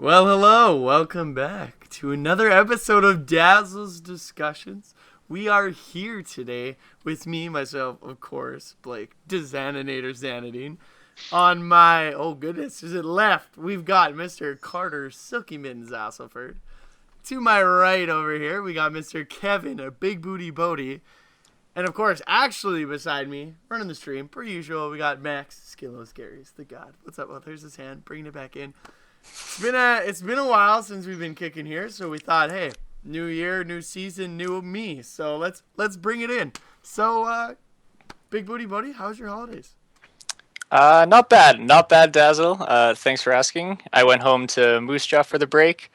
Well, hello. Welcome back to another episode of Dazzle's Discussions. We are here today with me, myself, of course, Blake, Dazaninator Xanadine. On my, oh goodness, is it left? We've got Mr. Carter Silky Mittens Asselford. To my right over here, we got Mr. Kevin, a BigBootyBode. And of course, actually beside me, running the stream, per usual, we got Max Skillos Garys, the god. What's up? Well, there's his hand, bringing it back in. It's been a while since we've been kicking here, so we thought, hey, new year, new season, new me. So let's bring it in. So, BigBootyBode, how's your holidays? Not bad, Dazzle. Thanks for asking. I went home to Moose Jaw for the break.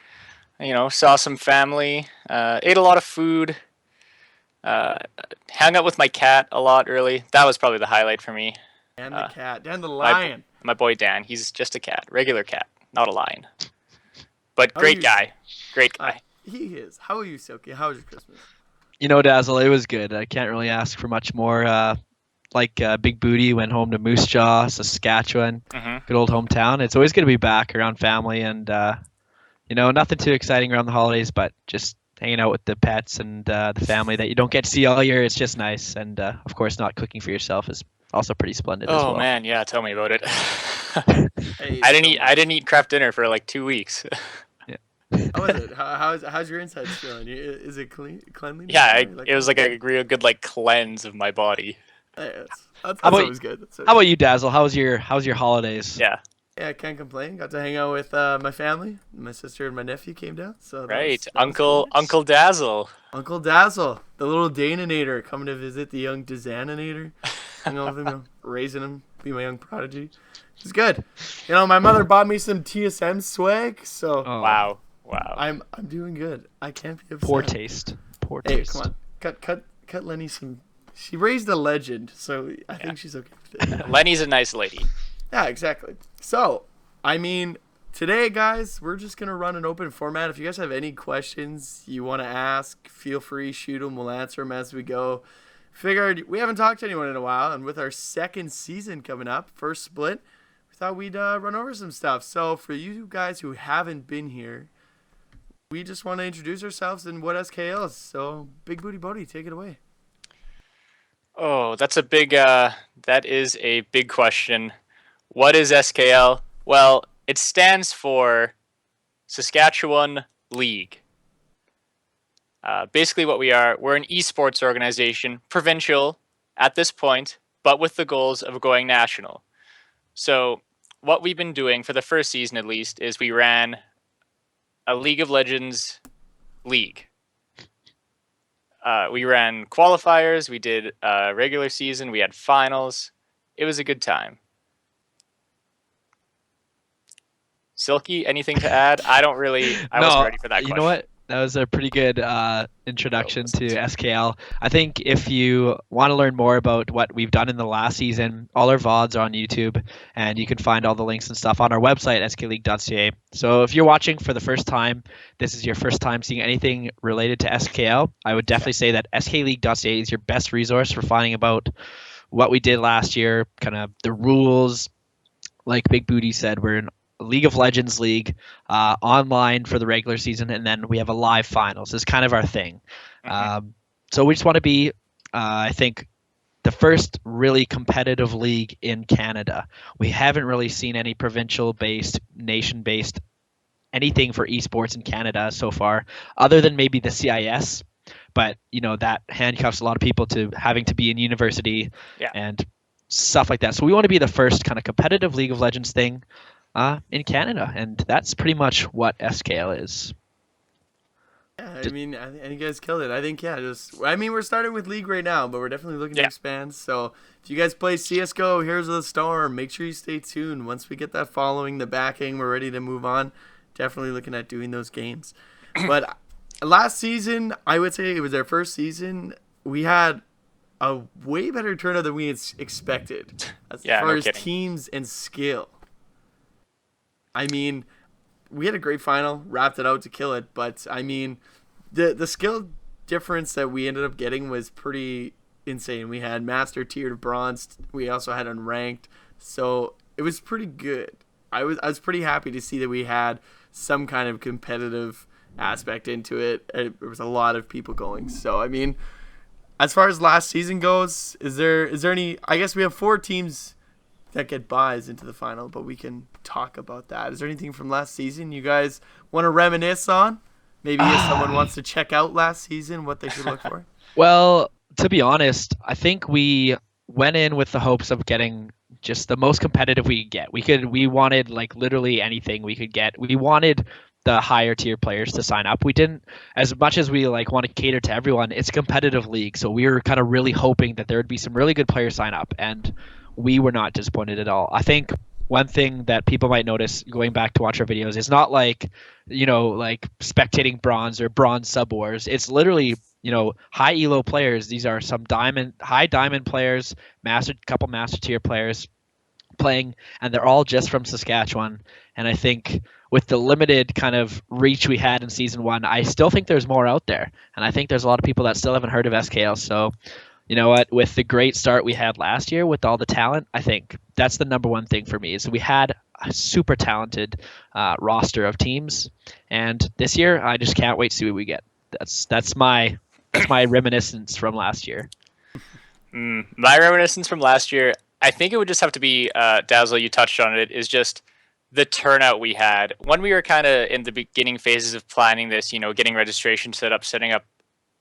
Saw some family, ate a lot of food, hung out with my cat a lot early. That was probably the highlight for me. And the cat, and the lion. My boy Dan, he's just a cat, regular cat, not a lion. But great guy. He is. How are you, Silky? How was your Christmas? Dazzle, it was good. I can't really ask for much more. Big Booty went home to Moose Jaw, Saskatchewan, good old hometown. It's always good to be back around family and, nothing too exciting around the holidays, but just hanging out with the pets and the family that you don't get to see all year. It's just nice. And, of course, not cooking for yourself is also pretty splendid as well. Oh, man, yeah, tell me about it. Hey, I didn't eat craft dinner for like 2 weeks. How is it? How's your insides feeling? Is it cleanliness? Yeah, it was like a real good cleanse of my body. Hey, that's always good. How about you, Dazzle? How's your holidays? Yeah. Yeah, I can't complain. Got to hang out with my family. My sister and my nephew came down. So Right, that was cool. Uncle Dazzle. Uncle Dazzle, the little Dazaninator, coming to visit the young Dazaninator. Hang out with him, raising him, be my young prodigy. It's good. My mother bought me some TSM swag, so Wow. I'm doing good. I can't be upset. Poor taste. Hey, come on, cut Lenny some. She raised a legend, so I think she's okay with it. Lenny's a nice lady. Yeah, exactly. So, today, guys, we're just going to run an open format. If you guys have any questions you want to ask, feel free, shoot them. We'll answer them as we go. Figured we haven't talked to anyone in a while, and with our second season coming up, first split, we thought we'd run over some stuff. So, for you guys who haven't been here, we just want to introduce ourselves and what SKL is. So, BigBootyBode, take it away. Oh, that is a big question. What is SKL? Well, it stands for Saskatchewan League. Basically what we're an esports organization, provincial at this point, but with the goals of going national. So what we've been doing for the first season at least is we ran a League of Legends league. We ran qualifiers, we did a regular season, we had finals. It was a good time. Silky, anything to add? I wasn't ready for that question. You know what? That was a pretty good introduction to SKL. I think if you want to learn more about what we've done in the last season, all our VODs are on YouTube, and you can find all the links and stuff on our website, SKLeague.ca. So if you're watching for the first time, this is your first time seeing anything related to SKL, I would definitely say that SKLeague.ca is your best resource for finding about what we did last year, kind of the rules. Like Big Booty said, we're in League of Legends League online for the regular season, and then we have a live finals. It's kind of our thing. So we just want to be, I think, the first really competitive league in Canada. We haven't really seen any provincial-based, nation-based anything for esports in Canada so far, other than maybe the CIS. But, that handcuffs a lot of people to having to be in university and stuff like that. So we want to be the first kind of competitive League of Legends thing in Canada, and that's pretty much what SKL is. Yeah, I think you guys killed it. I think, we're starting with League right now, but we're definitely looking to expand. So if you guys play CSGO, Heroes of the Storm, make sure you stay tuned. Once we get that following, the backing, we're ready to move on. Definitely looking at doing those games. But last season, I would say it was our first season, we had a way better turnout than we expected as far as teams and skill. We had a great final, wrapped it out to kill it, but the skill difference that we ended up getting was pretty insane. We had master tier to bronze, we also had unranked, so it was pretty good. I was pretty happy to see that we had some kind of competitive aspect into it. There was a lot of people going. So, I mean, as far as last season goes, is there any? I guess we have 4 teams that get buys into the final, but we can talk about that. Is there anything from last season you guys want to reminisce on? Maybe if someone wants to check out last season, what they should look for? Well, to be honest, I think we went in with the hopes of getting just the most competitive we could get. We wanted like literally anything we could get. We wanted the higher tier players to sign up. We didn't, as much as we like want to cater to everyone, it's a competitive league. So we were kind of really hoping that there would be some really good players sign up, and we were not disappointed at all. I think one thing that people might notice going back to watch our videos is not like, like spectating bronze or bronze sub wars. It's literally, high elo players. These are some high diamond players, couple master tier players playing, and they're all just from Saskatchewan. And I think with the limited kind of reach we had in season 1, I still think there's more out there. And I think there's a lot of people that still haven't heard of SKL. So, you know what, with the great start we had last year with all the talent, I think that's the number one thing for me is we had a super talented roster of teams. And this year, I just can't wait to see what we get. That's my reminiscence from last year. My reminiscence from last year, I think it would just have to be, Dazzle, you touched on it, is just the turnout we had. When we were kind of in the beginning phases of planning this, getting registration set up, setting up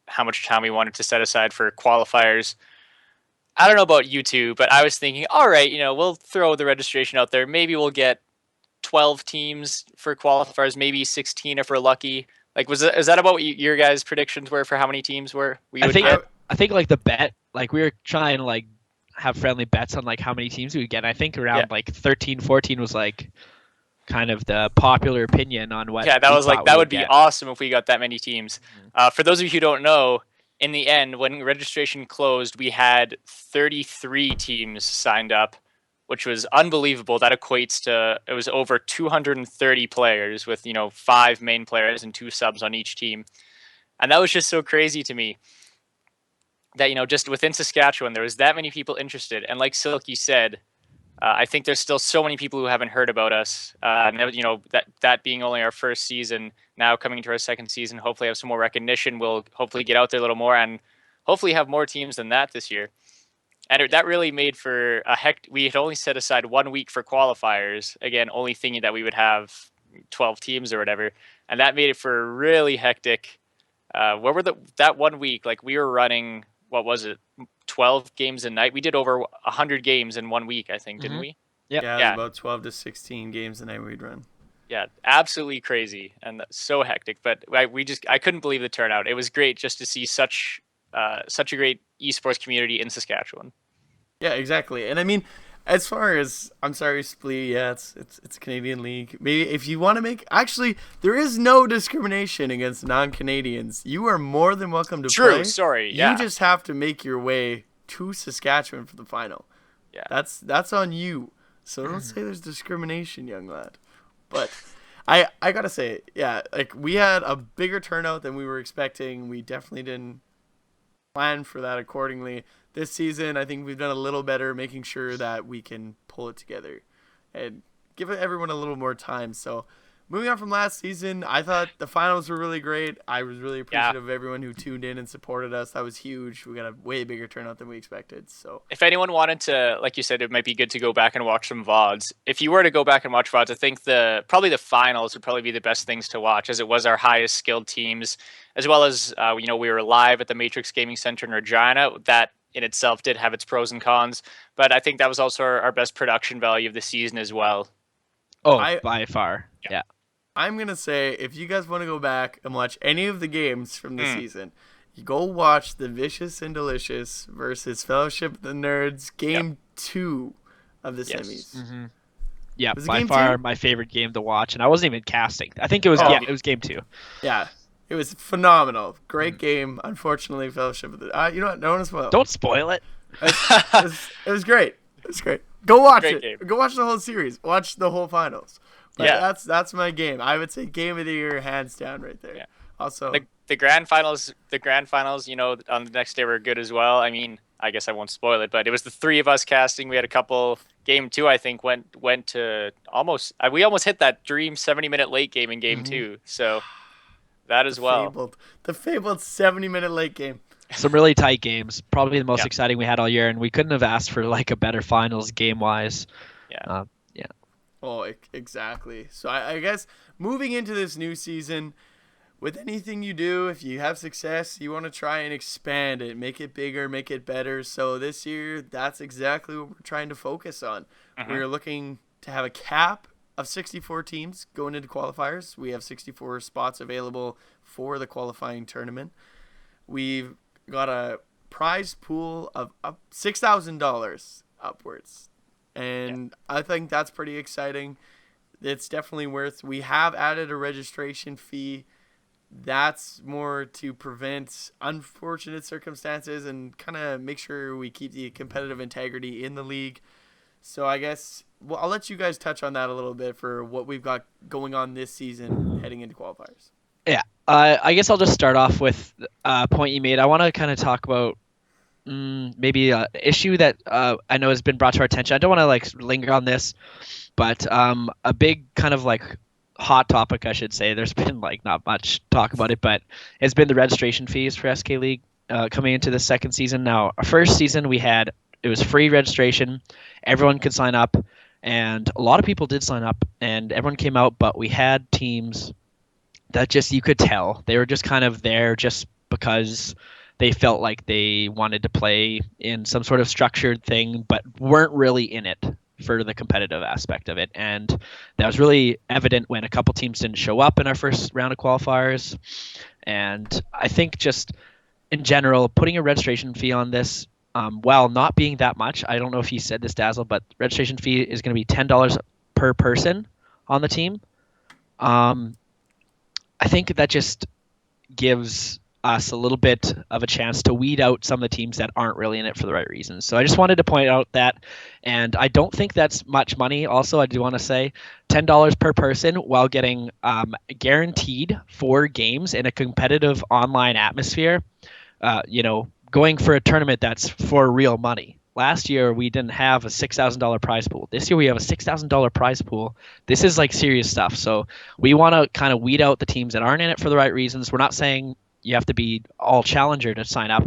how much time we wanted to set aside for qualifiers. I don't know about you two, but I was thinking, all right, we'll throw the registration out there. Maybe we'll get 12 teams for qualifiers, maybe 16 if we're lucky. Like, is that about what your guys' predictions were for how many teams I think like the bet, like we were trying to like have friendly bets on like how many teams we would get. And I think around like 13, 14 was like kind of the popular opinion on what. Yeah, that was like, that would be awesome if we got that many teams. For those of you who don't know, in the end, when registration closed, we had 33 teams signed up, which was unbelievable. That equates to, it was over 230 players with, 5 main players and 2 subs on each team. And that was just so crazy to me that, just within Saskatchewan, there was that many people interested. And like Silky said, I think there's still so many people who haven't heard about us. And that being only our first season, now coming into our second season, hopefully have some more recognition. We'll hopefully get out there a little more and hopefully have more teams than that this year. And that really made for we had only set aside 1 week for qualifiers. Again, only thinking that we would have 12 teams or whatever. And that made it for a really hectic. That 1 week, like we were running, what was it? 12 games a night. We did over 100 games in 1 week, I think, didn't we? Yep. Yeah, about 12 to 16 games a night we'd run. Yeah, absolutely crazy and so hectic. But I couldn't believe the turnout. It was great just to see such a great esports community in Saskatchewan. Yeah, exactly. And I mean, as far as, I'm sorry, Splee, yeah, it's Canadian League. Maybe if you want to actually, there is no discrimination against non-Canadians. You are more than welcome to play. True, sorry, yeah. You just have to make your way to Saskatchewan for the final. Yeah. That's on you. So don't say there's discrimination, young lad. But I gotta say, yeah, like we had a bigger turnout than we were expecting. We definitely didn't plan for that accordingly. This season, I think we've done a little better making sure that we can pull it together and give everyone a little more time. So moving on from last season, I thought the finals were really great. I was really appreciative of everyone who tuned in and supported us. That was huge. We got a way bigger turnout than we expected. So if anyone wanted to, like you said, it might be good to go back and watch some VODs. If you were to go back and watch VODs, I think probably the finals would probably be the best things to watch, as it was our highest skilled teams, as well as, we were live at the Matrix Gaming Center in Regina. That in itself did have its pros and cons, but I think that was also our best production value of the season as well. Oh, by far. Yeah. I'm going to say, if you guys want to go back and watch any of the games from the season, you go watch the Vicious and Delicious versus Fellowship of the Nerds game 2 of the semis. Mm-hmm. Yeah, by far my favorite game to watch, and I wasn't even casting. I think it was it was game 2. Yeah. It was phenomenal. Great game. Unfortunately, Fellowship of the... you know what? No one spoil. Don't spoil it. It was great. It was great. Go watch Great it. game. Go watch the whole series. Watch the whole finals. But Yeah. That's my game. I would say game of the year, hands down, right there. Yeah. Also, The grand finals, on the next day were good as well. I mean, I guess I won't spoil it, but it was the 3 of us casting. We had a couple Game 2, I think, went to almost. We almost hit that dream 70-minute late game in Game 2. So that as well. The fabled 70-minute late game. Some really tight games, probably the most Yeah. exciting we had all year, and we couldn't have asked for like a better finals game wise. Yeah. Oh, exactly. So I guess moving into this new season, with anything you do, if you have success, you want to try and expand it, make it bigger, make it better. So this year, that's exactly what we're trying to focus on. We're looking to have a cap of 64 teams going into qualifiers. We have 64 spots available for the qualifying tournament. We've got a prize pool of $6,000 upwards. And I think that's pretty exciting. It's definitely worth. We have added a registration fee. That's more to prevent unfortunate circumstances and kind of make sure we keep the competitive integrity in the league. So I guess I'll let you guys touch on that a little bit for what we've got going on this season heading into qualifiers. Yeah, I guess I'll just start off with a point you made. I want to kind of talk about maybe an issue that I know has been brought to our attention. I don't want to like linger on this, but a big kind of like hot topic, I should say. There's been like not much talk about it, but it's been the registration fees for SKLeague coming into the second season. Now, our first season it was free registration. Everyone could sign up, and a lot of people did sign up, and everyone came out, but we had teams that just, you could tell, they were just kind of there just because they felt like they wanted to play in some sort of structured thing, but weren't really in it for the competitive aspect of it. And that was really evident when a couple teams didn't show up in our first round of qualifiers. And I think just in general, putting a registration fee on this, while not being that much, I don't know if you said this, Dazzle, but registration fee is going to be $10 per person on the team. I think that just gives us a little bit of a chance to weed out some of the teams that aren't really in it for the right reasons. So I just wanted to point out that, and I don't think that's much money. Also, I do want to say $10 per person while getting guaranteed 4 games in a competitive online atmosphere, going for a tournament that's for real money. Last year, we didn't have a $6,000 prize pool. This year, we have a $6,000 prize pool. This is like serious stuff. So we want to kind of weed out the teams that aren't in it for the right reasons. We're not saying you have to be all challenger to sign up,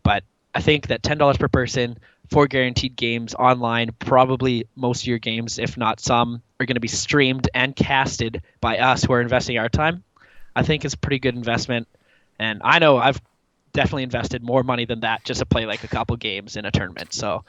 but I think that $10 per person, 4 guaranteed games online, probably most of your games, if not some, are going to be streamed and casted by us who are investing our time. I think it's a pretty good investment, and I know I've definitely invested more money than that just to play like a couple games in a tournament. So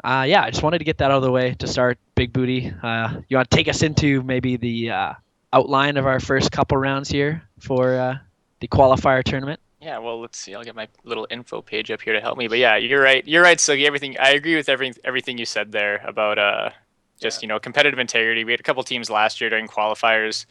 I just wanted to get that out of the way to start. Big Booty, you want to take us into maybe the outline of our first couple rounds here for the qualifier tournament? Yeah, well, let's see. I'll get my little info page up here to help me. But yeah, you're right. You're right, Silky. I agree with everything you said there about competitive integrity. We had a couple teams last year during qualifiers.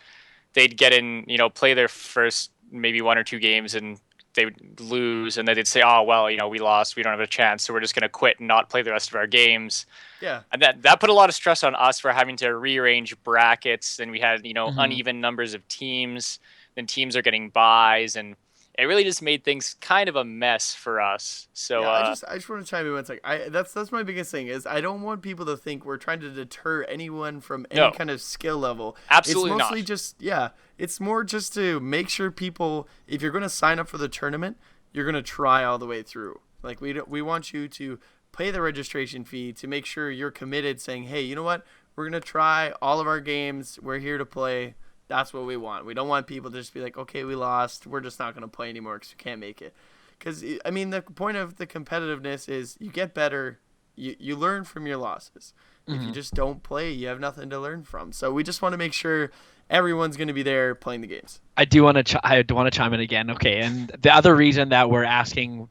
They'd get in, play their first maybe 1 or 2 games, and they would lose, and then they'd say, "Oh well, we lost. We don't have a chance, so we're just going to quit and not play the rest of our games." Yeah, and that put a lot of stress on us for having to rearrange brackets, and we had uneven numbers of teams. Then teams are getting buys, and it really just made things kind of a mess for us. So yeah, I just want to chime in one sec. That's my biggest thing is I don't want people to think we're trying to deter anyone from any kind of skill level. Absolutely not. It's mostly it's more just to make sure people, if you're going to sign up for the tournament, you're going to try all the way through. Like we want you to pay the registration fee to make sure you're committed, saying, hey, you know what, we're going to try all of our games. We're here to play. That's what we want. We don't want people to just be like, okay, we lost. We're just not going to play anymore because we can't make it. Because, I mean, the point of the competitiveness is you get better. You learn from your losses. Mm-hmm. If you just don't play, you have nothing to learn from. So we just want to make sure everyone's going to be there playing the games. I do want to chime in again. Okay, and the other reason that we're asking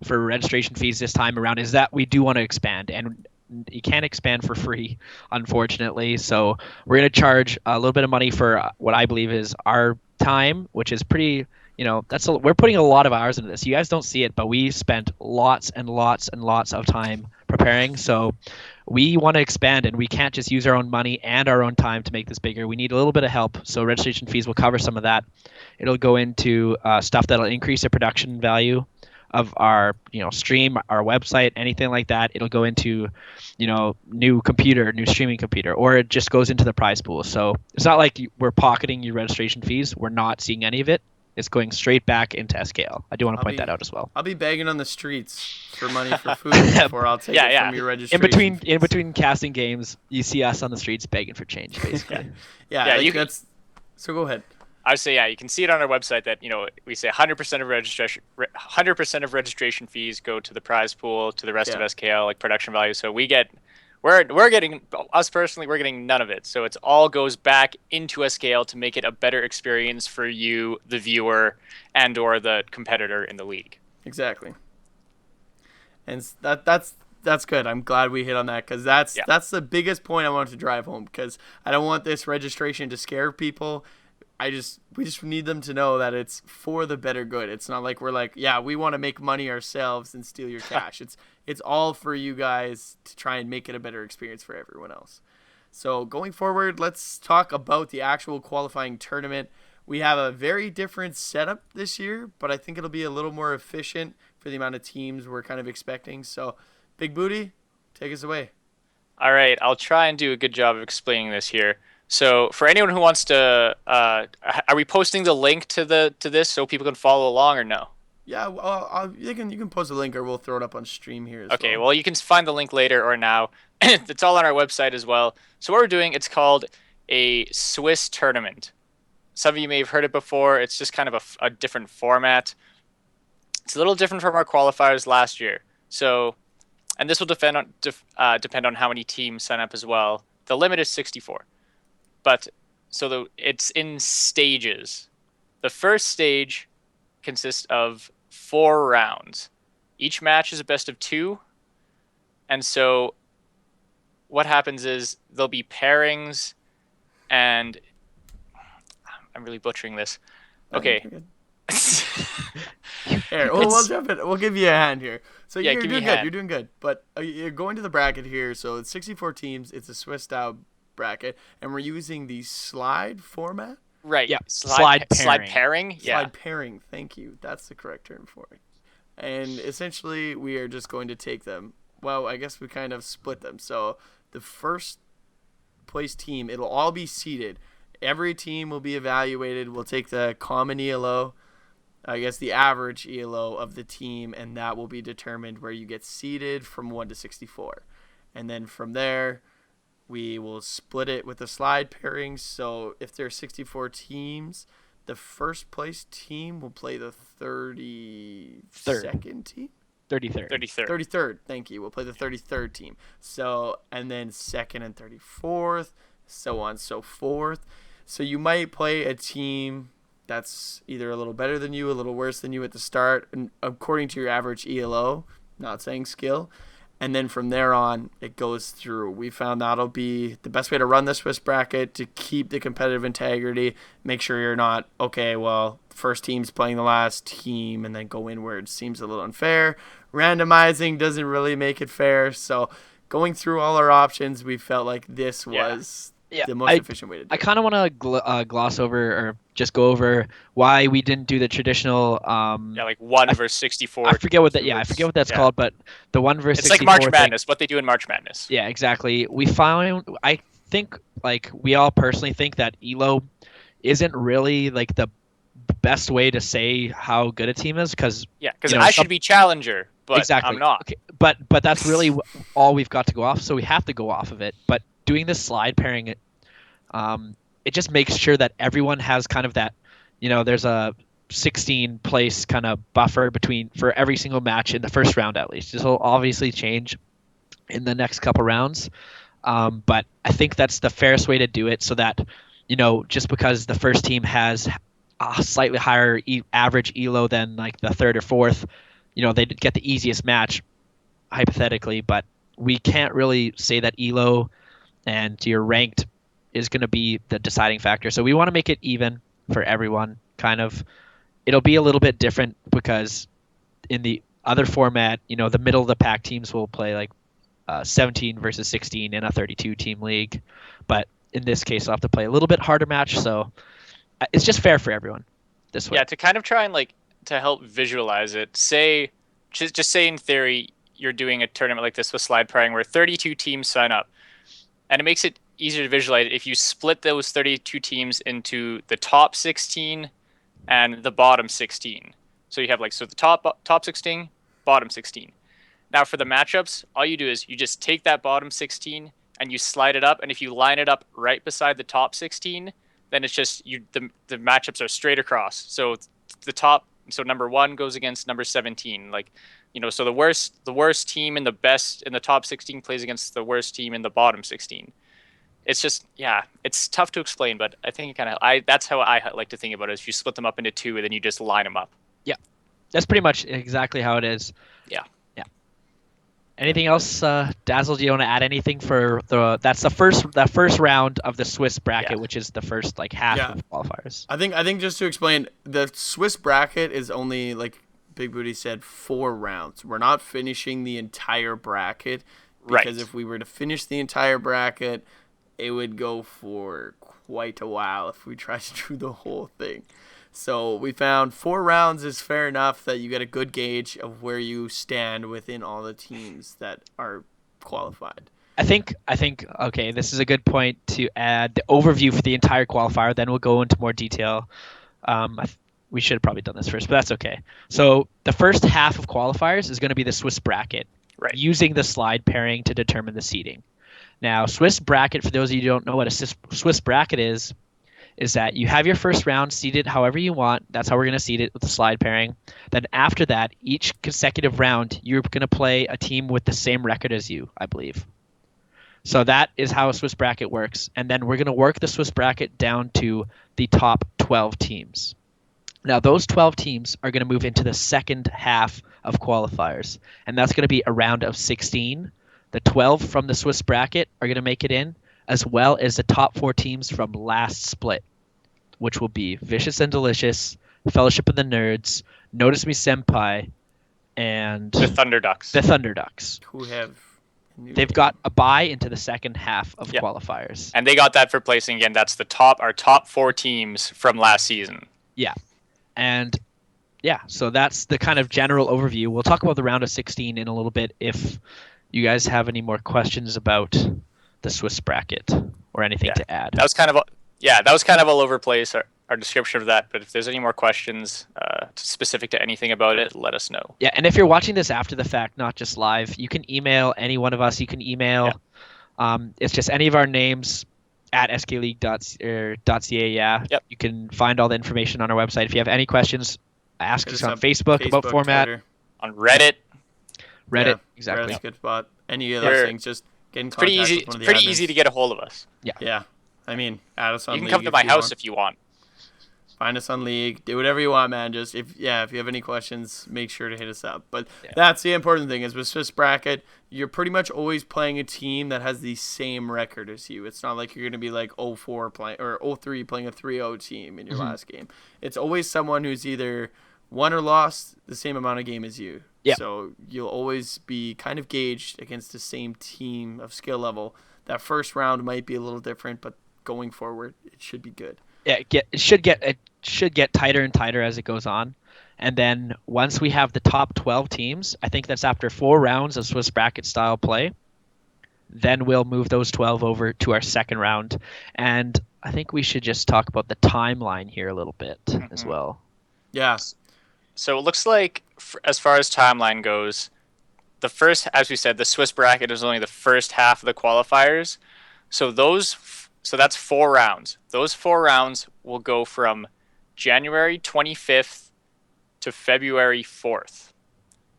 for registration fees this time around is that we do want to expand, and you can't expand for free, unfortunately. So we're going to charge a little bit of money for what I believe is our time, which is pretty, we're putting a lot of hours into this. You guys don't see it, but we spent lots and lots and lots of time preparing. So we want to expand, and we can't just use our own money and our own time to make this bigger. We need a little bit of help. So registration fees will cover some of that. It'll go into stuff that'll increase the production value of our stream, our website, anything like that, it'll go into new streaming computer, or it just goes into the prize pool. So it's not like we're pocketing your registration fees. We're not seeing any of it. It's going straight back into SKL. I do want to point that out as well. I'll be begging on the streets for money for food before I'll take it from your registration. In between casting games, you see us on the streets begging for change, basically. So go ahead. I would say, you can see it on our website that we say 100% of registration fees go to the prize pool, to the rest of SKL, like production value. So we're getting, us personally, we're getting none of it. So it all goes back into SKL to make it a better experience for you, the viewer, and or the competitor in the league. Exactly. And that's good. I'm glad we hit on that, because that's the biggest point I wanted to drive home, because I don't want this registration to scare people. We just need them to know that it's for the better good. It's not like we're like, we want to make money ourselves and steal your cash. It's all for you guys to try and make it a better experience for everyone else. So going forward, let's talk about the actual qualifying tournament. We have a very different setup this year, but I think it'll be a little more efficient for the amount of teams we're kind of expecting. So Big Booty, take us away. All right, I'll try and do a good job of explaining this here. So for anyone who wants to, are we posting the link to this so people can follow along, or no? Yeah, well, you can post a link, or we'll throw it up on stream here as okay, well, you can find the link later or now. It's all on our website as well. So what we're doing, it's called a Swiss tournament. Some of you may have heard it before. It's just kind of a different format. It's a little different from our qualifiers last year. So, and this will depend on how many teams sign up as well. The limit is 64. But it's in stages. The first stage consists of 4 rounds. Each match is a best of 2. And so what happens is there'll be pairings, and I'm really butchering this. Okay. Here, we'll jump in. We'll give you a hand here. So you're doing good. You're doing good. But you're going to the bracket here. So it's 64 teams. It's a Swiss style bracket, and we're using the slide format. Right. Yeah. Slide pairing. Yeah. Slide pairing. Thank you. That's the correct term for it. And essentially, we are just going to take them. Well, I guess we kind of split them. So the first place team, it'll all be seeded. Every team will be evaluated. We'll take the common ELO, I guess the average ELO of the team, and that will be determined where you get seeded from 1 to 64. And then from there, we will split it with the slide pairings. So if there are 64 teams, the first place team will play the 32nd team? 33rd, thank you. We'll play the 33rd team. So, and then 2nd and 34th, so on and so forth. So you might play a team that's either a little better than you, a little worse than you at the start, and according to your average ELO, not saying skill. And then from there on, it goes through. We found that'll be the best way to run the Swiss bracket, to keep the competitive integrity, make sure you're not, the first team's playing the last team, and then go inward. Seems a little unfair. Randomizing doesn't really make it fair. So going through all our options, we felt like this was the most efficient way to do it. I kind of want to gloss over, or just go over why we didn't do the traditional. Like 1 versus 64. I forget what that's called, but the 1 versus 64. It's like March Madness. What they do in March Madness. Yeah, exactly. I think, like, we all personally think that ELO isn't really like the best way to say how good a team is, because I should be challenger, but exactly. I'm not. Okay. But that's really all we've got to go off, so we have to go off of it. But doing this slide pairing, it just makes sure that everyone has kind of that, there's a 16 place kind of buffer for every single match in the first round at least. This will obviously change in the next couple rounds, but I think that's the fairest way to do it, so that just because the first team has a slightly higher average ELO than like the third or fourth, they get the easiest match hypothetically, but we can't really say that ELO and your ranked is going to be the deciding factor. So we want to make it even for everyone, kind of. It'll be a little bit different because in the other format, the middle of the pack teams will play like 17 versus 16 in a 32 team league. But in this case, I'll have to play a little bit harder match. So it's just fair for everyone this way. Yeah, to kind of try and to help visualize it, say just say in theory you're doing a tournament like this with slide pairing where 32 teams sign up, and it makes it easier to visualize if you split those 32 teams into the top 16 and the bottom 16. So you have the top 16, bottom 16. Now for the matchups, all you do is you just take that bottom 16 and you slide it up, and if you line it up right beside the top 16, then it's just the matchups are straight across. So number 1 goes against number 17, so the worst team in the top 16 plays against the worst team in the bottom 16. It's just, it's tough to explain, but I think that's how I like to think about it. Is you split them up into 2 and then you just line them up. Yeah, that's pretty much exactly how it is. Yeah. Anything else, Dazzle? Do you want to add anything for that first round of the Swiss bracket, which is the first half of qualifiers? I think just to explain, the Swiss bracket is only, like Big Booty said, 4 rounds. We're not finishing the entire bracket because if we were to finish the entire bracket, it would go for quite a while if we tried to do the whole thing. So we found 4 rounds is fair enough that you get a good gauge of where you stand within all the teams that are qualified. I think okay, this is a good point to add the overview for the entire qualifier. Then we'll go into more detail. We should have probably done this first, but that's okay. So the first half of qualifiers is going to be the Swiss bracket, using the slide pairing to determine the seeding. Now, Swiss bracket, for those of you who don't know what a Swiss bracket is that you have your first round seeded however you want. That's how we're going to seed it with the slide pairing. Then after that, each consecutive round, you're going to play a team with the same record as you, I believe. So that is how a Swiss bracket works. And then we're going to work the Swiss bracket down to the top 12 teams. Now, those 12 teams are going to move into the second half of qualifiers. And that's going to be a round of 16. The 12 from the Swiss bracket are going to make it in, as well as the top 4 teams from last split, which will be Vicious and Delicious, Fellowship of the Nerds, Notice Me Senpai, and the Thunderducks. They've got a bye into the second half of qualifiers. And they got that for placing again. That's our top 4 teams from last season. Yeah. And so that's the kind of general overview. We'll talk about the round of 16 in a little bit if you guys have any more questions about the Swiss bracket or anything to add. That was kind of all over the place, our description of that. But if there's any more questions specific to anything about it, let us know. Yeah, and if you're watching this after the fact, not just live, you can email any one of us. You can email. It's just any of our names at SKLeague.ca. Yep. You can find all the information on our website. If you have any questions, ask us on Facebook about format. Twitter. On Reddit. Exactly. Reddit's a good spot. Any of those things, just get in contact with one of the pretty admins. easy to get a hold of us. Yeah. I mean, add us on You can League come to my house if you want. Find us on League. Do whatever you want, man. Just if you have any questions, make sure to hit us up. But that's the important thing is with Swiss bracket, you're pretty much always playing a team that has the same record as you. It's not like you're going to be like 0-4 playing or 0-3 playing a 3-0 team in your last game. It's always someone who's either won or lost the same amount of game as you. Yeah. So you'll always be kind of gauged against the same team of skill level. That first round might be a little different, but going forward, it should be good. Yeah, it should get tighter and tighter as it goes on. And then once we have the top 12 teams, I think that's after 4 rounds of Swiss bracket style play, then we'll move those 12 over to our second round. And I think we should just talk about the timeline here a little bit as well. Yeah. So it looks like, as far as timeline goes, as we said, the Swiss bracket is only the first half of the qualifiers. So that's 4 rounds. Those 4 rounds will go from January 25th to February 4th.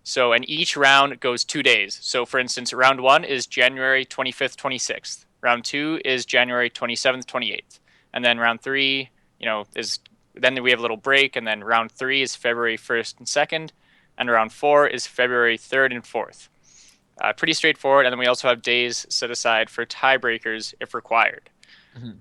So, and each round goes 2 days. So, for instance, round 1 is January 25th, 26th. Round 2 is January 27th, 28th. And then round 3, then we have a little break, and then round 3 is February 1st and 2nd, and round 4 is February 3rd and 4th. Pretty straightforward, and then we also have days set aside for tiebreakers if required.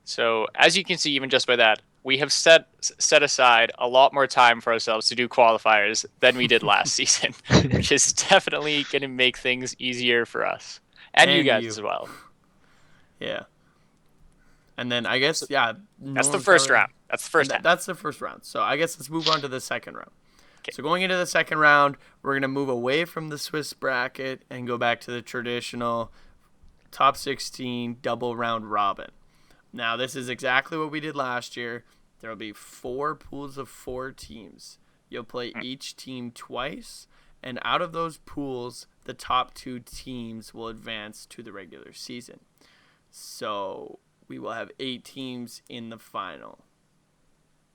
So as you can see, even just by that, we have set aside a lot more time for ourselves to do qualifiers than we did last season, which is definitely going to make things easier for us and you guys as well. Yeah. And then I guess, that's the first round. That's the first half. That's the first round. So I guess let's move on to the second round. So going into the second round, we're going to move away from the Swiss bracket and go back to the traditional top 16 double round robin. Now, this is exactly what we did last year. There will be 4 pools of 4 teams. You'll play each team twice, and out of those pools, the top 2 teams will advance to the regular season. So we will have 8 teams in the final.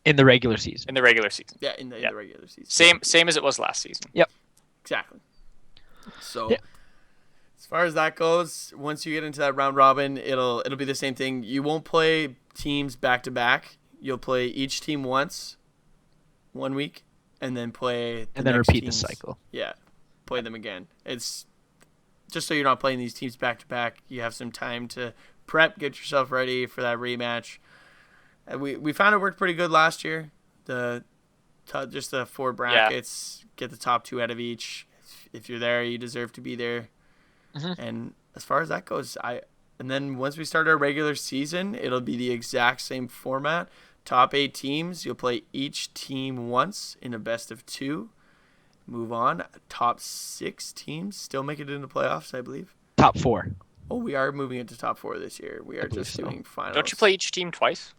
In the regular season. In the regular season. Yeah, in the regular season. Same as it was last season. Yep. Exactly. So as far as that goes, once you get into that round robin, it'll be the same thing. You won't play teams back to back. You'll play each team once, 1 week, and then play and then repeat the cycle. Yeah. Play them again. It's just so you're not playing these teams back to back. You have some time to prep, get yourself ready for that rematch. We found it worked pretty good last year. Just the 4 brackets, get the top 2 out of each. If you're there, you deserve to be there. Mm-hmm. And as far as that goes, and then once we start our regular season, it'll be the exact same format. Top 8 teams, you'll play each team once in a best of 2. Move on. Top 6 teams still make it into playoffs, I believe. Top 4. Oh, we are moving into top 4 this year. We are just doing finals. Don't you play each team twice?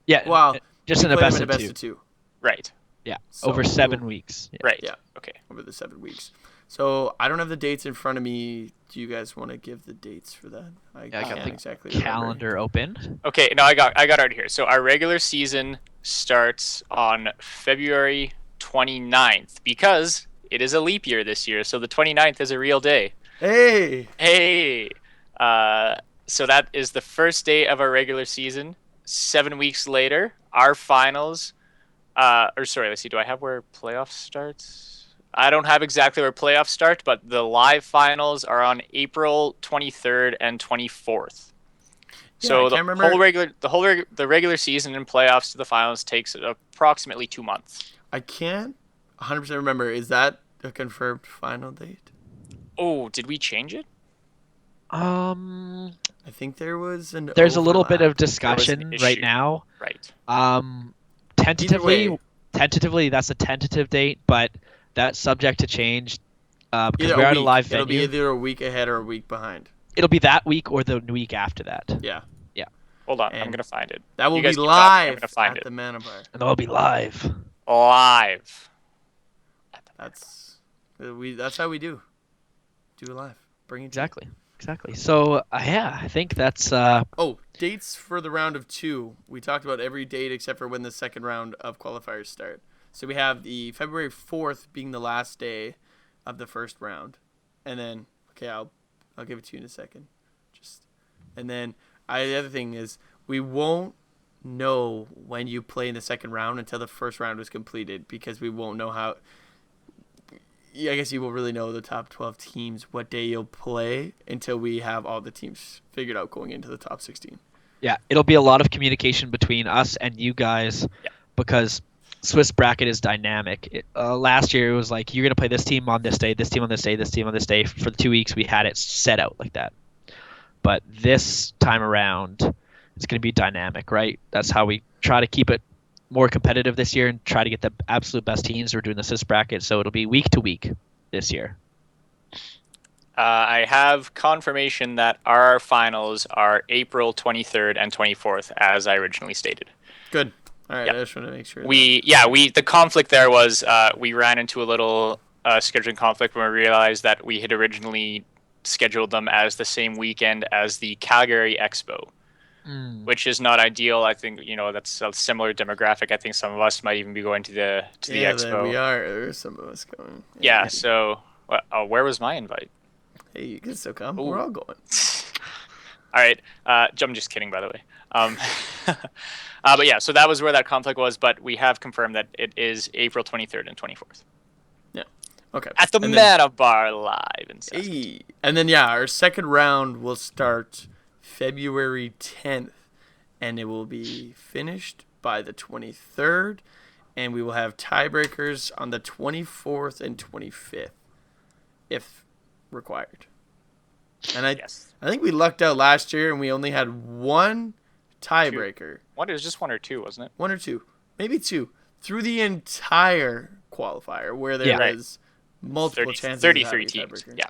Yeah. Wow. Just in a best of 2. Right. Yeah. So over 7 weeks. Yeah. Right. Yeah. Okay. Over the 7 weeks. So I don't have the dates in front of me. Do you guys want to give the dates for that? I got can't the exactly calendar open. Okay. No, I got it right here. So our regular season starts on February 29th because it is a leap year this year. So the 29th is a real day. Hey. So that is the first day of our regular season. 7 weeks later, our finals. Let's see. Do I have where playoffs starts? I don't have exactly where playoffs start, but the live finals are on April 23rd and 24th. So the regular season and playoffs to the finals takes approximately 2 months. I can't 100% remember. Is that a confirmed final date? Oh, did we change it? I think there's a little bit of There discussion was an right issue. now. Right. Tentatively, that's a tentative date, but that's subject to change because we're at a live venue. It'll be either a week ahead or a week behind. It'll be that week or the week after that. Yeah. Hold on, And I'm gonna find it. That will You be guys keep talking, I'm live gonna find at it. the Mana Bar. And that'll be live. Live. That's how we do it live. Bring it to you. Exactly. So I think that's Dates for the round of 2. We talked about every date except for when the second round of qualifiers start. So we have the February 4th being the last day of the first round, and then I'll give it to you in a second. The other thing is we won't know when you play in the second round until the first round is completed because we won't know how. I guess you will really know the top 12 teams what day you'll play until we have all the teams figured out going into the top 16. Yeah, it'll be a lot of communication between us and you guys because Swiss bracket is dynamic. Last year it was like you're going to play this team on this day, this team on this day, this team on this day. For the 2 weeks we had it set out like that. But this time around it's going to be dynamic, right? That's how we try to keep it more competitive this year and try to get the absolute best teams. We're doing the Swiss bracket, so it'll be week to week this year. I have confirmation that our finals are April 23rd and 24th, as I originally stated. Good. All right, Yep. I just want to make sure. The conflict there was we ran into a little scheduling conflict when we realized that we had originally scheduled them as the same weekend as the Calgary Expo, which is not ideal. I think that's a similar demographic. I think some of us might even be going to the Expo. We are. There's some of us going. Yeah. So, where was my invite? Hey, you can still come. Ooh. We're all going. All right. I'm just kidding, by the way. But yeah, so that was where that conflict was. But we have confirmed that it is April 23rd and 24th. Yeah. Okay. At the Mana Bar live in Saskatoon. Hey. And then our second round will start February 10th, and it will be finished by the 23rd, and we will have tiebreakers on the 24th and 25th, if required. And I think we lucked out last year, and we only had one tiebreaker. It was just one or two, wasn't it? One or two, maybe two, through the entire qualifier where there Yeah. Right. was multiple chances 33 of having a teams. tiebreaker. Yeah.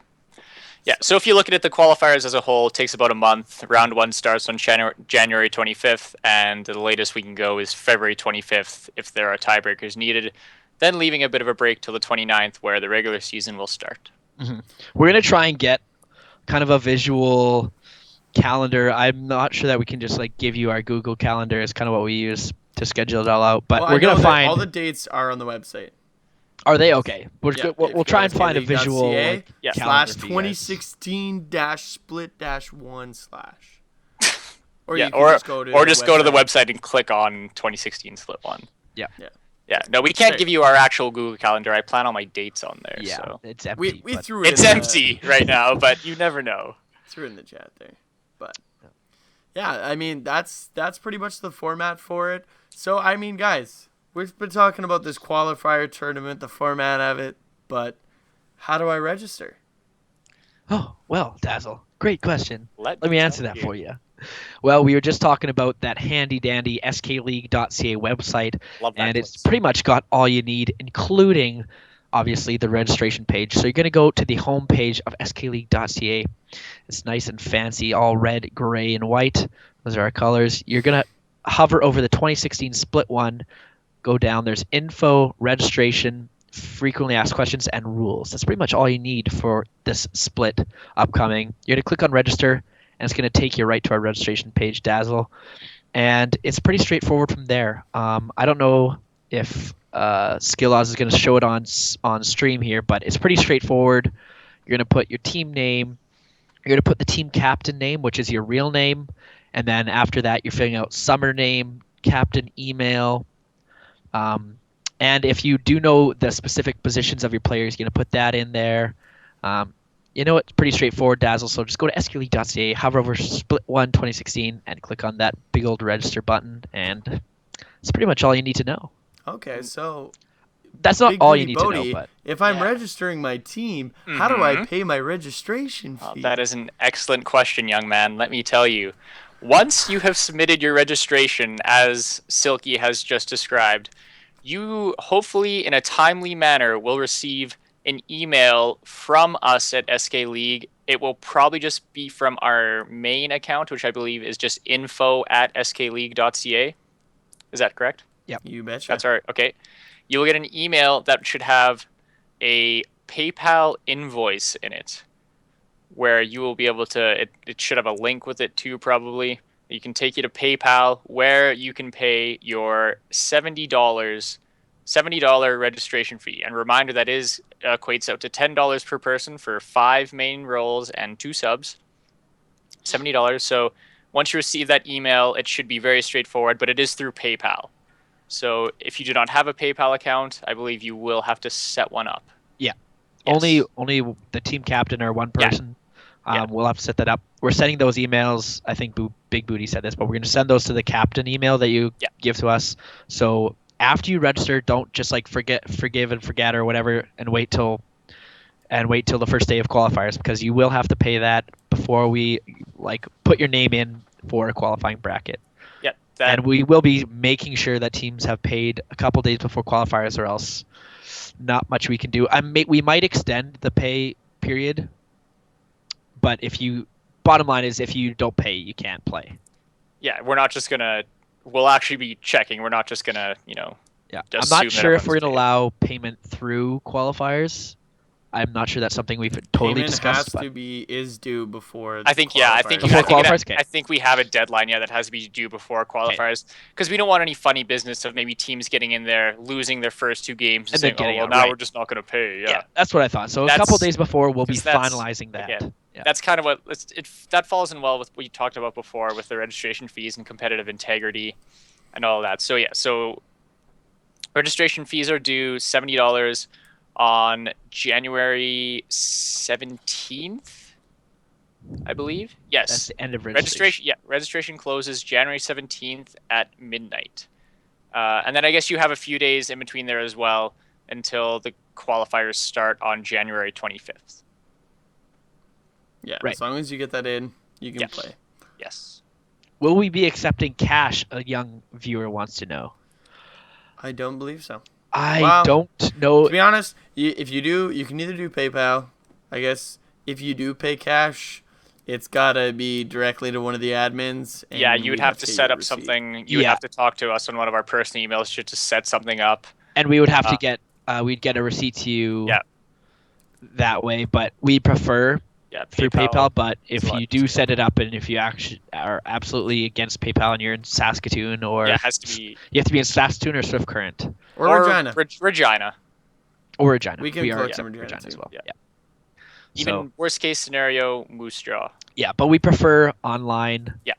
Yeah. So if you look at the qualifiers as a whole, it takes about a month. Round 1 starts on January 25th, and the latest we can go is February 25th if there are tiebreakers needed. Then leaving a bit of a break till the 29th, where the regular season will start. We're gonna try and get kind of a visual calendar. I'm not sure that we can just like give you our Google Calendar as kind of what we use to schedule it all out. But Well, we're I know gonna that find. all the dates are on the website. Are they okay? Yeah, We'll try and find a visual like, Yeah. calendar // for you guys. 2016-split-1/. Or Yeah. you can Or just go to or the just go to the website and click on 2016 Split 1. Yeah. Yeah. No, we can't Great. give you our actual Google Calendar. I plan all my dates on there. Yeah, So it's empty. We but- threw it it's in the- empty right now, but you never know. Threw it in the chat there. But yeah, I mean that's pretty much the format for it. So I mean, guys, we've been talking about this qualifier tournament, the format of it, but how do I register? Oh, well, Dazzle, great question. Let Let me answer tell that for you. Well, we were just talking about that handy dandy SKLeague.ca website, Love that and it's place. pretty much got all you need, including obviously the registration page. So you're going to go to the home page of SKLeague.ca. It's nice and fancy, all red, gray, and white. Those are our colors. You're going to hover over the 2016 Split 1, go down. There's info, registration, frequently asked questions, and rules. That's pretty much all you need for this split upcoming. You're going to click on register, and it's going to take you right to our registration page, Dazzle. And it's pretty straightforward from there. I don't know if SKLoz is going to show it on stream here, but it's pretty straightforward. You're going to put your team name. You're going to put the team captain name, which is your real name. And then after that, you're filling out summer name, captain email. And if you do know the specific positions of your players, you're going to put that in there. You know, it's pretty straightforward, Dazzle. So just go to SKLeague.ca, hover over Split 1 2016, and click on that big old register button. And it's pretty much all you need to know. Okay, so That's not Big all Booty you need to know, Bodie, but if I'm Yeah. registering my team, how do I Mhm. pay my registration fee? That is an excellent question, young man. Let me tell you. Once you have submitted your registration, as Silky has just described, you hopefully, in a timely manner, will receive an email from us at SK League. It will probably just be from our main account, which I believe is just info@skleague.ca. Is that correct? You betcha. That's right. Okay. You will get an email that should have a PayPal invoice in it, where you will be able to, it should have a link with it too, probably. You can take you to PayPal, where you can pay your $70 registration fee. And reminder, that equates out to $10 per person for 5 main roles and 2 subs. $70. So once you receive that email, it should be very straightforward, but it is through PayPal. So if you do not have a PayPal account, I believe you will have to set one up. Yeah. Yes. Only the team captain or one Yeah. person. Yeah. We'll have to set that up. We're sending those emails. I think Big Booty said this, but we're going to send those to the captain email that you give to us. So after you register, don't just like forgive and forget or whatever, and wait till the first day of qualifiers, because you will have to pay that before we like put your name in for a qualifying bracket. Yeah. And we will be making sure that teams have paid a couple days before qualifiers, or else not much we can do. We might extend the pay period, but bottom line is, if you don't pay, you can't play. Yeah, we're not just gonna. We'll actually be checking. We're not just gonna, Yeah, I'm assume not that sure if we're everyone's going to allow payment through qualifiers. I'm not sure that's something we've totally Payment discussed. has to be due before. I think yeah. I think Before I think, qualifiers? Okay. I think we have a deadline that has to be due before qualifiers, because we don't want any funny business of maybe teams getting in there, losing their first 2 games, And and then saying, getting "Oh well, out, now right. we're just not going to pay." Yeah, that's what I thought. So a That's- couple days before, we'll be 'cause that's- finalizing that. again, Yeah. That's kind of what that falls in well with what you talked about before with the registration fees and competitive integrity and all that. So yeah, so registration fees are due $70 on January 17th, I believe. Yes. That's the end of registration. Registration closes January 17th at midnight. And then I guess you have a few days in between there as well until the qualifiers start on January 25th. Yeah, Right. as long as you get that in, you can Yes. play. Yes. Will we be accepting cash? A young viewer wants to know. I don't believe so. I don't know. To be honest, if you do, you can either do PayPal. I guess if you do pay cash, it's gotta be directly to one of the admins. And Yeah, you would have to get set your up receipt. something. You would have to talk to us on one of our personal emails to set something up. And we would have to get we'd get a receipt to you that way, but we prefer through PayPal. But if you do set it up, and if you actually are absolutely against PayPal and you're in Saskatoon, or it has to be, you have to be in Saskatoon or Swift Current or Regina. Regina. Or Regina. We can collect from Regina as well. Yeah. Even worst case scenario, Moose Jaw. Yeah, but we prefer online. Yeah.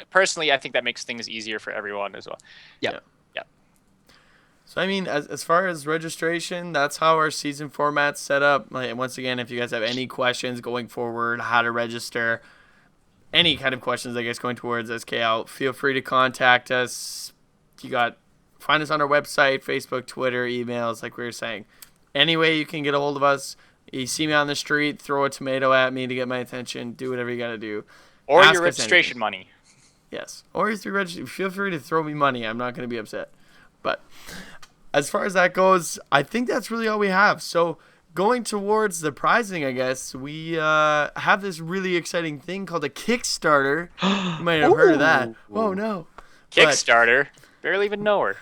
Personally, I think that makes things easier for everyone as well. Yeah. So I mean, as far as registration, that's how our season format's set up. Like, once again, if you guys have any questions going forward, how to register, any kind of questions, I guess, going towards SKL, feel free to contact us. Find us on our website, Facebook, Twitter, emails, like we were saying. Any way you can get a hold of us. You see me on the street, throw a tomato at me to get my attention. Do whatever you got to do. Or your registration money. Yes. Or feel free to throw me money. I'm not going to be upset. But as far as that goes, I think that's really all we have. So going towards the prizing, I guess, we have this really exciting thing called a Kickstarter. You might have heard of that. Oh, no. Kickstarter? Barely even know her.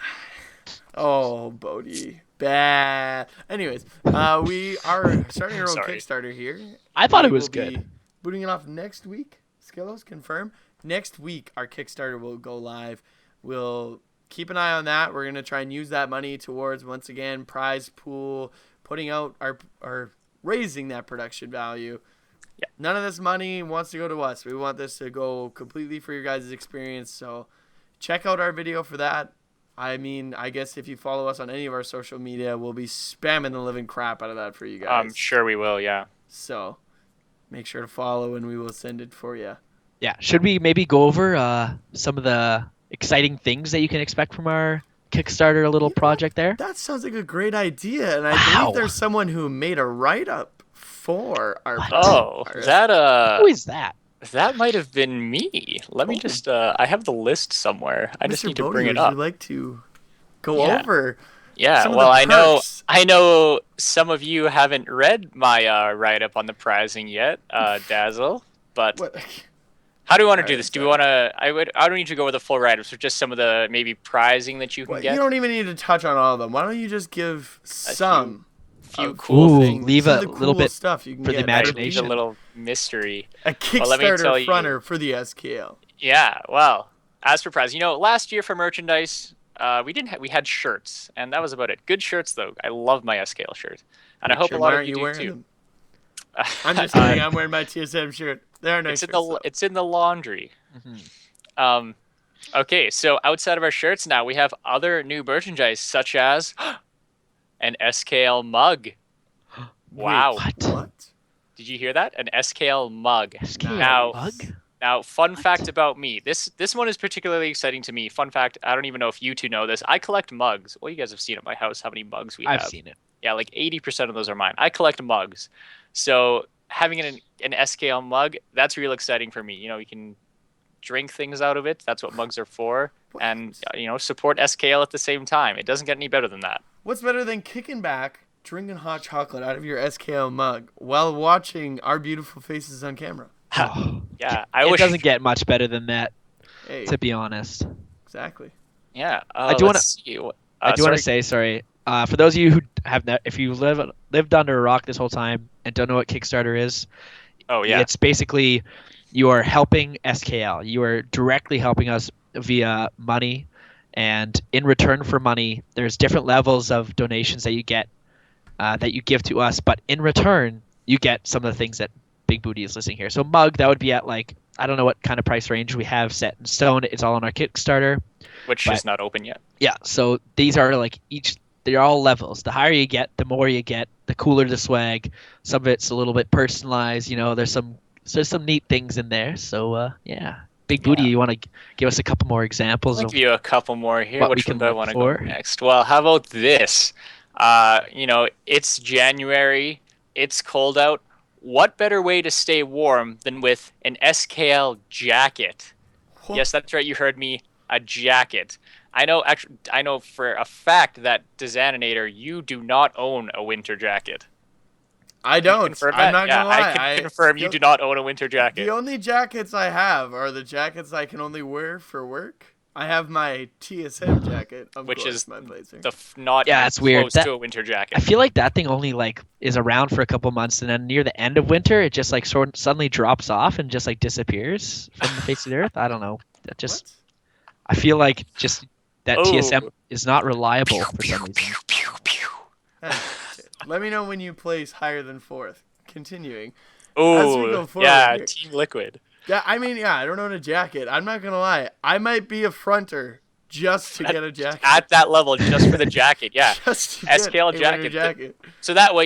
Oh, Bodie. Bad. Anyways, we are starting our own Kickstarter here. I thought it was good. Booting it off next week. Skillos, confirm. Next week, our Kickstarter will go live. We'll keep an eye on that. We're going to try and use that money towards, once again, prize pool, putting out our raising that production value. Yeah. None of this money wants to go to us. We want this to go completely for your guys' experience. So check out our video for that. I mean, I guess if you follow us on any of our social media, we'll be spamming the living crap out of that for you guys. I'm sure we will, yeah. So make sure to follow and we will send it for you. Yeah. Should we maybe go over some of the exciting things that you can expect from our Kickstarter project there? That sounds like a great idea. And I believe there's someone who made a write-up for our Who is that? That might have been me. Let me just, I have the list somewhere. I just need to bring it up. Would you like to go over? Yeah, well, I know some of you haven't read my write-up on the prizing yet, Dazzle, but how do we want to do this? Do we want to, I don't need to go over the full write-ups, but just some of the maybe prizing that you can get? You don't even need to touch on all of them. Why don't you just give some? Few cool things. Leave a little bit stuff you can for the imagination. A little mystery. A Kickstarter fronter for the SKL. Yeah, well, as for prize, last year for merchandise, we had shirts, and that was about it. Good shirts though. I love my SKL shirt, and I hope a lot of you do too. I'm just kidding. I'm wearing my TSM shirt. There are no shirts. It's in the laundry. Mm-hmm. Okay, so outside of our shirts now, we have other new merchandise such as an SKL mug. Wow. What? Did you hear that? An SKL mug. Mug? Now, fun fact about me. This one is particularly exciting to me. Fun fact, I don't even know if you two know this. I collect mugs. Well, you guys have seen at my house how many mugs we have. I've seen it. Yeah, like 80% of those are mine. I collect mugs. So having an SKL mug, that's real exciting for me. You can drink things out of it. That's what mugs are for. What? And, support SKL at the same time. It doesn't get any better than that. What's better than kicking back, drinking hot chocolate out of your SKL mug while watching our beautiful faces on camera? Yeah, it doesn't get much better than that, to be honest. Exactly. Yeah. I do want to say, for those of you who if you lived under a rock this whole time and don't know what Kickstarter is, it's basically you are helping SKL. You are directly helping us via money. And in return for money, there's different levels of donations that you get, that you give to us. But in return, you get some of the things that Big Booty is listing here. So mug, that would be at I don't know what kind of price range we have set in stone. It's all on our Kickstarter. Which is not open yet. Yeah, so these are they're all levels. The higher you get, the more you get, the cooler the swag. Some of it's a little bit personalized. There's some neat things in there. So, yeah. Big Booty, you want to give us a couple more examples? I'll give you a couple more here. Which one do I want to go next? Well, how about this? It's January. It's cold out. What better way to stay warm than with an SKL jacket? Yes, that's right. You heard me. A jacket. I know for a fact that Dazaninator, you do not own a winter jacket. I Can you don't. confirm I'm that? not Yeah, gonna lie. I can confirm you do not own a winter jacket. The only jackets I have are the jackets I can only wear for work. I have my TSM jacket, of Which course, is my blazer. Not Yeah, even it's weird. close to a winter jacket. I feel like that thing only like is around for a couple months, and then near the end of winter, it just like suddenly drops off and just like disappears from the face of the earth. I don't know. That just What? I feel like just that Oh. TSM is not reliable for some reason. Let me know when you place higher than 4th. Continuing. As we Oh, go forward yeah, here. Team Liquid. Yeah, I mean, yeah, I don't own a jacket. I'm not gonna lie. I might be a fronter just to get a jacket. At that level, just for the jacket, yeah. Just to get SKL a winter jacket. jacket. So that way,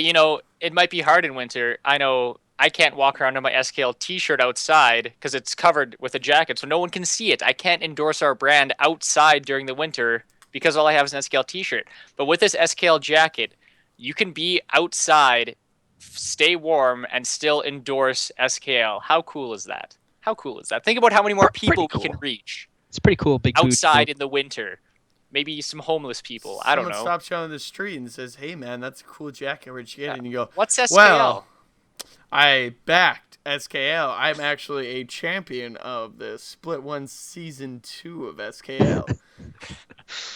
it might be hard in winter. I know I can't walk around in my SKL t-shirt outside because it's covered with a jacket, so no one can see it. I can't endorse our brand outside during the winter because all I have is an SKL t-shirt. But with this SKL jacket, you can be outside, stay warm, and still endorse SKL. How cool is that? How cool is that? Think about how many more Pretty people cool. we can reach It's pretty cool. Big boot. outside in the winter. Maybe some homeless people. I don't know. Someone stops you on the street and says, "Hey, man, that's a cool jacket. Where'd you get it?" And you go, What's SKL? "Well, I backed SKL. I'm actually a champion of the Split 1 Season 2 of SKL."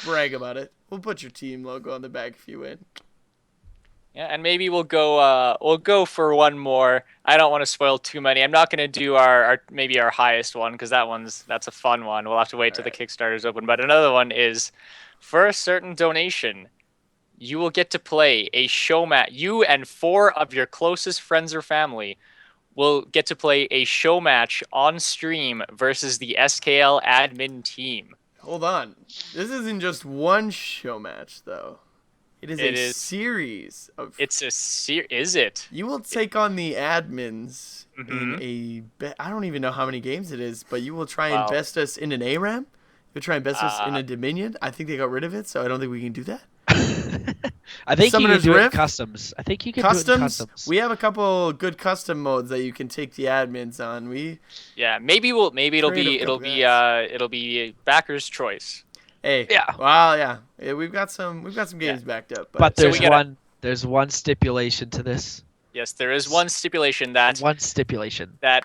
Brag about it. We'll put your team logo on the back if you win. Yeah, and maybe we'll go for one more. I don't want to spoil too many. I'm not going to do our highest one because that's a fun one. We'll have to wait till the Kickstarter's open. But another one is, for a certain donation, you will get to play a show match. You and 4 of your closest friends or family will get to play a show match on stream versus the SKL admin team. Hold on. This isn't just one show match, though. It is series of. It's is it? You will take on the admins in I don't even know how many games it is, but you will try and best us in an ARAM. You'll try and best us in a Dominion. I think they got rid of it, so I don't think we can do that. I think you can Summoner's do it in Rift? customs. I think you can do it in customs. We have a couple good custom modes that you can take the admins on. Maybe it'll be backer's choice. Hey, Yeah. Well, yeah, we've got some games backed up. But So there's one stipulation to this. Yes, there is one stipulation that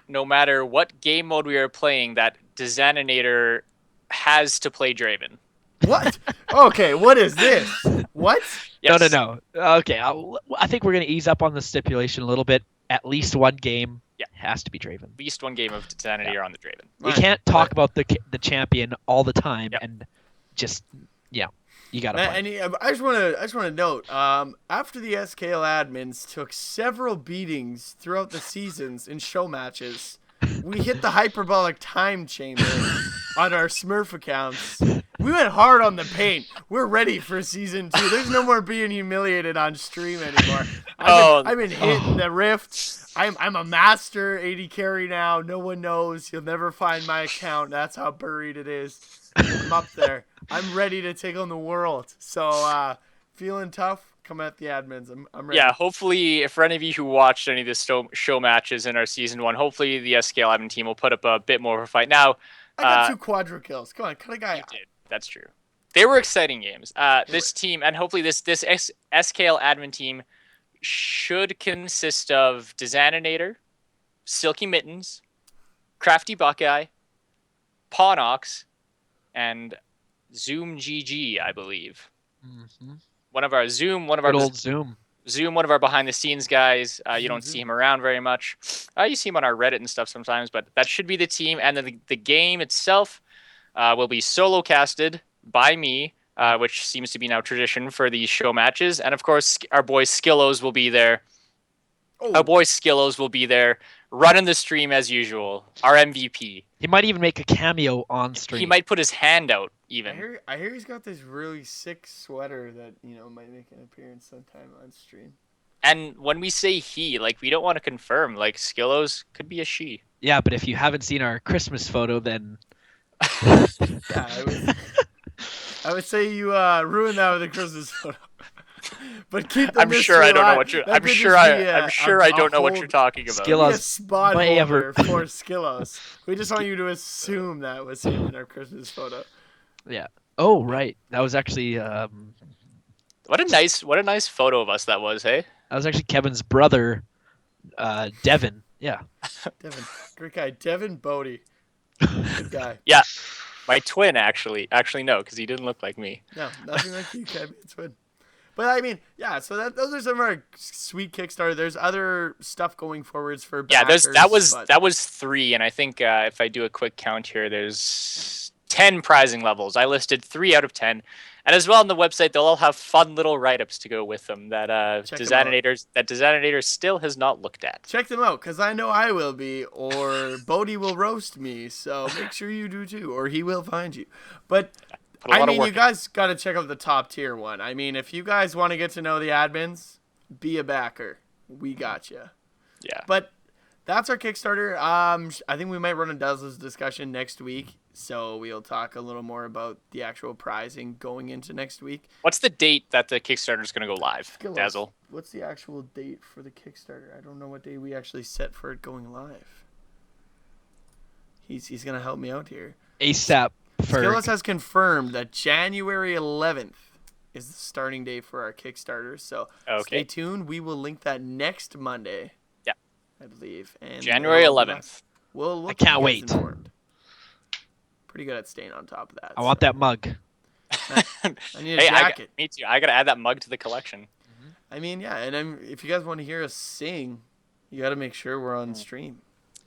no matter what game mode we are playing, that Dazaninator has to play Draven. What? Okay, what is this? What? Yes. No. Okay, I think we're gonna ease up on the stipulation a little bit. At least one game has to be Draven. At least one game of Dazaninator on the Draven. We can't talk about the champion all the time and just you gotta play. And I just want to note, after the SKL admins took several beatings throughout the seasons in show matches, we hit the hyperbolic time chamber on our Smurf accounts. We went hard on the paint. We're ready for season 2. There's no more being humiliated on stream anymore. I've been hitting the rift. I'm a master 80 carry now. No one knows. You'll never find my account. That's how buried it is. I'm up there. I'm ready to take on the world. So, feeling tough? Come at the admins. I'm ready. Yeah, hopefully, for any of you who watched any of the show matches in our season 1, hopefully the SKL admin team will put up a bit more of a fight. Now, I got 2 quadra kills. Come on, cut a guy out. Did. That's true. They were exciting games. This team, and hopefully this SKL admin team should consist of Dazaninator, Silky Mittens, Crafty Buckeye, Pawnox, and Zoom GG, I believe. Mm-hmm. One of our Zoom. one of our behind the scenes guys. You don't see him around very much. You see him on our Reddit and stuff sometimes, but that should be the team. And then the game itself will be solo casted by me, which seems to be now tradition for these show matches. And of course, our boy Skillos will be there. Our boy Skillos will be there, running the stream as usual. Our MVP. He might even make a cameo on stream. He might put his hand out even. I hear he's got this really sick sweater that might make an appearance sometime on stream. And when we say he, we don't want to confirm. Skillos could be a she. Yeah, but if you haven't seen our Christmas photo, then I would say you ruined that with a Christmas photo. But keep the I'm sure I don't know what you're. I'm sure I don't know what you're talking about. Skillos a spot may holder for Skillos. We just want you to assume that was him in our Christmas photo. Yeah. Oh, right. That was actually What a nice photo of us that was, hey? Kevin's brother, Devin. Yeah. Devin, great guy. Devin Bodie, good guy. Yeah, my twin actually. Actually, no, because he didn't look like me. No, nothing like you, Kevin. It's good. But I mean, yeah. So those are some of our sweet Kickstarter. There's other stuff going forwards for Yeah, backers. that was 3, and I think if I do a quick count here, there's 10 prizing levels. I listed 3 out of 10, and as well on the website, they'll all have fun little write-ups to go with them that Dazaninator still has not looked at. Check them out, because I know I will be, or Bodie will roast me. So make sure you do too, or he will find you. But I mean, you guys got to check out the top tier one. I mean, if you guys want to get to know the admins, be a backer. We got you. Yeah. But that's our Kickstarter. I think we might run a Dazzle's discussion next week, so we'll talk a little more about the actual prizing going into next week. What's the date that the Kickstarter is going to go live, Dazzle? What's the actual date for the Kickstarter? I don't know what day we actually set for it going live. He's gonna help me out here. ASAP. Skillis has confirmed that January 11th is the starting day for our Kickstarter. So stay tuned. We will link that next Monday. Yeah, I believe. And January 11th. I can't wait. Informed. Pretty good at staying on top of that. I want that mug. I need a jacket. Me too. I gotta add that mug to the collection. I mean, yeah, and if you guys want to hear us sing, you got to make sure we're on stream.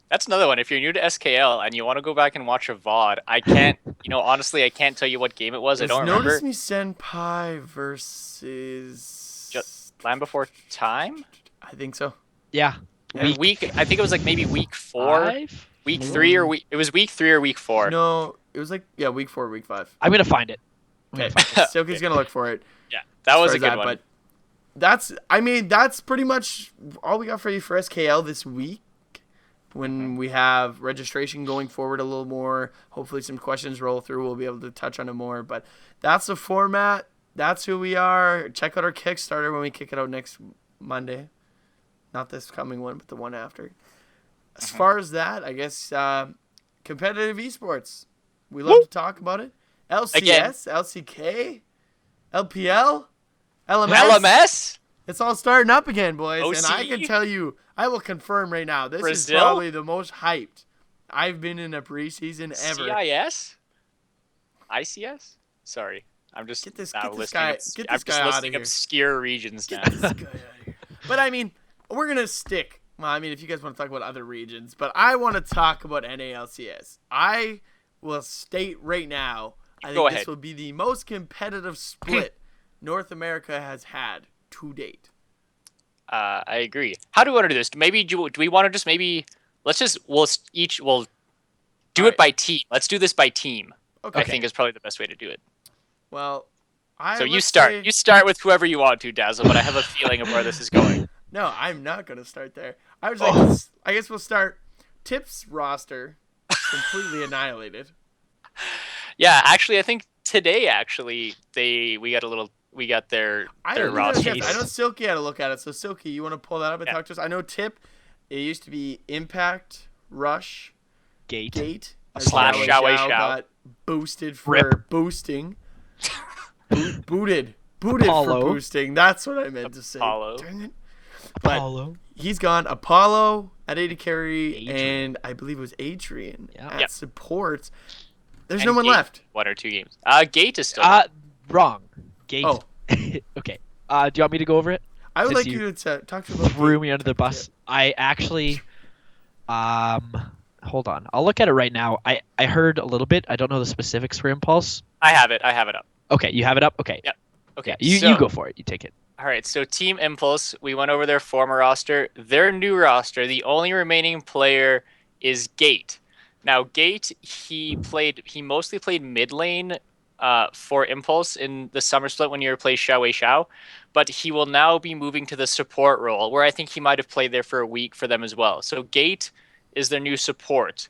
That's another one. If you're new to SKL and you want to go back and watch a VOD, I can't, honestly, I can't tell you what game it was. I don't remember. Notice Me Senpai versus Land Before Time? I think so. Yeah. I think it was like maybe week 4. 5? Week 3 or it was week 3 or week 4. No, it was like, week 4, week 5. I'm going to find it. Okay. Silky's going to look for it. Yeah, that was a good one. But that's pretty much all we got for you for SKL this week. When we have registration going forward a little more, hopefully some questions roll through, we'll be able to touch on it more. But that's the format. That's who we are. Check out our Kickstarter when we kick it out next Monday. Not this coming one, but the one after. As far as that, I guess competitive esports. We love to talk about it. LCS, again. LCK, LPL, LMS. It's all starting up again, boys. OC? And I can tell you, I will confirm right now, this is probably the most hyped I've been in a preseason ever. CIS? ICS? Sorry. I'm just get this guy out of here. Obscure regions now. Get this guy out of here. But I mean, we're going to stick. Well, I mean, if you guys want to talk about other regions, but I want to talk about NALCS. I will state right now, I think this will be the most competitive split North America has had to date. I agree. How do we want to do this? Maybe do we want to just maybe we'll do it by team. Let's do this by team. Okay. I think is probably the best way to do it. Well, you start. You start with whoever you want to, Dazzle. But I have a feeling of where this is going. No, I'm not going to start there. I was like, I guess we'll start. Tip's roster completely annihilated. Yeah, actually, I think today we got their roster. I know Silky had to look at it. So Silky, you want to pull that up and talk to us? I know Tip. It used to be Impact, Rush, Gate. / Xiao got boosted for boosting. Booted Apollo. for boosting. That's what I meant to say. Apollo. Dang it. But he's gone. Apollo at AD carry, and I believe it was Adrian at support. There's no one left. 1 or 2 games. Gate is still wrong. Gate. Oh. Okay. Do you want me to go over it? I would like you to talk to me. Threw me under the bus. I actually, hold on. I'll look at it right now. I heard a little bit. I don't know the specifics for Impulse. I have it up. Okay, you have it up? Okay. Yep. Okay. Yeah, you go for it. You take it. All right. So Team Impulse, we went over their former roster. Their new roster, the only remaining player is Gate. Now, Gate, he mostly played mid lane for Impulse in the summer split when you were playing Xiao, but he will now be moving to the support role, where I think he might have played there for a week for them as well. So Gate is their new support.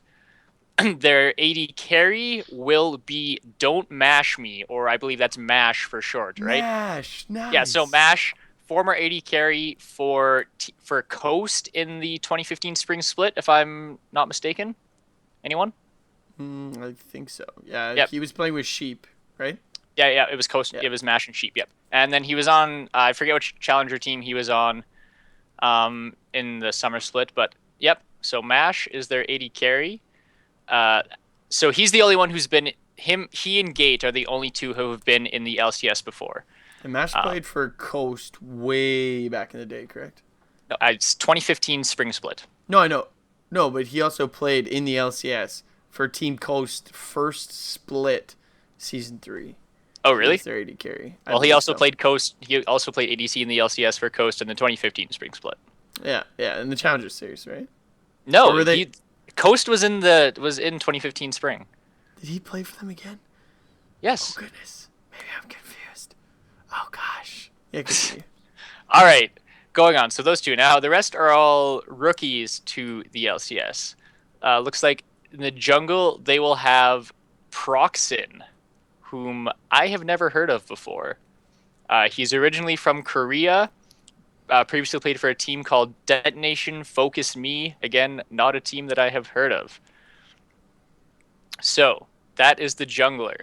Their AD carry will be Don't Mash Me, or I believe that's MASH for short, right? MASH, nice. Yeah, so MASH, former AD carry for Coast in the 2015 spring split, if I'm not mistaken. Anyone? I think so. Yeah, He was playing with Sheep, right? Yeah, it was Coast. Yeah. It was Mash and Sheep. Yep. And then he was on. I forget which challenger team he was on, in the summer split. But yep. So Mash is their AD carry. So he's the only one who's been him. He and Gate are the only two who have been in the LCS before. And Mash played for Coast way back in the day, correct? No, it's 2015 spring split. No, I know. No, but he also played in the LCS for Team Coast first split, season 3. Oh, really? He's their AD carry. Well, he also played Coast. He also played ADC in the LCS for Coast in the 2015 spring split. Yeah, in the Challenger Series, right? No, Or were they- Coast was in 2015 spring. Did he play for them again? Yes. Oh, goodness. Maybe I'm confused. Oh, gosh. Yeah, continue. All right, going on. So those two. Now the rest are all rookies to the LCS. Looks like in the jungle they will have Proxin, whom I have never heard of before. He's originally from Korea. Previously played for a team called Detonation Focus Me. Again, not a team that I have heard of. So that is the jungler.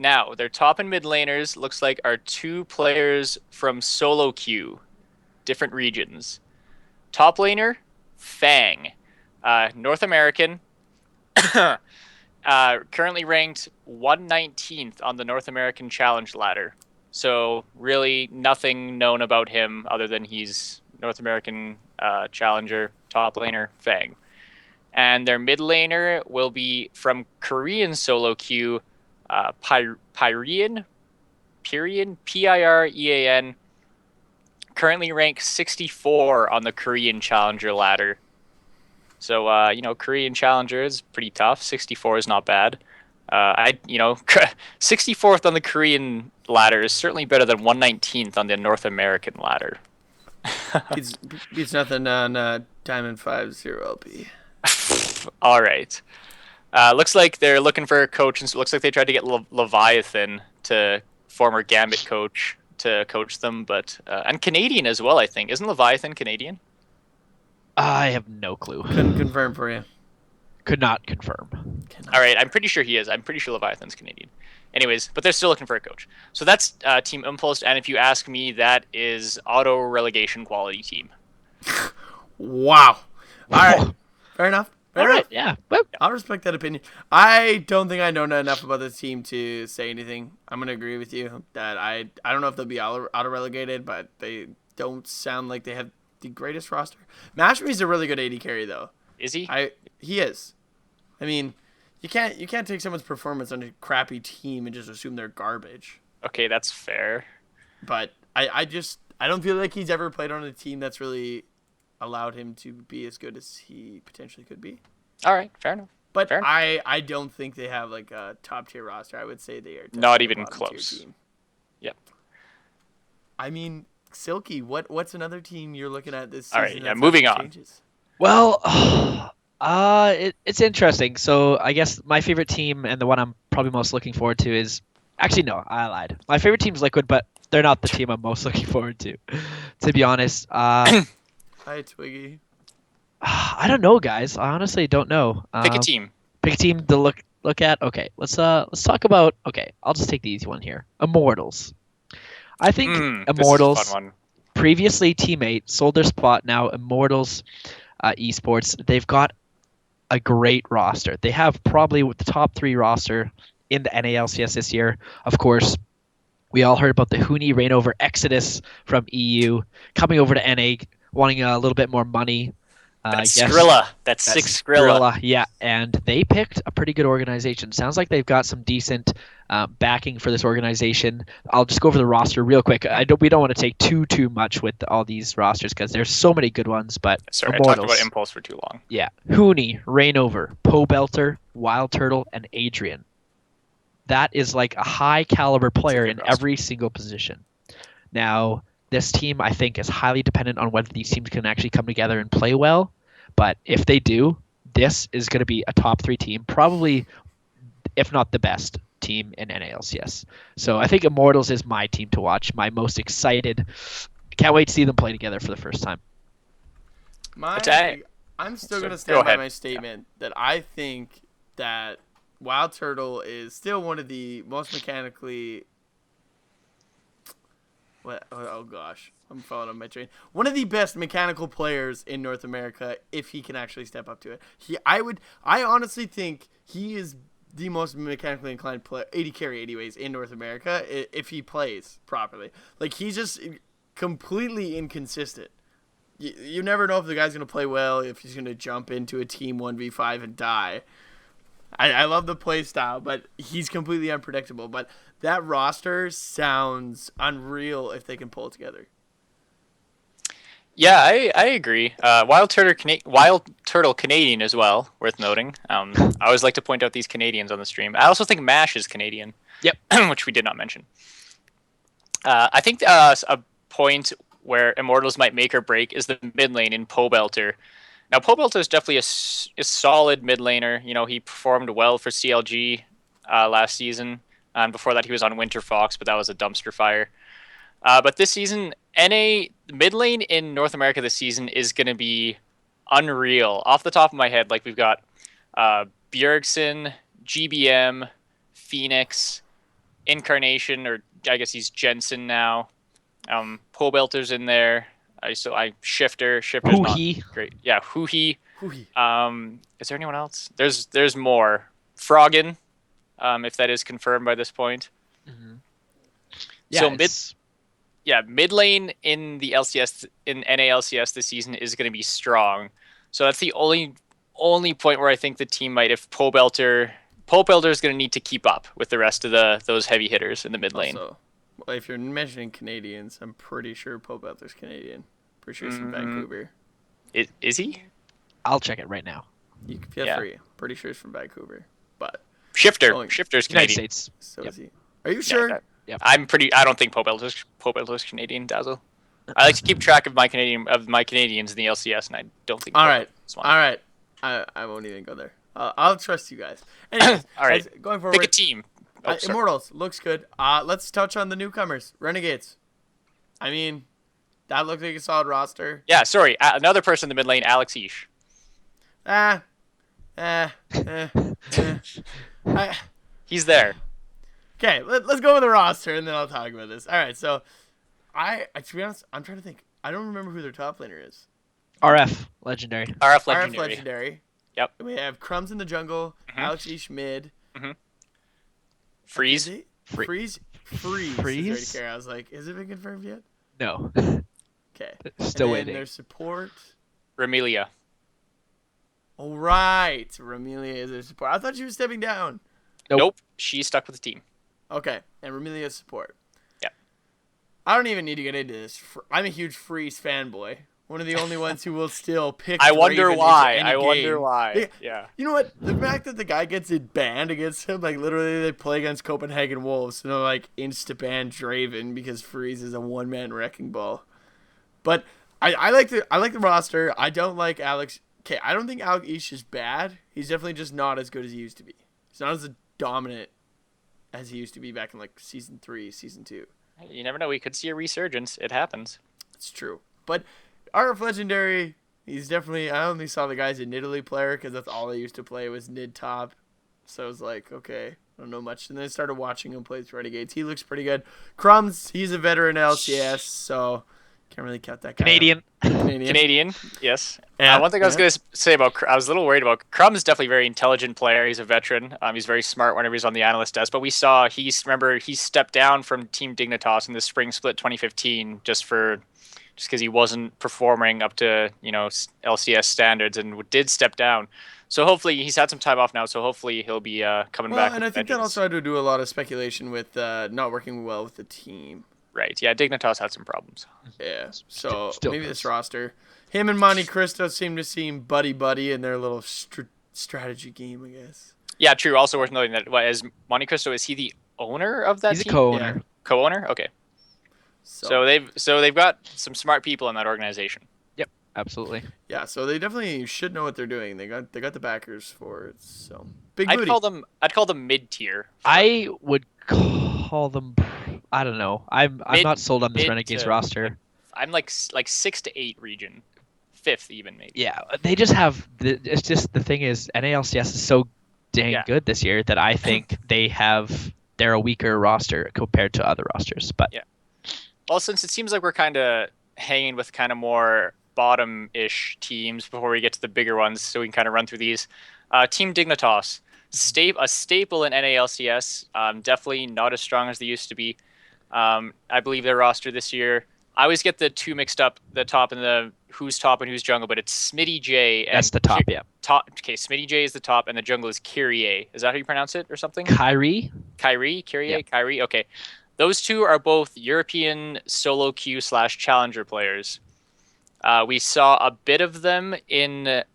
Now, their top and mid laners looks like are 2 players from solo queue, different regions. Top laner, Fang, North American, currently ranked 119th on the North American Challenge ladder. So really nothing known about him other than he's North American Challenger, top laner, Fang. And their mid laner will be from Korean solo queue, Pyrean, Pirean, currently ranked 64 on the Korean Challenger ladder. So, Korean Challenger is pretty tough. 64 is not bad. 64th on the Korean ladder is certainly better than 119th on the North American ladder. Beats nothing on Diamond 5-0 LP. All right. Looks like they're looking for a coach, and so it looks like they tried to get Leviathan, to former Gambit coach, to coach them, but and Canadian as well, I think. Isn't Leviathan Canadian? I have no clue. Couldn't confirm for you. Could not confirm. All right, I'm pretty sure he is. I'm pretty sure Leviathan's Canadian. Anyways, but they're still looking for a coach. So that's Team Impulse, and if you ask me, that is auto relegation quality team. Wow. All right. Fair enough. All right, yeah. Well, I'll respect that opinion. I don't think I know enough about this team to say anything. I'm going to agree with you that I don't know if they'll be auto-relegated, but they don't sound like they have the greatest roster. Mashme's a really good AD carry, though. Is he? He is. I mean, you can't take someone's performance on a crappy team and just assume they're garbage. Okay, that's fair. But I don't feel like he's ever played on a team that's really allowed him to be as good as he potentially could be. All right, fair enough. But Fair enough. I don't think they have like a top tier roster. I would say they are Not definitely even a bottom-tier close. team. Yep. I mean, Silky, what's another team you're looking at this season? All right, yeah, that's moving having on. changes? well, it's interesting. So I guess my favorite team and the one I'm probably most looking forward to is actually no, I lied. My favorite team's Liquid, but they're not the team I'm most looking forward to. To be honest, Hi, Twiggy. I don't know, guys. I honestly don't know. Pick a team. Pick a team to look at. Okay, let's talk about. Okay, I'll just take the easy one here. Immortals. I think Immortals, This is a fun one. previously teammate, sold their spot. Now Immortals Esports, they've got a great roster. They have probably the top 3 roster in the NALCS this year. Of course, we all heard about the Huni Reignover Exodus from EU coming over to NA, wanting a little bit more money. That's I guess. Skrilla. That's 6 Skrilla. Yeah, and they picked a pretty good organization. Sounds like they've got some decent backing for this organization. I'll just go over the roster real quick. We don't want to take too much with all these rosters because there's so many good ones. But Sorry, Immortals, I talked about Impulse for too long. yeah, Huni, Reignover, Poe Belter, Wild Turtle, and Adrian. That is like a high caliber player good in roster. every single position. Now, this team I think is highly dependent on whether these teams can actually come together and play well. But if they do, this is going to be a top 3 team, probably, if not the best team in NALCS. So I think Immortals is my team to watch, my most excited. Can't wait to see them play together for the first time. I'm still Sorry, going to go stand by ahead. my statement that I think that Wild Turtle is still one of the most mechanically. What? Oh gosh, I'm falling on my train. One of the best mechanical players in North America, if he can actually step up to it. I honestly think he is the most mechanically inclined player, 80 carry anyways, in North America, if he plays properly. Like, he's just completely inconsistent. You never know if the guy's going to play well, if he's going to jump into a team 1v5 and die. I love the play style, but he's completely unpredictable. But that roster sounds unreal if they can pull it together. Yeah, I agree. Wild Turtle Canadian as well, worth noting. I always like to point out these Canadians on the stream. I also think Mash is Canadian. Yep. Which we did not mention. I think a point where Immortals might make or break is the mid lane in Pobelter. Now, Pobelter is definitely a solid mid laner. You know, he performed well for CLG last season. And before that, he was on Winter Fox, but that was a dumpster fire. But this season, NA mid lane in North America this season is going to be unreal. Off the top of my head, like we've got Bjergsen, GBM, Phoenix, Incarnation, or I guess he's Jensen now. Pobelter's in there. Shifter's not great. Yeah, Huhi. Is there anyone else? There's more. Froggen, if that is confirmed by this point. Mm-hmm. Yeah, mid lane in the LCS in NALCS this season is going to be strong. So that's the only point where I think the team might, if Pobelter is going to need to keep up with the rest of those heavy hitters in the mid lane. Also, well, if you're mentioning Canadians, I'm pretty sure Pobelter's Canadian. Pretty sure he's from Vancouver. Is he? I'll check it right now. You can feel free. Pretty sure he's from Vancouver, but Shifter's Canadian. United States. So is he? Are you sure? Yeah. I don't think Pobelter's Canadian. Dazzle. I like to keep track of my Canadians in the LCS, and I don't think. All right. I won't even go there. I'll trust you guys. Anyways, all right. Going forward, pick a team. Immortals looks good. Let's touch on the newcomers, Renegades. I mean, that looks like a solid roster. Yeah. Sorry, another person in the mid lane, Alex Ish. He's there. Okay, let's go with the roster, and then I'll talk about this. All right, so to be honest, I'm trying to think. I don't remember who their top laner is. RF Legendary. RF Legendary. Yep. We have Crumbs in the jungle, Alex Ish mid. Freeze. Freeze. I was like, has it been confirmed yet? No. Okay. Still waiting. Their support. Ramelia. All right, Ramelia is their support. I thought she was stepping down. Nope. She's stuck with the team. Okay, and Ramelia's support. Yeah. I don't even need to get into this. I'm a huge Freeze fanboy. One of the only ones who will still pick. I wonder why. Game. Yeah. You know what? The fact that the guy gets it banned against him, like literally they play against Copenhagen Wolves, and they're like insta-ban Draven because Freeze is a one-man wrecking ball. But I like the roster. I don't like Alex. Okay, I don't think Alex Ish is bad. He's definitely just not as good as he used to be. He's not as dominant as he used to be back in like season 3, season 2. You never know. We could see a resurgence. It happens. It's true. But RF Legendary, he's definitely. I only saw the guys in Italy player because that's all I used to play was Nid top. So I was like, okay, I don't know much. And then I started watching him play with Renegades. He looks pretty good. Crumbs, he's a veteran LCS, so can't really count that guy. Canadian, yes. Yeah, one thing I was going to say I was a little worried about Crumb is definitely a very intelligent player. He's a veteran. He's very smart whenever he's on the analyst desk. But we saw he stepped down from Team Dignitas in the spring split 2015 just because he wasn't performing up to LCS standards and did step down. So hopefully he's had some time off now. So hopefully he'll be coming back. And I think that also had to do a lot of speculation with not working well with the team. Right. Yeah. Dignitas had some problems. Yeah. So Still maybe does. this roster, him and Monte Cristo seem buddy in their little strategy game, I guess. Yeah. True. Also worth noting that as Monte Cristo, is he the owner of that He's team? a co-owner. Yeah. Co-owner. Okay. So they've got some smart people in that organization. Yep. Absolutely. Yeah. So they definitely should know what they're doing. They got the backers for it. So big I'd booty. call them mid tier. I would call them. I don't know. I'm not sold on this Renegades roster. I'm like 6 to 8 region, 5th even maybe. Yeah, they just have. It's just the thing is NALCS is so dang good this year that I think they're a weaker roster compared to other rosters. But yeah. Well, since it seems like we're kind of hanging with kind of more bottom-ish teams before we get to the bigger ones, so we can kind of run through these. Team Dignitas, a staple in NALCS, definitely not as strong as they used to be. I believe their roster this year, I always get the two mixed up, the top and the who's top and who's jungle, but it's Smitty J. And that's the top, yeah. Okay, Smitty J is the top, and the jungle is Kyrie. Is that how you pronounce it or something? Kyrie? Kyrie? Yeah. Kyrie? Okay. Those two are both European solo queue / challenger players. We saw a bit of them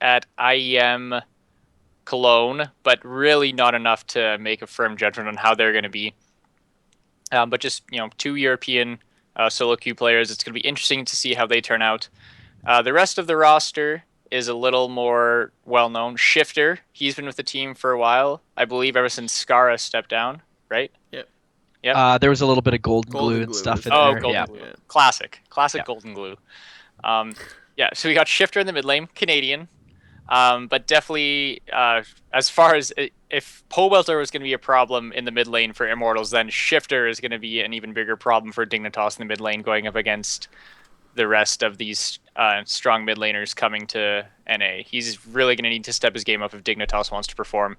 at IEM Cologne, but really not enough to make a firm judgment on how they're going to be. But just, two European solo queue players. It's going to be interesting to see how they turn out. The rest of the roster is a little more well-known. Shifter, he's been with the team for a while. I believe ever since Skara stepped down, right? Yep. Yep. There was a little bit of golden glue and stuff in there. Golden glue. Yeah. Classic golden glue. So we got Shifter in the mid lane, Canadian. But definitely, as far as if Pobelter was going to be a problem in the mid lane for Immortals, then Shifter is going to be an even bigger problem for Dignitas in the mid lane going up against the rest of these strong mid laners coming to NA. He's really going to need to step his game up if Dignitas wants to perform.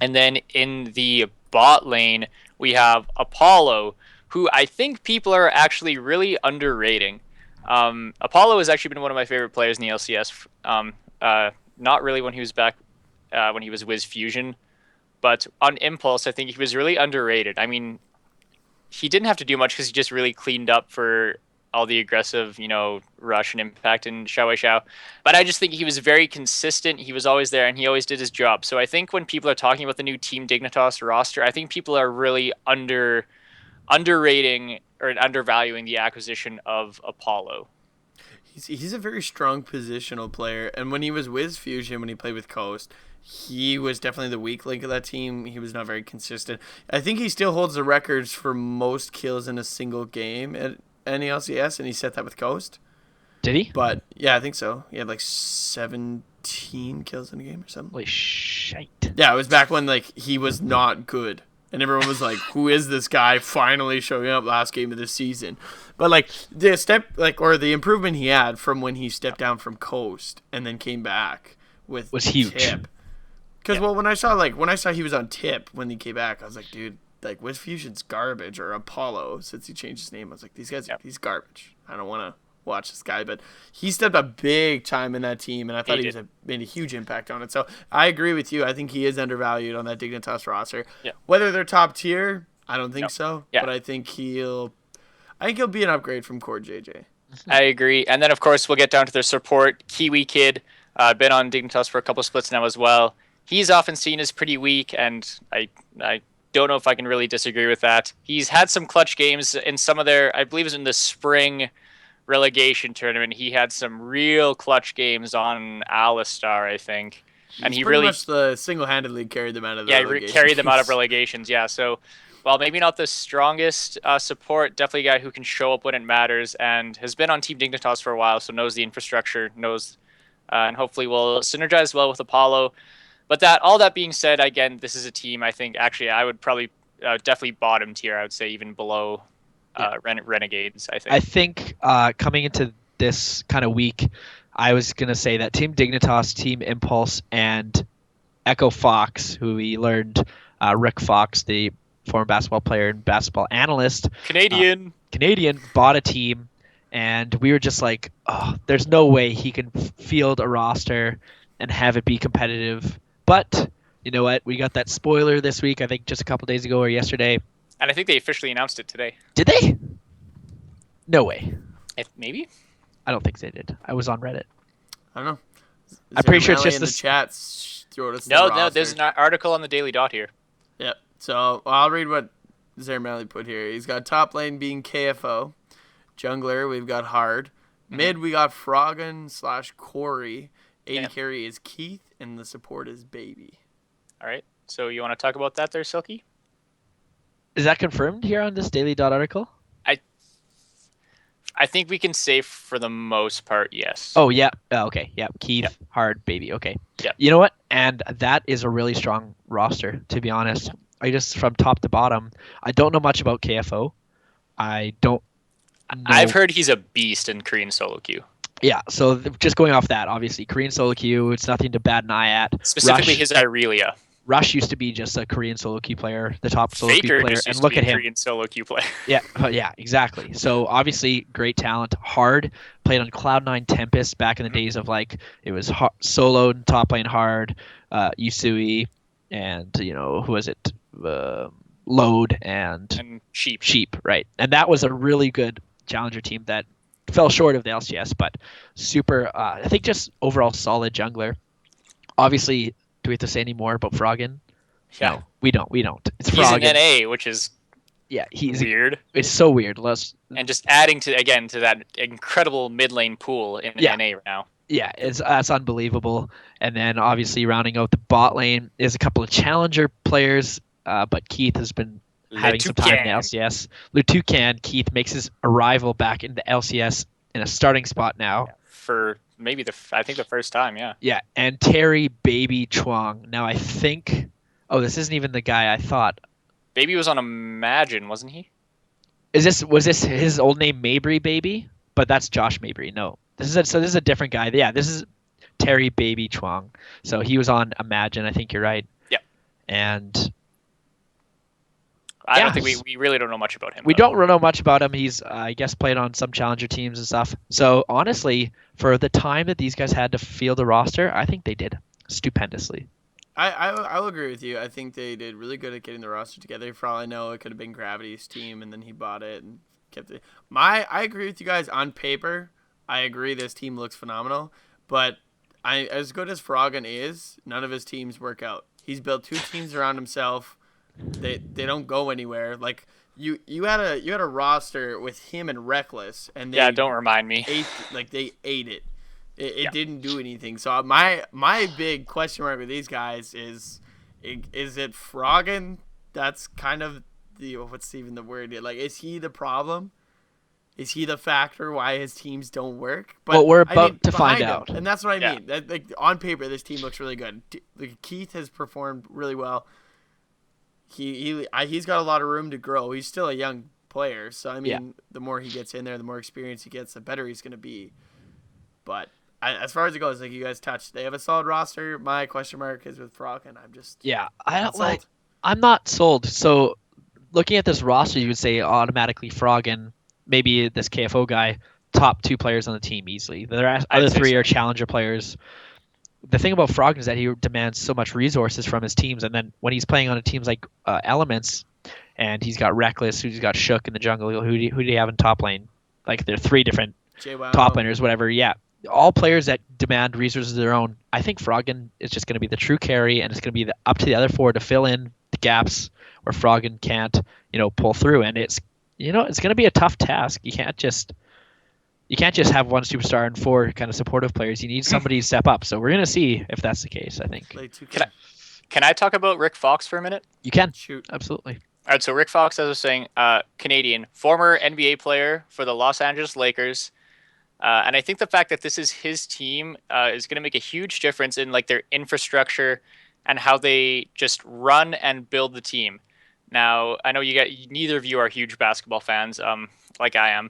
And then in the bot lane, we have Apollo, who I think people are actually really underrating. Apollo has actually been one of my favorite players in the LCS. Not really when he was back, when he was Wiz Fusion, but on Impulse, I think he was really underrated. I mean, he didn't have to do much because he just really cleaned up for all the aggressive, rush and impact in Xiao Xiao. But I just think he was very consistent. He was always there and he always did his job. So I think when people are talking about the new Team Dignitas roster, I think people are really underrating or undervaluing the acquisition of Apollo. He's a very strong positional player, and when he was with Fusion, when he played with Coast, he was definitely the weak link of that team. He was not very consistent. I think he still holds the records for most kills in a single game at NALCS, and he set that with Coast. Did he? But yeah, I think so. He had like 17 kills in a game or something. Holy shite. Yeah, it was back when he was not good. And everyone was like, who is this guy finally showing up last game of the season? But the improvement he had from when he stepped down from Coast and then came back was huge. Tip. Because when I saw he was on Tip when he came back, I was like, dude, Wiz Fusion's garbage, or Apollo since he changed his name. I was like, these guys, he's garbage. I don't want to watch this guy, but he stepped up big time in that team, and I thought he made a huge impact on it. So I agree with you. I think he is undervalued on that Dignitas roster. Yeah. Whether they're top tier, I don't think so. Yeah. But I think he'll be an upgrade from Core JJ. I agree. And then of course we'll get down to their support. Kiwi Kid, been on Dignitas for a couple splits now as well. He's often seen as pretty weak, and I don't know if I can really disagree with that. He's had some clutch games in some of their, I believe it was in the spring relegation tournament. He had some real clutch games on Alistar, I think. And he really much single-handedly carried them out of carried them out of relegations. Yeah, so while maybe not the strongest support, definitely a guy who can show up when it matters and has been on Team Dignitas for a while, so knows the infrastructure, and hopefully will synergize well with Apollo. But all that being said, again, this is a team I think actually I would probably definitely bottom tier. I would say even below Renegades, I think. Coming into this kind of week, I was going to say that Team Dignitas, Team Impulse, and Echo Fox, who we learned, Rick Fox, the former basketball player and basketball analyst, Canadian, bought a team, and we were just like, oh, there's no way he can field a roster and have it be competitive. But you know what? We got that spoiler this week, I think just a couple days ago or yesterday. And I think they officially announced it today. Did they? No way. Maybe? I don't think they did. I was on Reddit. I don't know. I'm pretty sure it's just in the chats. No, there's an article on the Daily Dot here. Yep. So I'll read what Zermally put here. He's got top lane being KFO. Jungler, we've got Hard. Mm-hmm. Mid, we got Froggen / Corey. AD carry is Keith, and the support is Baby. All right. So you want to talk about that there, Silky? Is that confirmed here on this Daily Dot article? I think we can say for the most part, yes. Oh yeah. Okay. Yeah. Keith, Hard, Baby. Okay. Yeah. You know what? And that is a really strong roster, to be honest. I just from top to bottom. I don't know much about KFO. I don't know. I've heard he's a beast in Korean solo queue. Yeah. So just going off that, obviously Korean solo queue. It's nothing to bat an eye at. Specifically his Irelia. Rush used to be just a Korean solo queue player, the top solo Faker queue player, just and used look to be at a him. Korean solo queue player. Yeah, exactly. So obviously great talent. Hard played on Cloud9 Tempest back in the days of like it was solo and top lane Hard, Yusui, and who was it? Load and Sheep, right? And that was a really good challenger team that fell short of the LCS, but super. I think just overall solid jungler. Obviously, do we have to say any more about Froggen? Yeah. No, we don't. It's he's Froggen. an NA, which is he's weird. It's so weird. And just adding to that incredible mid lane pool in NA right now. Yeah, that's unbelievable. And then obviously rounding out the bot lane is a couple of challenger players, but Keith has been having some time in the LCS. Lutucan, Keith makes his arrival back in the LCS in a starting spot now. Yeah, for maybe I think the first time, yeah. Yeah, and Terry Baby Chuang. Now I think, this isn't even the guy I thought. Baby was on Imagine, wasn't he? Was this his old name Mabry Baby? But that's Josh Mabry. No. This is a different guy. Yeah, this is Terry Baby Chuang. So he was on Imagine, I think you're right. Yeah. And I don't think we really don't know much about him. We don't know much about him. He's I guess played on some challenger teams and stuff. So honestly, for the time that these guys had to field a roster, I think they did stupendously. I will agree with you. I think they did really good at getting the roster together. For all I know, it could have been Gravity's team, and then he bought it and kept it. I agree with you guys on paper. I agree this team looks phenomenal, but as good as Froggen is, none of his teams work out. He's built 2 teams around himself. They don't go anywhere. Like you had a roster with him and Reckless, and they don't remind me. They ate it. It didn't do anything. So my big question mark with these guys is it Froggen? That's kind of what's even the word? Like, is he the problem? Is he the factor why his teams don't work? But well, we're about to find out. And that's what I mean. Like, on paper, this team looks really good. Keith has performed really well. He's got a lot of room to grow. He's still a young player. So, I mean, the more he gets in there, the more experience he gets, the better he's going to be. But as far as it goes, like you guys touched, they have a solid roster. My question mark is with Froggen. I'm not sold. So, looking at this roster, you would say automatically Froggen, maybe this KFO guy, top 2 players on the team easily. The other 3 are challenger players. The thing about Froggen is that he demands so much resources from his teams, and then when he's playing on a teams like Elements, and he's got Reckless, who's got Shook in the jungle, who do you have in top lane? Like, there are 3 different top laners, whatever. Yeah, all players that demand resources of their own. I think Froggen is just going to be the true carry, and it's going to be up to the other 4 to fill in the gaps where Froggen can't, pull through, and it's going to be a tough task. You can't just have one superstar and 4 kind of supportive players. You need somebody to step up. So we're going to see if that's the case, I think. Can I talk about Rick Fox for a minute? You can. Shoot. Absolutely. All right, so Rick Fox, as I was saying, Canadian, former NBA player for the Los Angeles Lakers. And I think the fact that this is his team is going to make a huge difference in like their infrastructure and how they just run and build the team. Now, I know neither of you are huge basketball fans, like I am.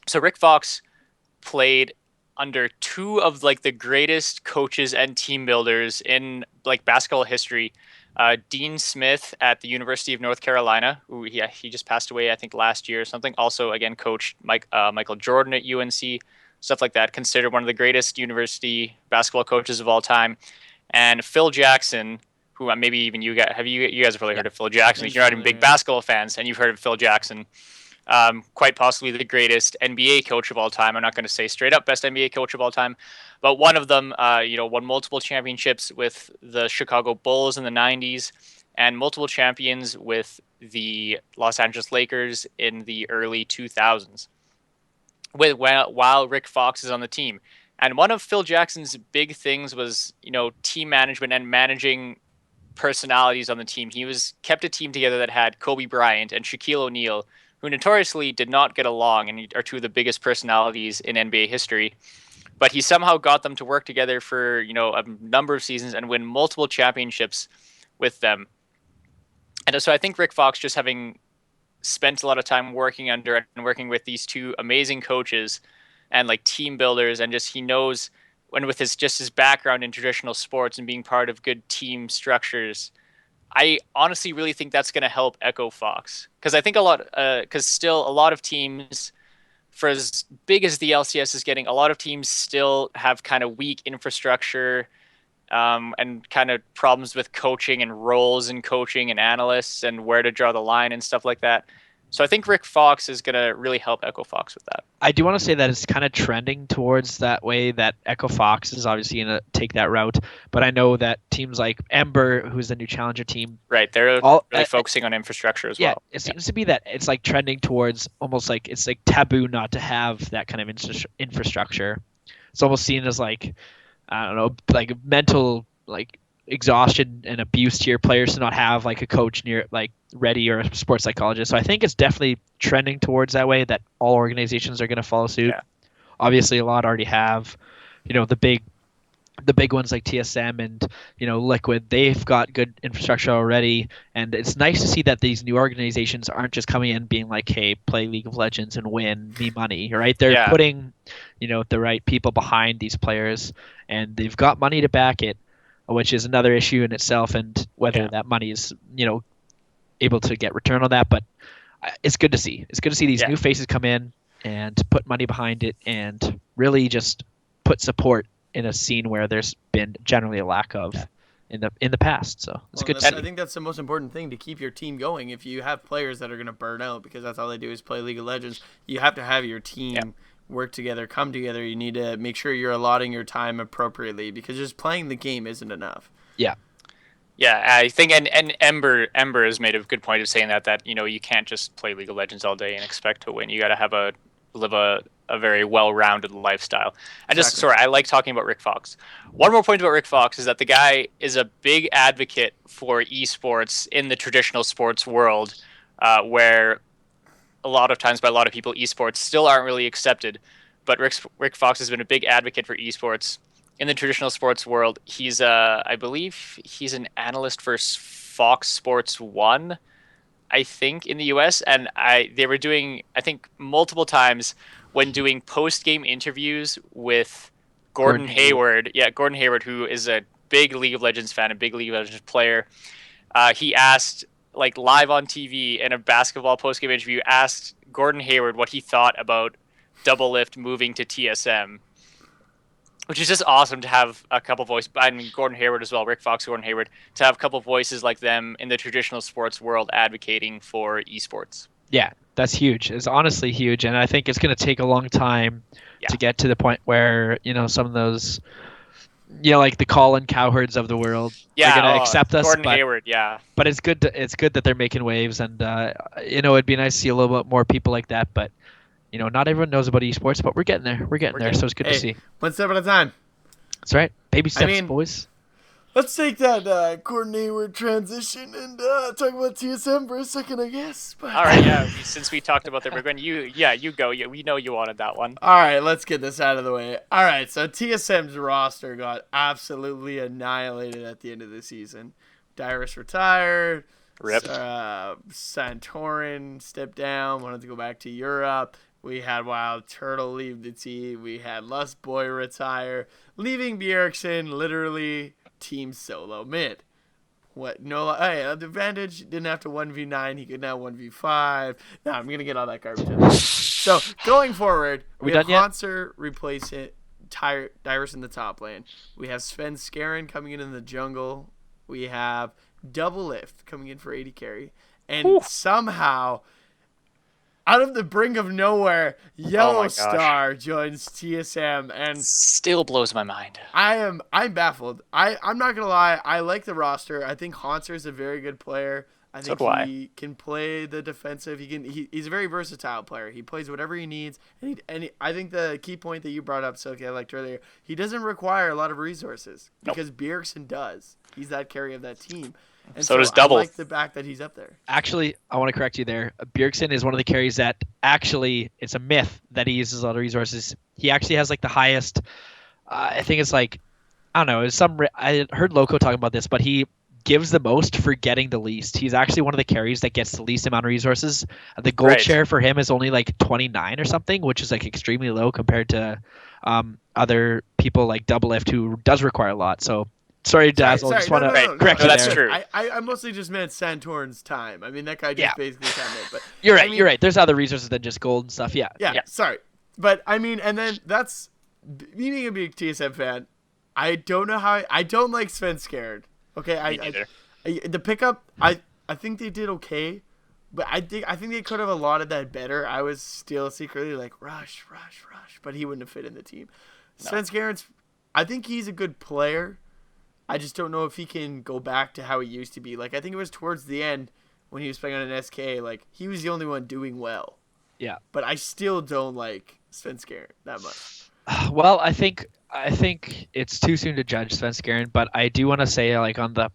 So Rick Fox played under 2 of like the greatest coaches and team builders in like basketball history. Dean Smith at the University of North Carolina, who he just passed away, I think last year or something. Also, again, coached Michael Jordan at UNC, stuff like that. Considered one of the greatest university basketball coaches of all time. And Phil Jackson, who maybe even you guys you guys have probably heard of Phil Jackson. You're not even big basketball fans, and you've heard of Phil Jackson. Quite possibly the greatest NBA coach of all time. I'm not going to say straight up best NBA coach of all time, but one of them, won multiple championships with the Chicago Bulls in the 90s and multiple champions with the Los Angeles Lakers in the early 2000s while Rick Fox is on the team. And one of Phil Jackson's big things was, team management and managing personalities on the team. He kept a team together that had Kobe Bryant and Shaquille O'Neal, who notoriously did not get along and are two of the biggest personalities in NBA history. But he somehow got them to work together for, a number of seasons and win multiple championships with them. And so I think Rick Fox, just having spent a lot of time working under and working with these two amazing coaches and like team builders, and just he knows, and with his background in traditional sports and being part of good team structures, I honestly really think that's going to help Echo Fox, because I think still a lot of teams, for as big as the LCS is getting, a lot of teams still have kind of weak infrastructure, and kind of problems with coaching and roles in coaching and analysts and where to draw the line and stuff like that. So I think Rick Fox is going to really help Echo Fox with that. I do want to say that it's kind of trending towards that way, that Echo Fox is obviously going to take that route. But I know that teams like Ember, who's the new challenger team, right, they're really focusing on infrastructure as well. Yeah, it seems to be that it's like trending towards almost like it's like taboo not to have that kind of infrastructure. It's almost seen as like, I don't know, like mental like exhaustion and abuse to your players to not have like a coach near like ready or a sports psychologist. So I think it's definitely trending towards that way, that all organizations are going to follow suit. Yeah. Obviously a lot already have, the big ones like TSM and Liquid, they've got good infrastructure already, and it's nice to see that these new organizations aren't just coming in being like, hey, play League of Legends and win me money, right? They're putting the right people behind these players, and they've got money to back it, which is another issue in itself, and whether that money is able to get return on that. But it's good to see these new faces come in and put money behind it and really just put support in a scene where there's been generally a lack of in the past. So it's good to see. I think that's the most important thing to keep your team going. If you have players that are going to burn out because that's all they do is play League of Legends, you have to have your team work together, come together. You need to make sure you're allotting your time appropriately, because just playing the game isn't enough. Yeah. Yeah, I think and Ember has made a good point of saying that you can't just play League of Legends all day and expect to win. You got to live a very well-rounded lifestyle. And Exactly. I like talking about Rick Fox. One more point about Rick Fox is that the guy is a big advocate for esports in the traditional sports world, where a lot of times by a lot of people, esports still aren't really accepted. But Rick Fox has been a big advocate for esports in the traditional sports world. He's I believe he's an analyst for Fox Sports 1, I think, in the US, and they were doing, I think, multiple times when doing post-game interviews with Gordon Hayward. Yeah, Gordon Hayward, who is a big League of Legends fan, a big League of Legends player. He asked, like live on TV in a basketball post-game interview, asked Gordon Hayward what he thought about Double Lift moving to TSM, which is just awesome to have a couple voices. I mean, Gordon Hayward as well, Rick Fox, Gordon Hayward, to have a couple voices like them in the traditional sports world advocating for esports. Yeah, that's huge. It's honestly huge, and I think it's going to take a long time to get to the point where some of those, like the Colin Cowherds of the world, are going to accept us. Gordon Hayward, But it's good. It's good that they're making waves, and it'd be nice to see a little bit more people like that. But not everyone knows about esports, but we're getting there. We're getting there, so it's good to see. One step at a time. That's right. Baby steps, boys. Let's take that Gordon Hayward transition and talk about TSM for a second, I guess. But... All right, since we talked about the big one, you go. We know you wanted that one. All right, let's get this out of the way. All right, so TSM's roster got absolutely annihilated at the end of the season. Dyrus retired. Rip. Santorin stepped down, wanted to go back to Europe. We had Wild Turtle leave the team. We had Lust Boy retire, leaving Bjergsen literally team solo mid. What? No, hey, advantage didn't have to 1v9. He could now 1v5. Now I'm gonna get all that garbage out. So going forward, we have Hanser replace it. Dyrus in the top lane. We have Sven Skaren coming in the jungle. We have Double Lift coming in for AD carry, and somehow, out of the brink of nowhere, Yellow Star joins TSM, and still blows my mind. I'm baffled. I'm not gonna lie. I like the roster. I think Hanser is a very good player. I So think do I. he can play the defensive. He's a very versatile player. He plays whatever he needs. I think the key point that you brought up, Silky, I liked earlier, he doesn't require a lot of resources because Bjergsen does. He's that carry of that team. And So does I Double. like the fact that he's up there. Actually, I want to correct you there. Bjergsen is one of the carries that actually, it's a myth that he uses a lot of resources. He actually has like the highest, I think it's like, I don't know, I heard Loco talking about this, but he gives the most for getting the least. He's actually one of the carries that gets the least amount of resources. The gold Right. share for him is only like 29 or something, which is like extremely low compared to other people like Double Lift who does require a lot. So sorry, Dazzle. Just want to correct No, you that's there. true. I mostly just meant Santorn's time. I mean, that guy just basically said it. But You're right. I mean, You're right. There's other resources than just gold and stuff. Yeah. Yeah, sorry. But, I mean, and then that's me being a big TSM fan. I don't know how I don't like Sven Scared. Okay, the pickup I think they did okay, but I think they could have allotted that better. I was still secretly like rush, but he wouldn't have fit in the team. No. Sven Scared's, I think he's a good player. I just don't know if he can go back to how he used to be. Like I think it was towards the end when he was playing on an SK, like he was the only one doing well. Yeah. But I still don't like Sven Scared that much. Well, I think it's too soon to judge Sven Skaren, but I do want to say like on the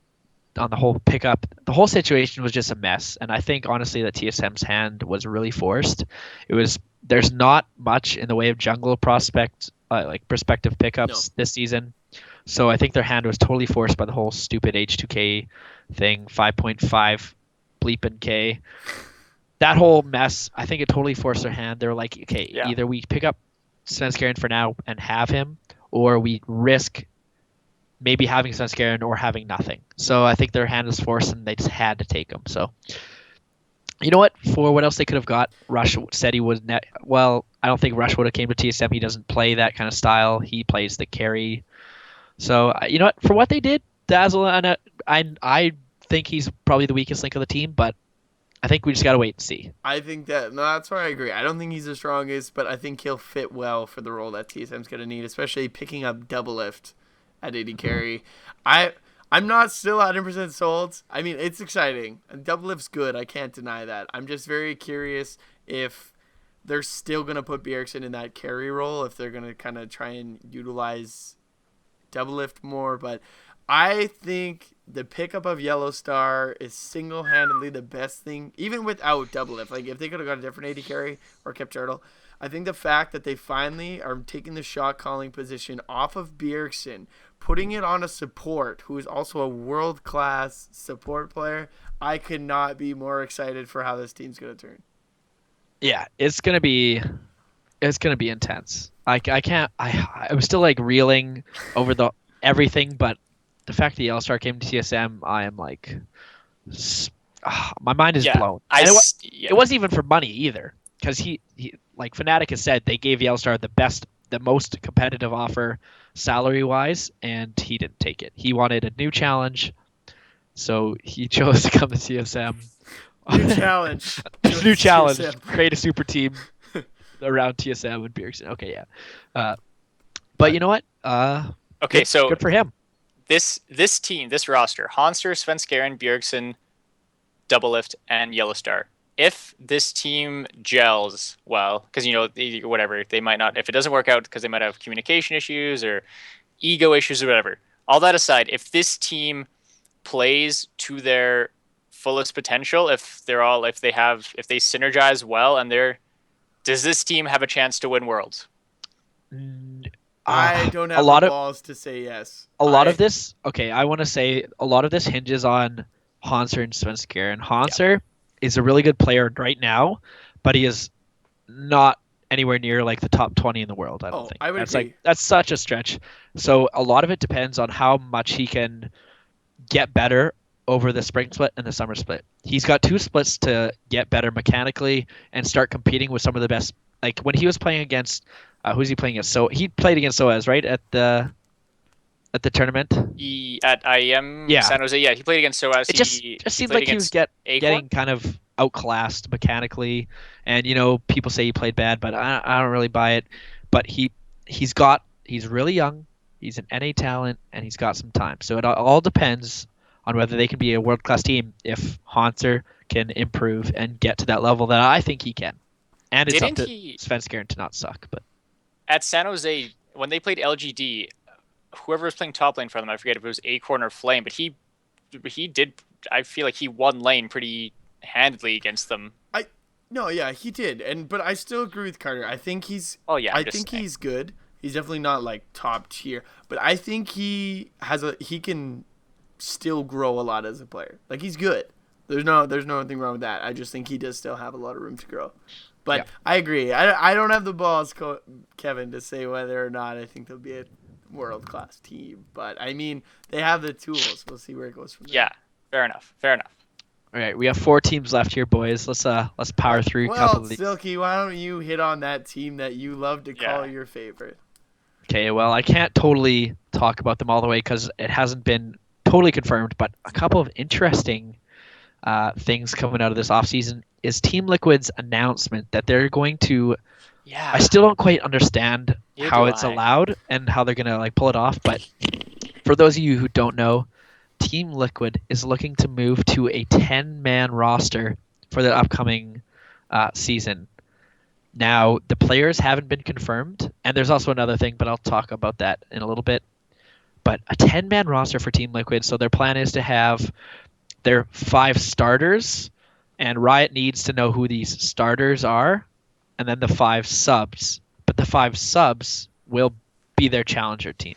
whole pickup, the whole situation was just a mess, and I think honestly that TSM's hand was really forced. There's not much in the way of jungle prospective pickups this season, so I think their hand was totally forced by the whole stupid H2K thing, 5.5 bleepin' K. That whole mess, I think it totally forced their hand. They were like, okay, either we pick up Sven Skaren for now and have him, or we risk maybe having Sven Skaren or having nothing. So I think their hand was forced and they just had to take him. So you know what? For what else they could have got, Rush said he was well, I don't think Rush would have came to TSM. He doesn't play that kind of style. He plays the carry. So you know what? For what they did, Dazzle, and I think he's probably the weakest link of the team, but I think we just gotta wait and see. I think that's where I agree. I don't think he's the strongest, but I think he'll fit well for the role that TSM's gonna need, especially picking up Double Lift at AD carry. I'm not still 100% sold. I mean, it's exciting. Double Lift's good. I can't deny that. I'm just very curious if they're still gonna put Bjergsen in that carry role, if they're gonna kind of try and utilize Double Lift more, but I think the pickup of Yellow Star is single-handedly the best thing, even without Double Lift. Like, if they could have got a different AD carry or kept Turtle, I think the fact that they finally are taking the shot-calling position off of Bjergsen, putting it on a support who is also a world-class support player, I could not be more excited for how this team's going to turn. Yeah, it's gonna be intense. I was still like reeling over everything, but the fact that the All-Star came to TSM, I am like, my mind is blown. It wasn't even for money either, because he like Fnatic has said, they gave the All-Star the most competitive offer salary-wise, and he didn't take it. He wanted a new challenge, so he chose to come to TSM. New challenge. New challenge. TSM. Create a super team around TSM and Bjergsen. Okay, yeah. But you know what? Okay, so good for him. This team, this roster, Hanser, Sven Skaren, Bjergsen, Double Lift, and Yellow Star. If this team gels well, because whatever, they might not, if it doesn't work out because they might have communication issues or ego issues or whatever. All that aside, if this team plays to their fullest potential, if they synergize well, does this team have a chance to win Worlds? I don't have the balls to say yes. I want to say a lot of this hinges on Hanser and Sven Skaren. Hanser is a really good player right now, but he is not anywhere near like the top 20 in the world. I don't think. I would agree. That's such a stretch. So a lot of it depends on how much he can get better over the spring split and the summer split. He's got 2 splits to get better mechanically and start competing with some of the best. Like when he was playing against, who's he playing against? So he played against Soaz, right, at the tournament. At IEM San Jose, he played against Soaz. It just seemed like he was getting kind of outclassed mechanically, and people say he played bad, but I don't really buy it. But he's really young. He's an NA talent, and he's got some time. So it all depends on whether they can be a world-class team if Haunter can improve and get to that level that I think he can. And it's up to Svenskeren to not suck. But at San Jose, when they played LGD, whoever was playing top lane for them, I forget if it was Acorn or Flame, but he did. I feel like he won lane pretty handedly against them. No, yeah, he did, but I still agree with Carter. I think he's. Oh yeah, I think he's good. He's definitely not like top tier, but I think he can still grow a lot as a player. Like he's good. There's nothing wrong with that. I just think he does still have a lot of room to grow. But yeah. I agree. I don't have the balls, Kevin, to say whether or not I think they'll be a world-class team. But I mean, they have the tools. We'll see where it goes from there. Yeah, fair enough. All right, we have 4 teams left here, boys. Let's power through a couple of these. Silky, why don't you hit on that team that you love to call your favorite? Okay, well, I can't totally talk about them all the way because it hasn't been totally confirmed, but a couple of interesting things coming out of this offseason is Team Liquid's announcement that they're going to. Yeah. I still don't quite understand how it's allowed and how they're gonna pull it off, but for those of you who don't know, Team Liquid is looking to move to a 10-man roster for the upcoming season. Now, the players haven't been confirmed, and there's also another thing, but I'll talk about that in a little bit. But a 10-man roster for Team Liquid, so their plan is to have their 5 starters, and Riot needs to know who these starters are, and then the 5 subs. But the 5 subs will be their challenger team.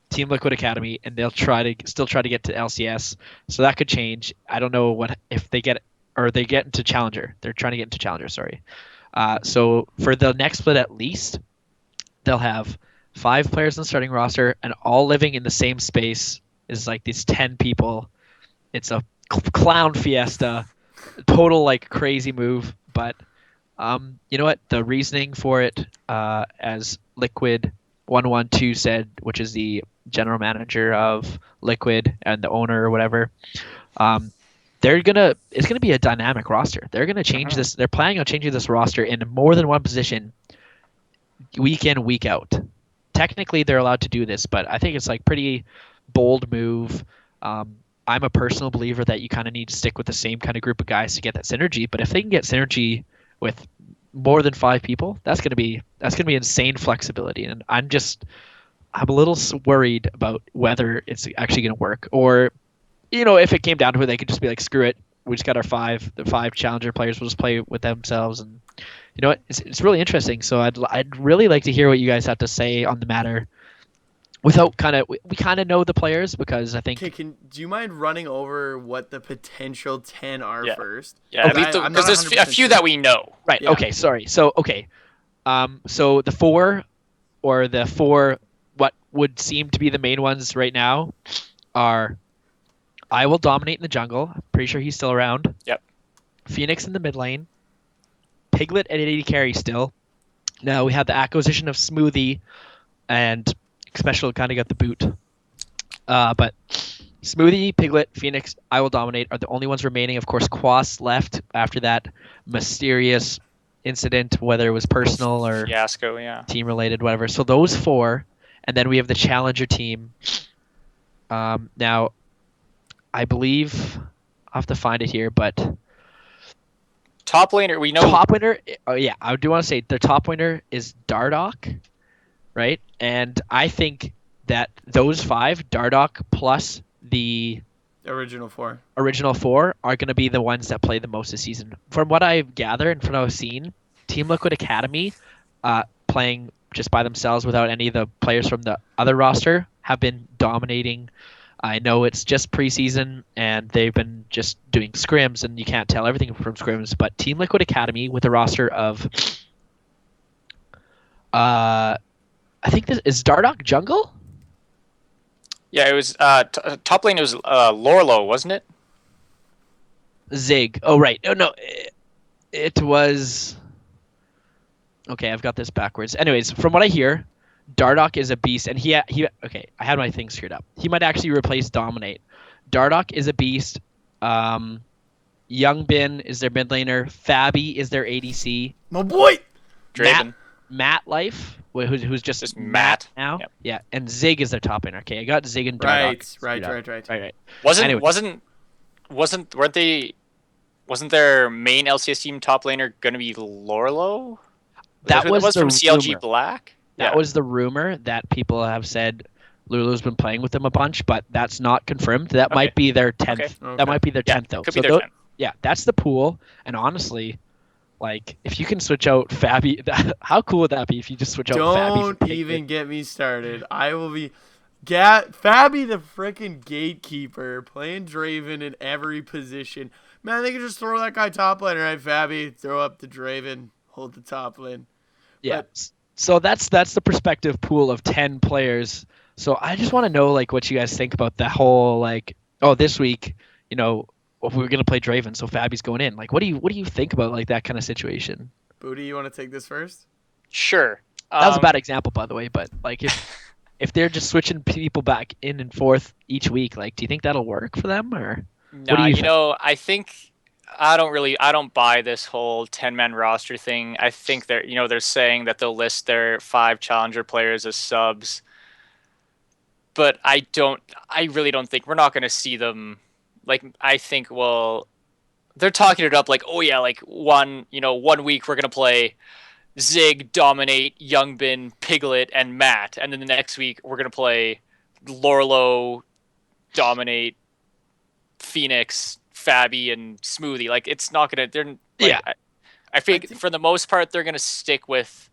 Team Liquid Academy, and they'll still try to get to LCS, so that could change. I don't know if they get into Challenger. They're trying to get into Challenger, sorry. So for the next split at least, they'll have 5 players in the starting roster, and all living in the same space is like these 10 people. It's a clown fiesta, total crazy move, but you know what? The reasoning for it, as Liquid 112 said, which is the general manager of Liquid and the owner or whatever, it's gonna be a dynamic roster. They're gonna change this. They're planning on changing this roster in more than one position, week in, week out. Technically, they're allowed to do this, but I think it's pretty bold move. I'm a personal believer that you kind of need to stick with the same kind of group of guys to get that synergy. But if they can get synergy with more than 5 people, that's gonna be insane flexibility. And I'm a little worried about whether it's actually going to work, or, if it came down to it, they could just be like, screw it. We just got the 5 challenger players will just play with themselves. And you know what? It's really interesting. So I'd really like to hear what you guys have to say on the matter. Without we kind of know the players, because I think. Okay, do you mind running over what the potential 10 are first? Yeah, because there's a few that we know. Right. Yeah. Okay. Sorry. So so the 4 what would seem to be the main ones right now are I Will Dominate in the jungle. I'm pretty sure he's still around. Yep. Phoenix in the mid lane. Piglet at 80 carry still. Now we have the acquisition of Smoothie, and Special kind of got the boot. But Smoothie, Piglet, Phoenix, I Will Dominate are the only ones remaining. Of course, Quas left after that mysterious incident, whether it was personal or fiasco, team related, whatever. So those 4. And then we have the challenger team. Now, I believe I'll have to find it here, but top laner, we know. Top laner, oh yeah, I do want to say their top laner is Dardoch, right? And I think that those 5, Dardoch plus the original 4, are going to be the ones that play the most this season. From what I've gathered and from what I've seen, Team Liquid Academy, playing just by themselves without any of the players from the other roster, have been dominating. I know it's just preseason and they've been just doing scrims, and you can't tell everything from scrims, but Team Liquid Academy with a roster of I think this is Dardoch jungle? Yeah, it was top lane. It was Lorlo, wasn't it? Zig. Oh right. Oh no, it was. Okay, I've got this backwards. Anyways, from what I hear, Dardoch is a beast, and he okay, I had my things screwed up. He might actually replace Dominate. Dardoch is a beast. Youngbin is their mid laner. Fabi is their ADC. My boy! Draven. Matt Life, who's just Matt now. Yep. Yeah, and Zig is their top laner. Okay, I got Zig and Dardoch. Right. Wasn't their main LCS team top laner going to be Lorlo? That was from CLG rumor. Black? That was the rumor that people have said Lulu's been playing with them a bunch, but that's not confirmed. That might be their 10th. Okay. That might be their 10th, though. Could be their 10th. Yeah, that's the pool. And honestly, like, if you can switch out Fabi, how cool would that be if you just switch out Fabi? Don't even get me started. I will be... Fabi the freaking gatekeeper, playing Draven in every position. Man, they could just throw that guy top lane, right, Fabi? Throw up the Draven, hold the top lane. Yeah. So that's the perspective pool of 10 players. So I just want to know, like, what you guys think about the whole, like, this week, we're gonna play Draven, so Fabi's going in. Like, what do you think about, like, that kind of situation? Booty, you want to take this first? Sure. That was a bad example, by the way, but like if they're just switching people back in and forth each week, like, do you think that'll work for them, or? Nah, I think I don't buy this whole 10-man roster thing. I think they're saying that they'll list their 5 challenger players as subs. But I really don't think we're not going to see them. Like, I think, well, they're talking it up like, oh yeah, like one week we're going to play Zig, Dominate, Youngbin, Piglet, and Matt. And then the next week we're going to play Lorlo, Dominate, Phoenix, Fabi, and Smoothie. Like, it's not going to... I think for the most part, they're going to stick with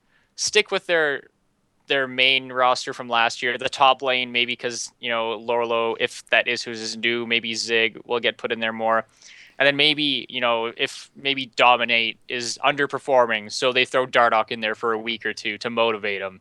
their main roster from last year. The top lane, maybe because, Lorlo, if that is who's new, maybe Zig will get put in there more. And then maybe, if maybe Dominate is underperforming, so they throw Dardoch in there for a week or two to motivate him.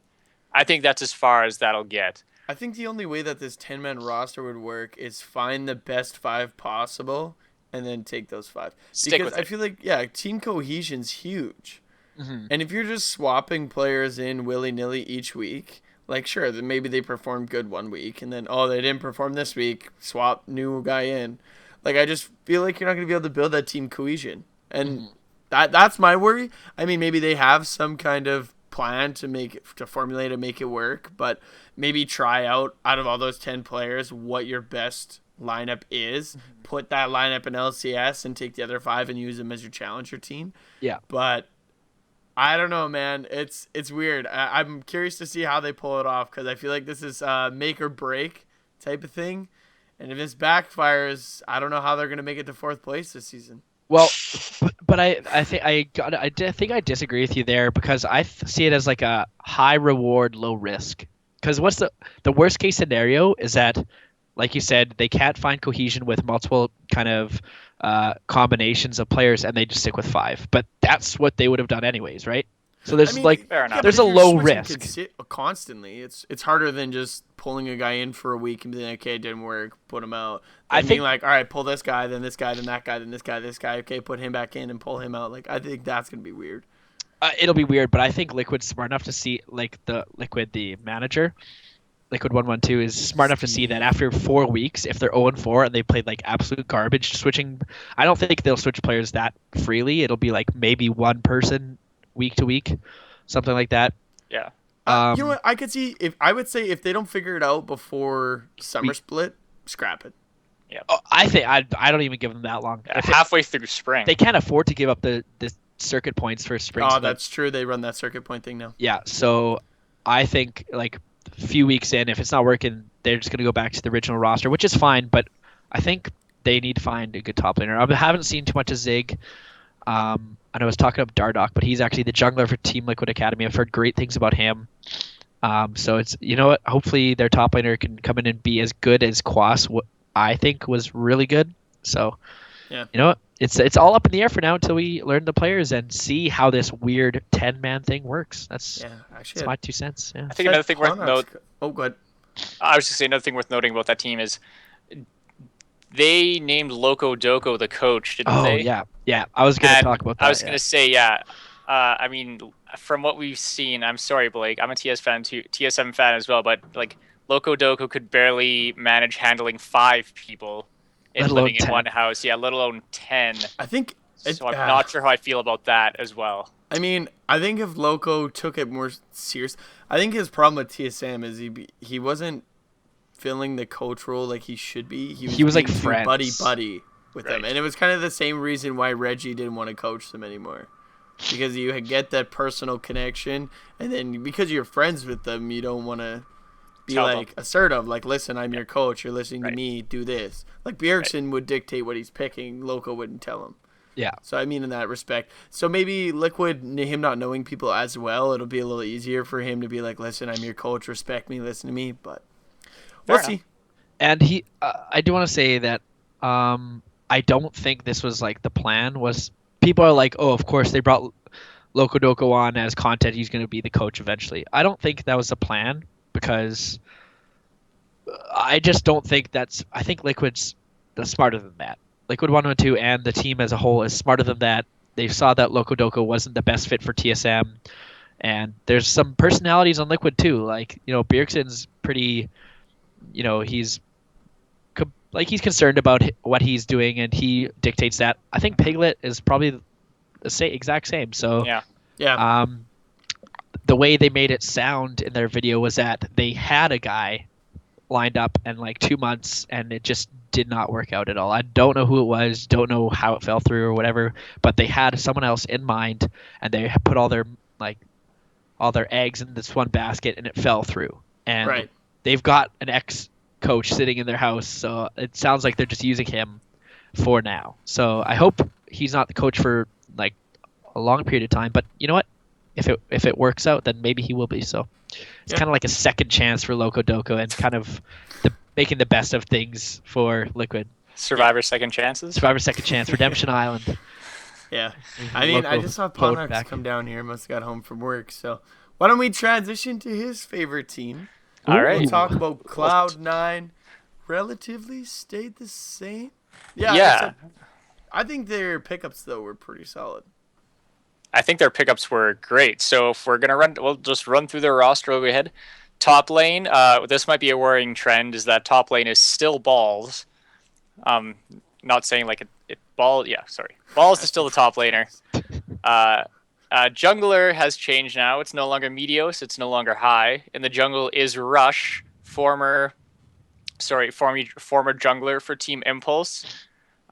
I think that's as far as that'll get. I think the only way that this 10-man roster would work is find the best 5 possible and then take those 5. Stick with it. I feel like, team cohesion's huge. Mm-hmm. And if you're just swapping players in willy-nilly each week, like, sure, then maybe they perform good one week, and then, they didn't perform this week, swap new guy in. Like, I just feel like you're not going to be able to build that team cohesion. And that's my worry. I mean, maybe they have some kind of plan to formulate and make it work, but maybe try out of all those 10 players what your best lineup is. Put that lineup in LCS and take the other 5 and use them as your challenger team. Yeah. But I don't know, man. It's weird. I'm curious to see how they pull it off, because I feel like this is make or break type of thing. And if this backfires, I don't know how they're going to make it to 4th place this season. Well, but I think I disagree with you there, because I see it as like a high reward, low risk. Because what's the worst case scenario is that, like you said, they can't find cohesion with multiple kind of combinations of players, and they just stick with 5. But that's what they would have done anyways, right? So there's fair enough. there's a low risk. Constantly, it's harder than just pulling a guy in for a week and being like, okay, it didn't work, put him out. I think, like, all right, pull this guy, then this guy, then that guy, then this guy. Okay, put him back in and pull him out. Like, I think that's gonna be weird. It'll be weird, but I think Liquid's smart enough to see, like, the manager, Liquid112 is smart enough to see that after 4 weeks, if they're 0-4 and they played like absolute garbage switching, I don't think they'll switch players that freely. It'll be like maybe one person week to week, something like that. Yeah. You know what? I would say if they don't figure it out before summer split, scrap it. Yeah. Oh, I think I don't even give them that long. Halfway through spring, they can't afford to give up the circuit points for spring. Oh, split. That's true. They run that circuit point thing now. Yeah. So I think like a few weeks in, if it's not working, they're just gonna go back to the original roster, which is fine. But I think they need to find a good top laner. I haven't seen too much of Zig. And I was talking about Dardoch, but he's actually the jungler for Team Liquid Academy. I've heard great things about him. So it's, you know what? Hopefully their top laner can come in and be as good as Quas, what I think was really good. So, yeah, you know what? It's all up in the air for now until we learn the players and see how this weird 10-man thing works. That's my 2 cents. Yeah. I think another thing worth noting. Oh, go ahead. I was just saying another thing worth noting about that team is they named Loco Doco the coach, didn't they? Oh yeah. I was gonna talk about that. I was gonna say I mean, from what we've seen, I'm sorry, Blake. I'm a TS7 fan as well, but like Loco Doco could barely manage handling 5 people living in one house. Yeah, let alone 10. I think So I'm not sure how I feel about that as well. I mean, I think if Loco took it more serious, I think his problem with TSM is he wasn't filling the coach role like he should be. He was like being too friends. buddy with them, and it was kind of the same reason why Reggie didn't want to coach them anymore, because you get that personal connection, and then because you're friends with them, you don't want to be assertive, like, listen, I'm your coach, you're listening to me, do this. Like Bjergsen would dictate what he's picking, Loco wouldn't tell him. Yeah. So I mean, in that respect. So maybe Liquid, him not knowing people as well, it'll be a little easier for him to be like, listen, I'm your coach, respect me, listen to me. But we'll see. And I do want to say that I don't think this was like the plan. Was people are like, oh, of course they brought Loco Doco on as content. He's going to be the coach eventually. I don't think that was the plan, because I just don't think that's. I think Liquid's smarter than that. Liquid 112 and the team as a whole is smarter than that. They saw that Loco Doco wasn't the best fit for TSM, and there's some personalities on Liquid too. Like, Bjergsen's pretty, he's concerned about what he's doing, and he dictates that. I think Piglet is probably the exact same. So yeah. The way they made it sound in their video was that they had a guy lined up in like 2 months, and it just did not work out at all. I don't know who it was, don't know how it fell through or whatever, but they had someone else in mind, and they put all their eggs in this one basket, and it fell through. And they've got an ex-coach sitting in their house, so it sounds like they're just using him for now. So I hope he's not the coach for like a long period of time, but you know what? If it works out, then maybe he will be. So it's kind of like a second chance for Loco Doco, and kind of making the best of things for Liquid. Survivor second chances? Survivor second chance. Redemption Island. Yeah. I mean, I just saw Ponox come down here. Must have got home from work. So why don't we transition to his favorite team? All right. We'll talk about Cloud9. Relatively stayed the same. Yeah. I think their pickups, though, were pretty solid. I think their pickups were great. So if we're going to we'll just run through their roster over ahead. Top lane, this might be a worrying trend, is that top lane is still Balls. Not saying like Balls is still the top laner. Jungler has changed now. It's no longer Meteos. It's no longer High. In the jungle is Rush, former jungler for Team Impulse,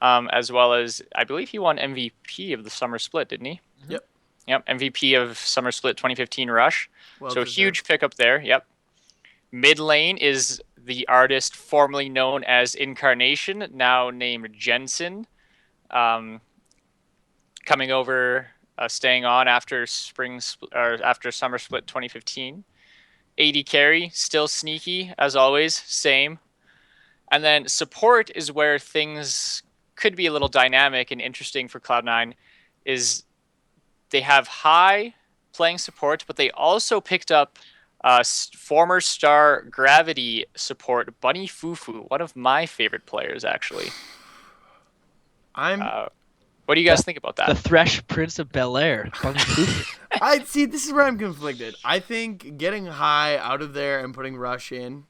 as well as, I believe he won MVP of the Summer Split, didn't he? Yep, MVP of Summer Split 2015 Rush. So huge pickup there, yep. Mid lane is the artist formerly known as Incarnation, now named Jensen, coming over, staying on after Summer Split 2015. AD carry, still sneaky as always, same. And then support is where things could be a little dynamic and interesting for Cloud9. Is they have High playing support, but they also picked up former star Gravity support Bunny Fufu, one of my favorite players, actually. What do you guys think about that? The Thresh Prince of Bel-Air, Bunny Fufu. I see. This is where I'm conflicted. I think getting High out of there and putting Rush in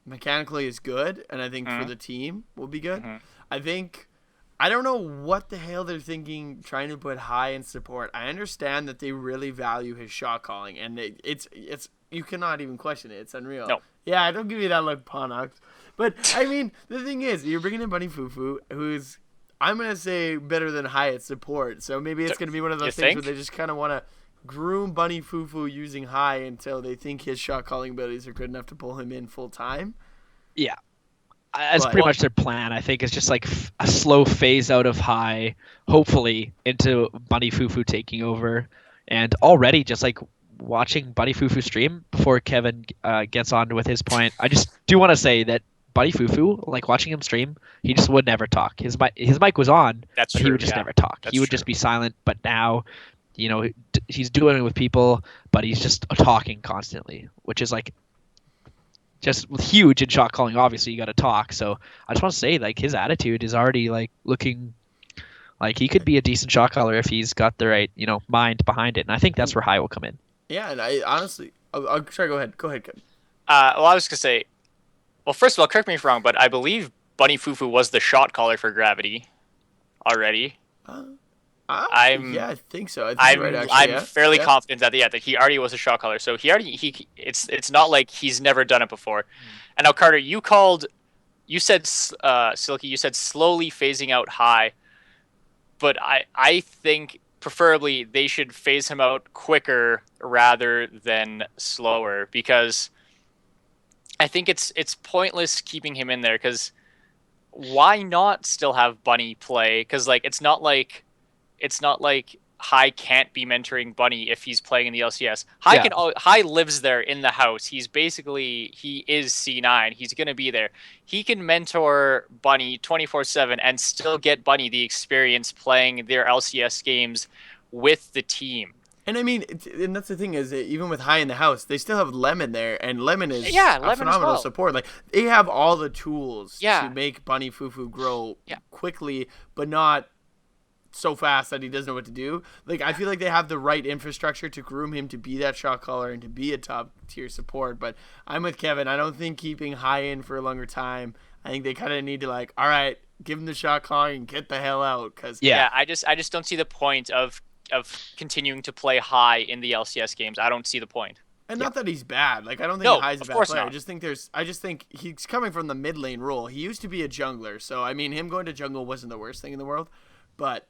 mechanically is good, and I think for the team will be good. I don't know what the hell they're thinking trying to put High in support. I understand that they really value his shot calling, and it's you cannot even question it. It's unreal. No. Yeah, don't give me that look, Ponox. But, I mean, the thing is, you're bringing in Bunny Fufu, who's, I'm going to say, better than High at support. So maybe it's going to be one of those things where they just kind of want to groom Bunny Fufu using High until they think his shot calling abilities are good enough to pull him in full time. Yeah. That's pretty much their plan. I think it's just like a slow phase out of High, hopefully, into Bunny Fufu taking over. And already, just like watching Bunny Fufu stream before Kevin gets on with his point, I just do want to say that Bunny Fufu, like watching him stream, he just would never talk. His mic was on, but he would just never talk. He would just be silent. But now, he's doing it with people, but he's just talking constantly, which is like just huge in shot calling. Obviously, you got to talk. So I just want to say, like, his attitude is already like looking like he could be a decent shot caller if he's got the right, mind behind it. And I think that's where High will come in. Yeah, and I honestly, I'll try. Go ahead, Kevin. Well, I was gonna say, well, first of all, correct me if I'm wrong, but I believe Bunny Fufu was the shot caller for Gravity already. Yeah, I think so. I think you're right, actually. I'm fairly confident that that he already was a shot caller. So it's not like he's never done it before. And now Carter, you said Silky, you said slowly phasing out high, but I think preferably they should phase him out quicker rather than slower, because I think it's pointless keeping him in there, because why not still have Bunny play? Because like it's not like High can't be mentoring Bunny if he's playing in the LCS. High lives there in the house. He is C9. He's gonna be there. He can mentor Bunny 24/7 and still get Bunny the experience playing their LCS games with the team. And I mean, and that's the thing is, even with High in the house, they still have Lemon there, and Lemon is a phenomenal support. Like they have all the tools to make Bunny Fufu grow quickly, but not so fast that he doesn't know what to do. Like I feel like they have the right infrastructure to groom him to be that shot caller and to be a top tier support. But I'm with Kevin. I don't think keeping High in for a longer time. I think they kind of need to all right, give him the shot caller and get the hell out. Cause I just don't see the point of continuing to play High in the LCS games. I don't see the point. And not that he's bad. Like I don't think High's a bad player. Not. I just think he's coming from the mid lane role. He used to be a jungler, so I mean him going to jungle wasn't the worst thing in the world. But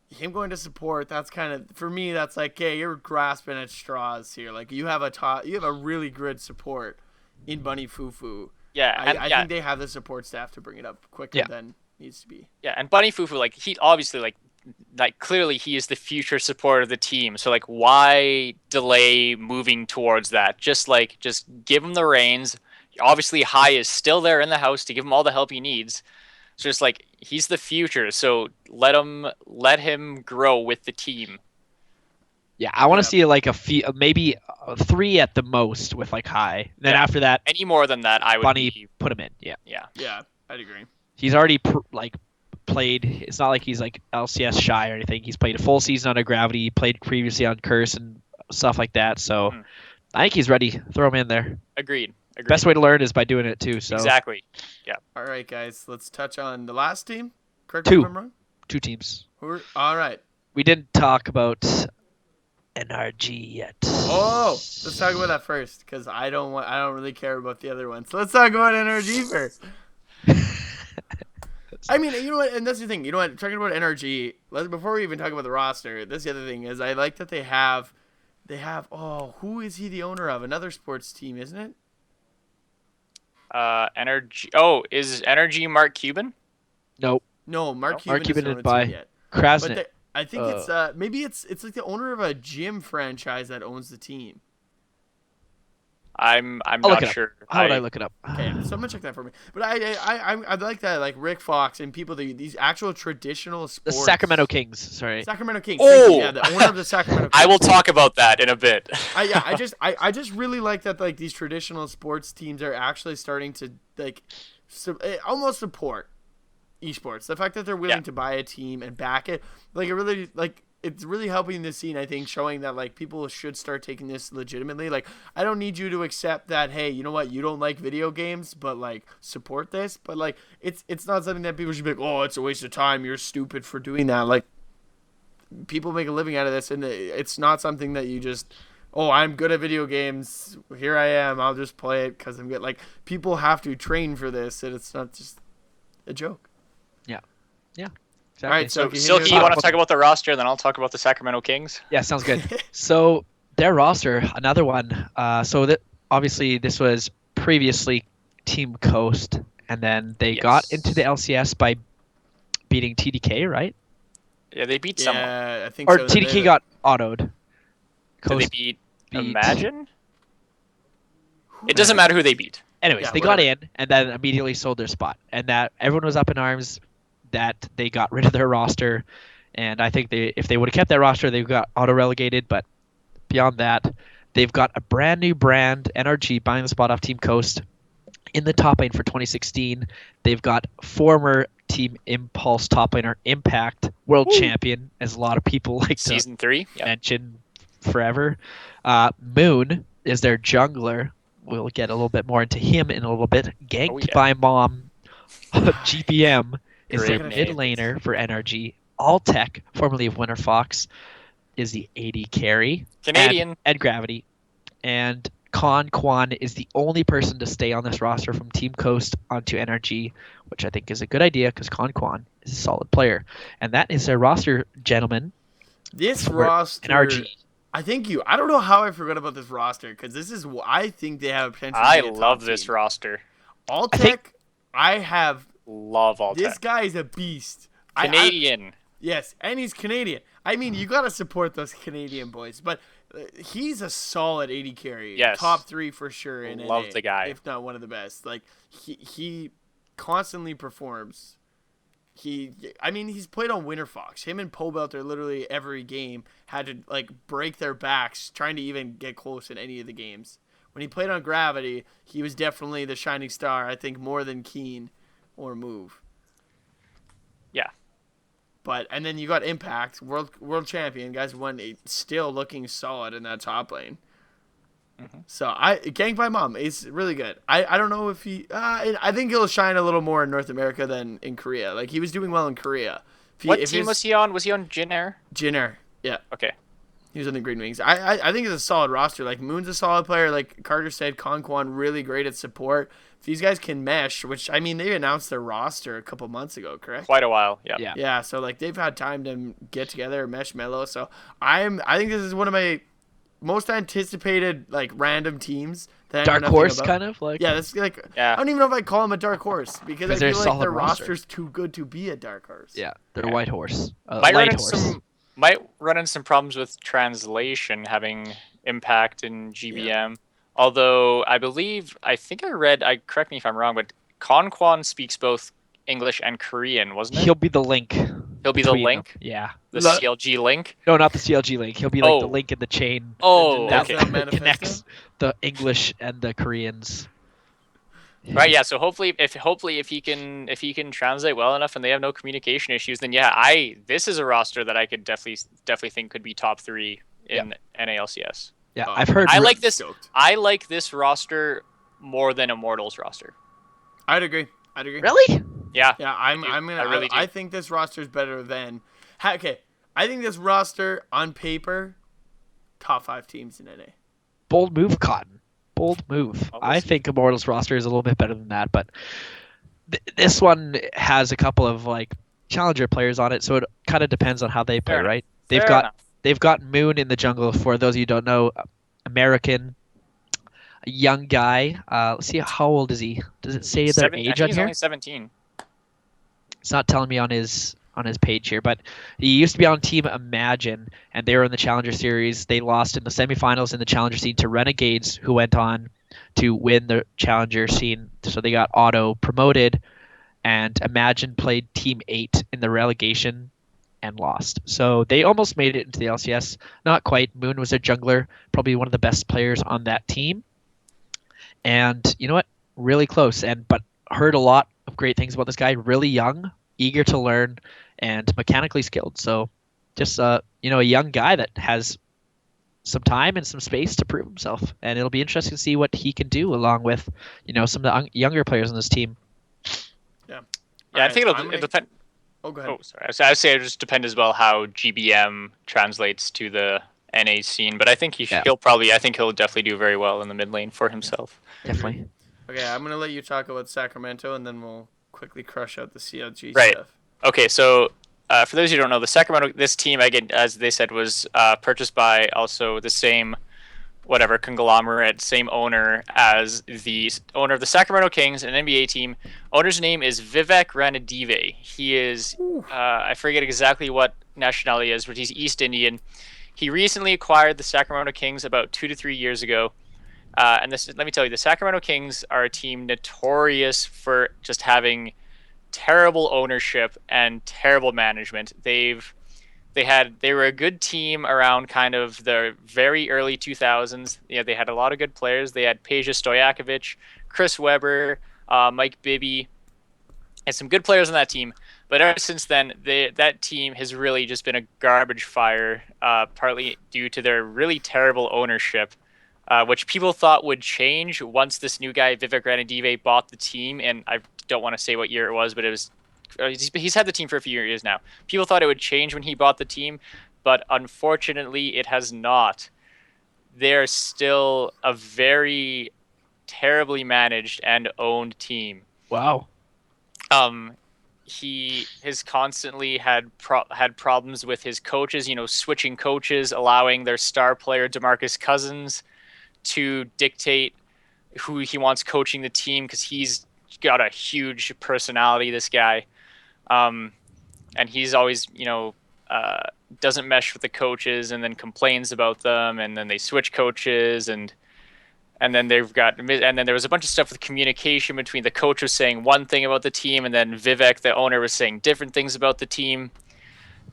him going to support, that's kind of, for me, that's like, hey, you're grasping at straws here. Like you have a really good support in Bunny Fufu. Yeah, I think they have the support staff to bring it up quicker than needs to be. Yeah, and Bunny Fufu, like he obviously like clearly he is the future support of the team. So like why delay moving towards that? Just give him the reins. Obviously High is still there in the house to give him all the help he needs. So just like he's the future, so let him grow with the team. Yeah, I want to see like maybe 3 at the most with like High. Then after that, any more than that, I would put him in. Yeah, I'd agree. He's already played. It's not like he's like LCS shy or anything. He's played a full season under Gravity. He played previously on Curse and stuff like that. So I think he's ready. Throw him in there. Agreed. Best way to learn is by doing it too. So exactly. Yeah. All right, guys. Let's touch on the last team. Correct me if I'm wrong. 2 teams. All right. We didn't talk about NRG yet. Oh, let's talk about that first, because I don't really care about the other ones. So let's talk about NRG first. I mean, you know what, and that's the thing. You know what, talking about NRG, before we even talk about the roster, that's the other thing, is I like that they have, who is he the owner of? Another sports team, isn't it? NRG. Oh, is NRG Mark Cuban? Nope. No, Mark Cuban didn't buy yet. Krasnit. I think maybe it's like the owner of a gym franchise that owns the team. I'm not sure. How would I look it up? Okay, someone check that for me. But I like that, like Rick Fox and people, these actual traditional sports. The Sacramento Kings. Sorry. Sacramento Kings. Oh, yeah, the owner of the Sacramento Kings. I will talk about that in a bit. I just really like that, like these traditional sports teams are actually starting to almost support esports. The fact that they're willing to buy a team and back it, like it really it's really helping the scene, I think, showing that like people should start taking this legitimately. Like I don't need you to accept that, hey, you know what, you don't like video games, but like support this. But like it's not something that people should be like, oh, it's a waste of time, you're stupid for doing that. Like people make a living out of this, and it's not something that you just, oh, I'm good at video games, here I am, I'll just play it because I'm good. Like people have to train for this, and it's not just a joke. Yeah. Exactly. All right, so Silky, you want to talk about the roster, and then I'll talk about the Sacramento Kings? Yeah, sounds good. So their roster, another one. Obviously this was previously Team Coast, and then they got into the LCS by beating TDK, right? Yeah, they beat someone. I think or so. TDK got autoed. Did they beat Imagine? It doesn't matter who they beat. Anyways, they got in and then immediately sold their spot, and that everyone was up in arms that they got rid of their roster, and I think if they would have kept that roster, they got auto-relegated. But beyond that, they've got a brand new brand, NRG, buying the spot off Team Coast in the top lane for 2016. They've got former Team Impulse top laner Impact, world champion, as a lot of people like Season 3 mention forever. Moon is their jungler. We'll get a little bit more into him in a little bit. Ganked by Mom. GPM is their mid laner for NRG. Alltech, formerly of Winter Fox, is the AD carry. Canadian. And Gravity. And Kwan is the only person to stay on this roster from Team Coast onto NRG, which I think is a good idea because Kwan is a solid player. And that is their roster, gentlemen. This for roster, NRG. I don't know how I forgot about this roster because this is, I think they have potential. I to be a top love this team. roster. Alltech, I have. Love Alltech. This guy is a beast. Canadian. Yes, and he's Canadian. I mean, you got to support those Canadian boys, but he's a solid 80 carry. Yes. Top 3 for sure in Love NA, the guy. if not one of the best. Like, he constantly performs. He's played on Winter Fox. Him and Pobelter literally every game had to, like, break their backs trying to even get close in any of the games. When he played on Gravity, he was definitely the shining star, I think, more than Keen or Move. Yeah. But and then you got Impact, world champion, guys won, still looking solid in that top lane. Mm-hmm. So Gang by Mom is really good. I don't know if he I think he'll shine a little more in North America than in Korea. Like he was doing well in Korea. What team was he on? Was he on Jin Air? Jin Air, yeah. Okay. He was on the Green Wings. I think it's a solid roster. Like Moon's a solid player. Like Carter said, Kwan really great at support. If these guys can mesh, which I mean they announced their roster a couple months ago, correct? Quite a while, yeah. Yeah, so like they've had time to get together, mesh mellow. So I think this is one of my most anticipated like random teams that dark horse kind of like. Yeah, that's like yeah. I don't even know if I call them a dark horse because I feel like their roster's too good to be a dark horse. Yeah, they're a white horse. Might run into some problems with translation having Impact in GBM. Yeah. Although I think I read, correct me if I'm wrong, but Kwan speaks both English and Korean, wasn't it? He'll be the link. He'll be the link? Them. Yeah. The CLG link? No, not the CLG link. He'll be like the link in the chain. That connects the English and the Koreans. Right, yeah. So hopefully if he can translate well enough and they have no communication issues, then this is a roster that I could definitely think could be top 3 in NALCS. Yeah, I've heard. I like this. I like this roster more than Immortals roster. I'd agree. Really? Yeah. Yeah, I think this roster is better than. Okay, I think this roster on paper, top 5 teams in NA. Bold move, Cotton. Bold move. I think Immortals roster is a little bit better than that, but this one has a couple of like challenger players on it, so it kind of depends on how they play, right? They've got Moon in the jungle. For those of you who don't know, American, a young guy. Let's see, how old is he? Does it say their age on here? He's only 17. It's not telling me on his page here, but he used to be on Team Imagine, and they were in the Challenger Series. They lost in the semifinals in the Challenger scene to Renegades, who went on to win the Challenger scene. So they got auto promoted, and Imagine played Team 8 in the relegation and lost. So they almost made it into the LCS. Not quite. Moon was their jungler, probably one of the best players on that team. And you know what? Really close. But heard a lot of great things about this guy. Really young, eager to learn, and mechanically skilled. So just a young guy that has some time and some space to prove himself. And it'll be interesting to see what he can do along with some of the younger players on this team. Yeah. I think it'll depend. Oh, go ahead. Oh, sorry. I would say it just depends as well how GBM translates to the NA scene, but I think he'll definitely do very well in the mid lane for himself. Definitely. Okay, I'm gonna let you talk about Sacramento, and then we'll quickly crush out the CLG stuff. Okay, so for those who don't know, the Sacramento, this team, again, as they said, was purchased by also the same conglomerate, same owner as the owner of the Sacramento Kings, an NBA team. Owner's name is Vivek Ranadive. He is, I forget exactly what nationality he is, but he's East Indian. He recently acquired the Sacramento Kings about 2 to 3 years ago. And let me tell you, the Sacramento Kings are a team notorious for just having terrible ownership and terrible management. They were a good team around kind of the very early 2000s. They had a lot of good players. They had Peja Stojakovic, Chris Webber, Mike Bibby, and some good players on that team. But ever since then, that team has really just been a garbage fire, partly due to their really terrible ownership, which people thought would change once this new guy, Vivek Ranadive, bought the team. And I don't want to say what year it was, but it was he's had the team for a few years now. People thought it would change when he bought the team, but unfortunately, it has not. They're still a very terribly managed and owned team. Wow. He has constantly had problems with his coaches, switching coaches, allowing their star player DeMarcus Cousins to dictate who he wants coaching the team, because he's got a huge personality, this guy. And he's always, doesn't mesh with the coaches and then complains about them, and then they switch coaches, and then there was a bunch of stuff with communication between the coach was saying one thing about the team, and then Vivek, the owner, was saying different things about the team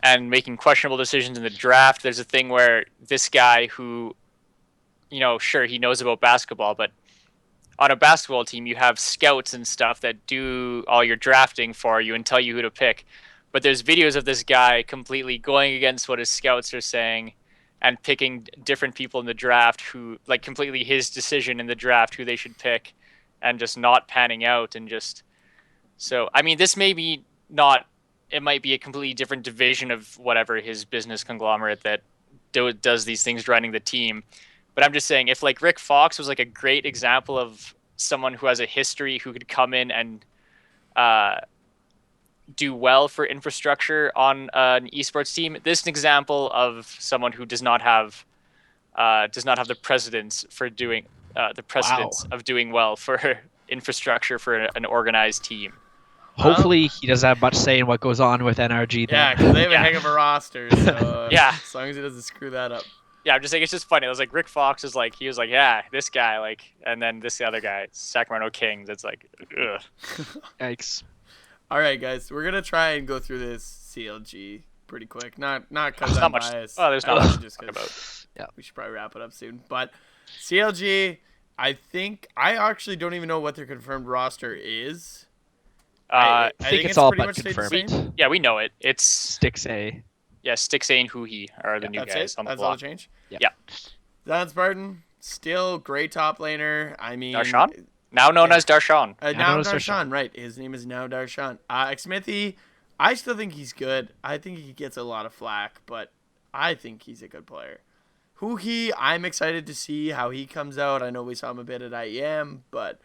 and making questionable decisions in the draft. There's a thing where this guy who, sure, he knows about basketball, but on a basketball team, you have scouts and stuff that do all your drafting for you and tell you who to pick. But there's videos of this guy completely going against what his scouts are saying and picking different people in the draft who, like, completely his decision in the draft who they should pick, and just not panning out. And just, so, I mean, this may be not, it might be a completely different division of whatever his business conglomerate that does these things running the team. But I'm just saying, if like Rick Fox was like a great example of someone who has a history, who could come in and do well for infrastructure on an esports team, this is an example of someone who does not have the precedence for doing of doing well for infrastructure for an organized team. Hopefully, he doesn't have much say in what goes on with NRG. Then. Yeah, because they have a heck of a roster. So yeah, as long as he doesn't screw that up. Yeah, I'm just saying, it's just funny. It was like Rick Fox is like, he was like, yeah, this guy, like, and then this other guy, Sacramento Kings. It's like, ugh. Yikes. All right, guys, we're gonna try and go through this CLG pretty quick. Not because I'm biased. Oh, there's not much just to talk about. Yeah, we should probably wrap it up soon. But CLG, I actually don't even know what their confirmed roster is. I think it's all pretty but much stayed the same. confirmed. Yeah, we know it. It's Stixay. Yeah, Stixay and Huhi are the new That's guys it? on the That's all block. the change? Yeah. Zan Spartan, still great top laner. I mean, Darshan? Now known as Darshan. Now Darshan, right. His name is now Darshan. Xmithy, I still think he's good. I think he gets a lot of flack, but I think he's a good player. Huhi, I'm excited to see how he comes out. I know we saw him a bit at IEM, but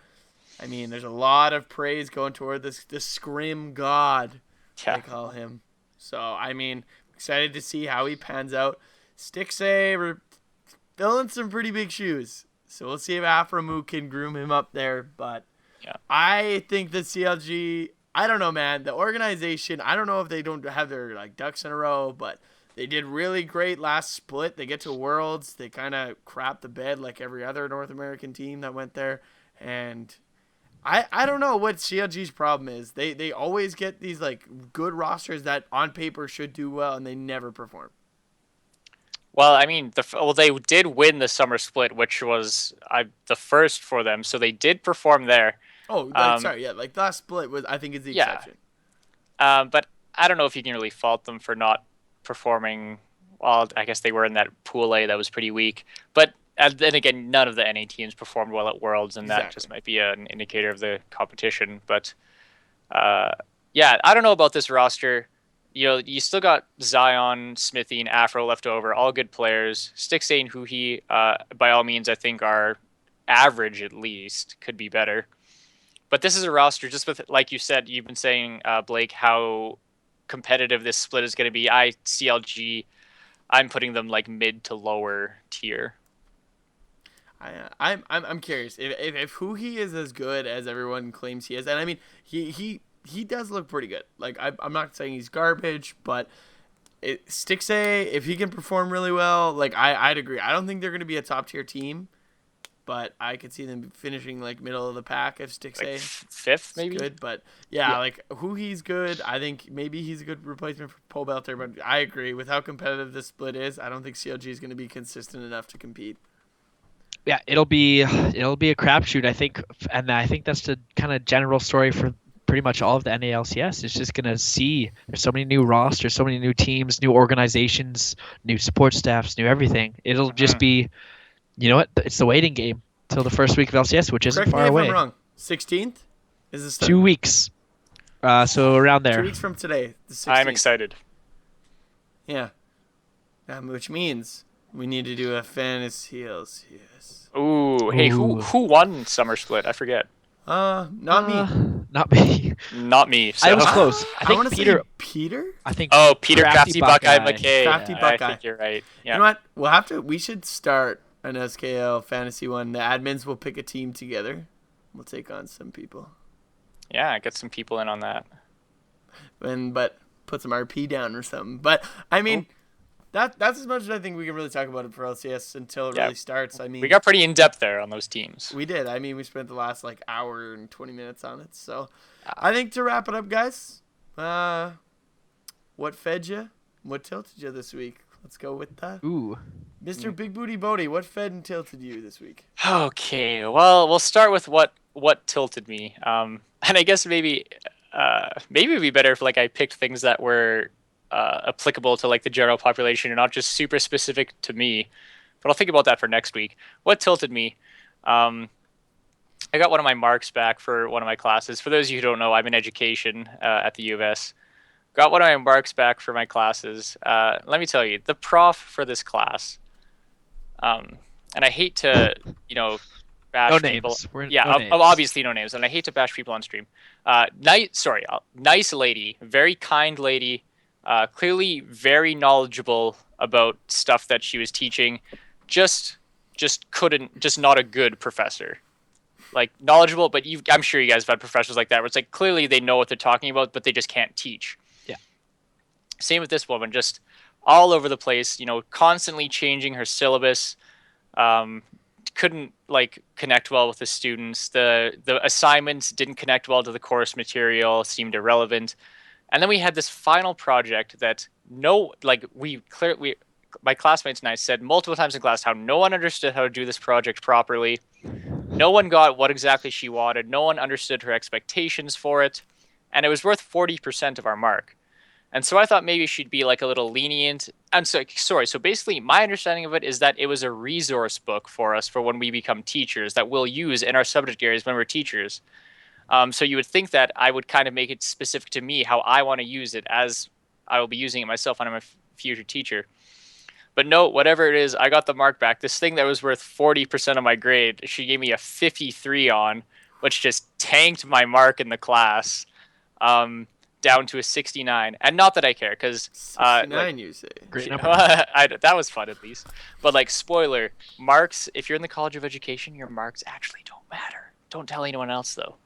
I mean, there's a lot of praise going toward this scrim god, Yeah. they call him. So, I mean, excited to see how he pans out. Stixay, we're filling some pretty big shoes. So we'll see if Aframu can groom him up there. But yeah. I think the CLG, I don't know, man. The organization, I don't know if they don't have their like ducks in a row, but they did really great last split. They get to Worlds. They kind of crap the bed like every other North American team that went there. And I don't know what CLG's problem is. They always get these like good rosters that on paper should do well, and they never perform. Well, I mean, they did win the summer split, which was the first for them, so they did perform there. Oh, sorry, yeah, like that split was, I think, is the exception. But I don't know if you can really fault them for not performing. Well, I guess they were in that Pool A that was pretty weak, but then again, none of the NA teams performed well at Worlds, and that just might be an indicator of the competition. But yeah, I don't know about this roster. You still got Zion, Smithy, and Afro left over, all good players. Stixay and Huhi, by all means, I think are average at least, could be better. But this is a roster just with, like you said, you've been saying, Blake, how competitive this split is going to be. CLG, I'm putting them like mid to lower tier. I'm curious if Huhi is as good as everyone claims he is, and I mean he does look pretty good. Like I'm not saying he's garbage, but Stixay, if he can perform really well, like I'd agree. I don't think they're going to be a top tier team, but I could see them finishing like middle of the pack if Stixay like fifth maybe. Good, but yeah, like Huhi's good. I think maybe he's a good replacement for Pole Belter, but I agree with how competitive this split is. I don't think CLG is going to be consistent enough to compete. Yeah, it'll be a crapshoot, I think, and I think that's the kind of general story for pretty much all of the NALCS. It's just gonna see there's so many new rosters, so many new teams, new organizations, new support staffs, new everything. It'll just be, you know what? It's the waiting game till the first week of LCS, which isn't far away. Correct me if I'm wrong. 16th is the start. 2 weeks. So around 2 there. weeks from today, the 16th. I'm excited. Yeah. Which means we need to do a fantasy LCS. Ooh, hey, Ooh. who won Summer Split? I forget. Not me. Not me. Not me. So. I was close. I think wanna Peter. say Peter? I think. Oh, Peter Crafty Buckeye McKay. Crafty I Buckeye. think you're right. Yeah. You know what? We should start an SKL fantasy one. The admins will pick a team together. We'll take on some people. Yeah, get some people in on that. But put some RP down or something. But I mean, that's as much as I think we can really talk about it for LCS until it really starts. I mean, We got pretty in depth there on those teams. we did. I mean, we spent the last hour and 20 minutes on it. So I think to wrap it up, guys, what fed you? What tilted you this week? Let's go with that. Ooh. Mr. BigBootyBode, what fed and tilted you this week? Okay, well, we'll start with what tilted me. And I guess maybe it'd be better if I picked things that were applicable to the general population and not just super specific to me. But I'll think about that for next week. What tilted me? I got one of my marks back for one of my classes. For those of you who don't know, I'm in education at the U of S. Got one of my marks back for my classes. Let me tell you, the prof for this class, and I hate to, bash No people. names. Yeah, No names. obviously no names, and I hate to bash people on stream. Nice lady, very kind lady, clearly very knowledgeable about stuff that she was teaching. Just not a good professor. Knowledgeable, but I'm sure you guys have had professors like that where it's clearly they know what they're talking about, but they just can't teach. Yeah. Same with this woman, just all over the place, constantly changing her syllabus. Couldn't connect well with the students. The assignments didn't connect well to the course material, seemed irrelevant. And then we had this final project that my classmates and I said multiple times in class how no one understood how to do this project properly. No one got what exactly she wanted. No one understood her expectations for it. And it was worth 40% of our mark. And so I thought maybe she'd be a little lenient. And so basically my understanding of it is that it was a resource book for us for when we become teachers that we'll use in our subject areas when we're teachers. So you would think that I would kind of make it specific to me how I want to use it as I will be using it myself when I'm a future teacher. But no, whatever it is, I got the mark back. This thing that was worth 40% of my grade, she gave me a 53 on, which just tanked my mark in the class down to a 69. And not that I care, because 69, you say? Great number. that was fun at least. But spoiler, marks, if you're in the College of Education, your marks actually don't matter. Don't tell anyone else, though.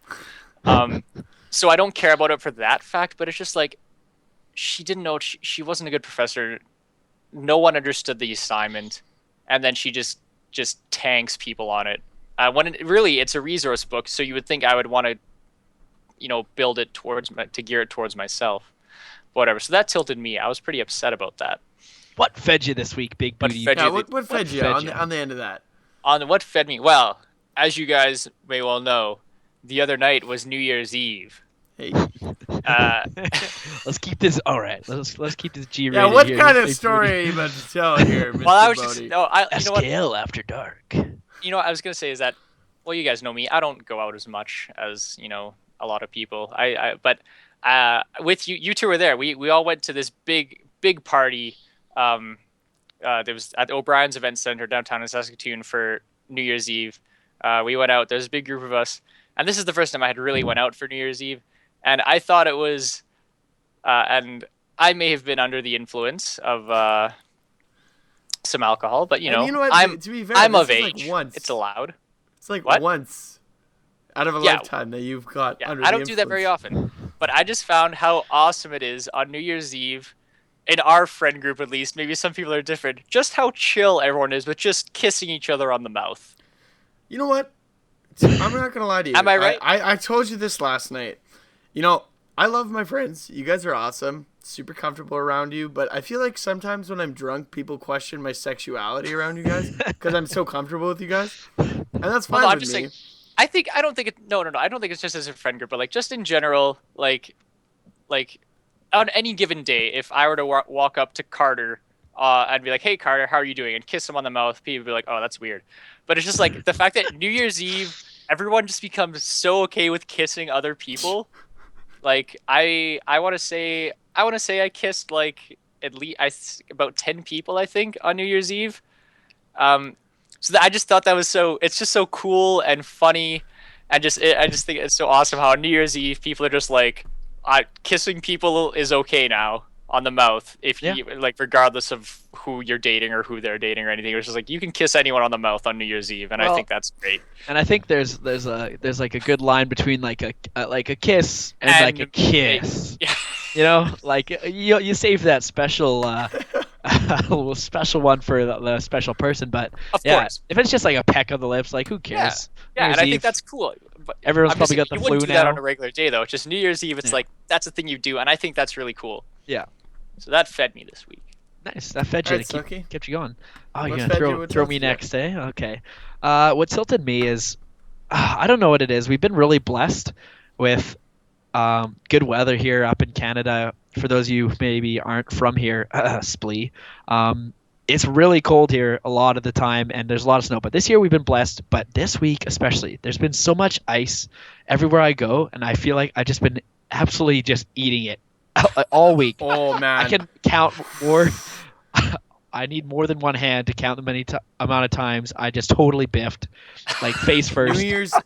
So I don't care about it for that fact, but it's just she didn't know, she wasn't a good professor. No one understood the assignment, and then she just tanks people on it. When it's a resource book, so you would think I would want to, build it to gear it towards myself. Whatever. So that tilted me. I was pretty upset about that. What fed you this week, Big Booty? What fed you on the end of that? On what fed me? Well, as you guys may well know, the other night was New Year's Eve. Hey. Let's keep this. All right. Let's keep this G-rated. Yeah. What here, kind of Big story Booty. are you about to tell here, Mr. Well, I was Bodie? you know what? SKL after dark. What I was gonna say is that, well, you guys know me. I don't go out as much as a lot of people. But with you two were there. We all went to this big party. There was at O'Brien's Event Center downtown in Saskatoon for New Year's Eve. We went out. There's a big group of us, and this is the first time I had really went out for New Year's Eve. And I thought it was, and I may have been under the influence of some alcohol, but And you know what? I'm to be fair, I'm this of is age. once. It's allowed. It's What? once out of a lifetime that you've got under I the don't do that very influence. often, but I just found how awesome it is on New Year's Eve, in our friend group at least. Maybe some people are different. Just how chill everyone is with just kissing each other on the mouth. You know what? I'm not gonna lie to you. Am I right? I told you this last night. I love my friends. You guys are awesome. Super comfortable around you. But I feel like sometimes when I'm drunk, people question my sexuality around you guys because I'm so comfortable with you guys, and that's fine I'm with just me. saying. I don't think it. No. I don't think it's just as a friend group, but just in general, on any given day, if I were to walk up to Carter, I'd be like, "Hey, Carter, how are you doing?" and kiss him on the mouth. People would be like, "Oh, that's weird," but it's just the fact that New Year's Eve, everyone just becomes so okay with kissing other people. Like I want to say I kissed like at least about 10 people I think on New Year's Eve. I just thought that was it's just so cool and funny, and I just think it's so awesome how on New Year's Eve people are just like, kissing people is okay now on the mouth if you like, regardless of who you're dating or who they're dating or anything. It's just like you can kiss anyone on the mouth on New Year's Eve, and I think that's great. And I think there's like a good line between like a kiss and like a kiss. Yeah. You know, like you save that special special one for the special person, but Of course. if it's just like a peck of the lips, like who cares? Yeah, and I think that's cool. But everyone's probably got the you flu wouldn't do that now. on a regular day though. It's just New Year's Eve. It's like that's a thing you do, and I think that's really cool. Yeah. So that fed me this week. Nice. That fed you. Right, kept you going. Oh, you're What's gonna throw me next, eh? Okay. What tilted me is, I don't know what it is. We've been really blessed with good weather here up in Canada. For those of you who maybe aren't from here, splee. It's really cold here a lot of the time, and there's a lot of snow. But this year we've been blessed. But this week especially, there's been so much ice everywhere I go, and I feel like I've just been absolutely just eating it all week. Oh man, I can count more. I need more than one hand to count the amount of times I just totally biffed, like face first.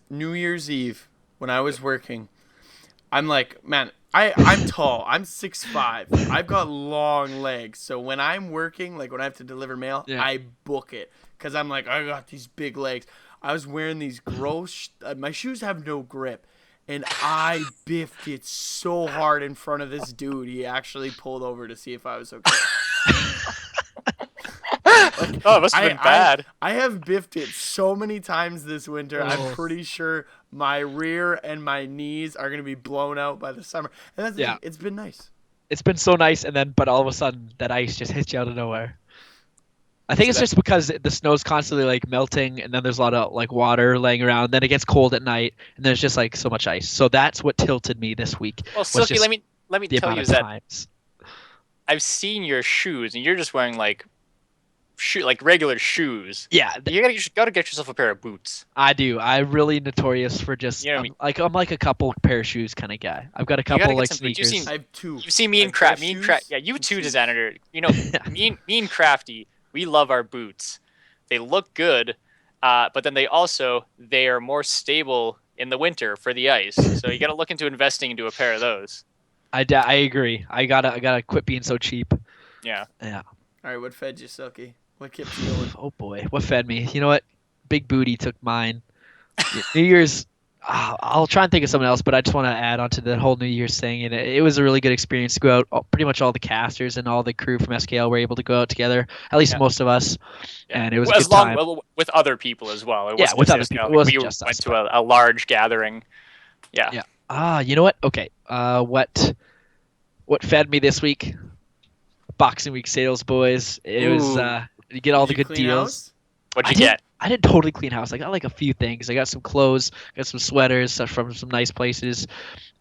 New Year's Eve when I was working, I'm like, man, I'm tall. I'm 6'5". I've got long legs. So when I'm working, like when I have to deliver mail, I book it because I'm like, I got these big legs. I was wearing these gross. My shoes have no grip. And I biffed it so hard in front of this dude, he actually pulled over to see if I was okay. Oh, it must have been bad. I have biffed it so many times this winter. Oh. I'm pretty sure my rear and my knees are going to be blown out by the summer. And that's the thing, it's been nice. It's been so nice, but all of a sudden, that ice just hits you out of nowhere. I think it's just because the snow's constantly like melting, and then there's a lot of like water laying around. Then it gets cold at night, and there's just like so much ice. So that's what tilted me this week. Well, Silky, let me tell you that times. I've seen your shoes, and you're just wearing like regular shoes. Yeah, you gotta get yourself a pair of boots. I do. I'm really notorious for just I'm like a couple pair of shoes kind of guy. I've got a couple like sneakers. I have two. You see me and Crafty. Yeah, you too, Dazaninator. You know, me and Crafty. We love our boots. They look good, but then they are more stable in the winter for the ice. So you got to look into investing into a pair of those. I agree. I gotta quit being so cheap. Yeah. Yeah. All right, what fed you, Silky? What kept you going? Oh boy, what fed me? You know what? Big Booty took mine. New Year's. I'll try and think of something else, but I just want to add on to the whole New Year's thing. And it was a really good experience to go out. Pretty much all the casters and all the crew from SKL were able to go out together, at least most of us. Yeah. And it was a good time. With other people as well. With other people. We went to a large gathering. Yeah. Yeah. You know what? Okay. What fed me this week? Boxing Week sales, boys. It was you get all the good deals. What'd you get? I didn't totally clean house. I got like a few things. I got some clothes, got some sweaters, stuff from some nice places.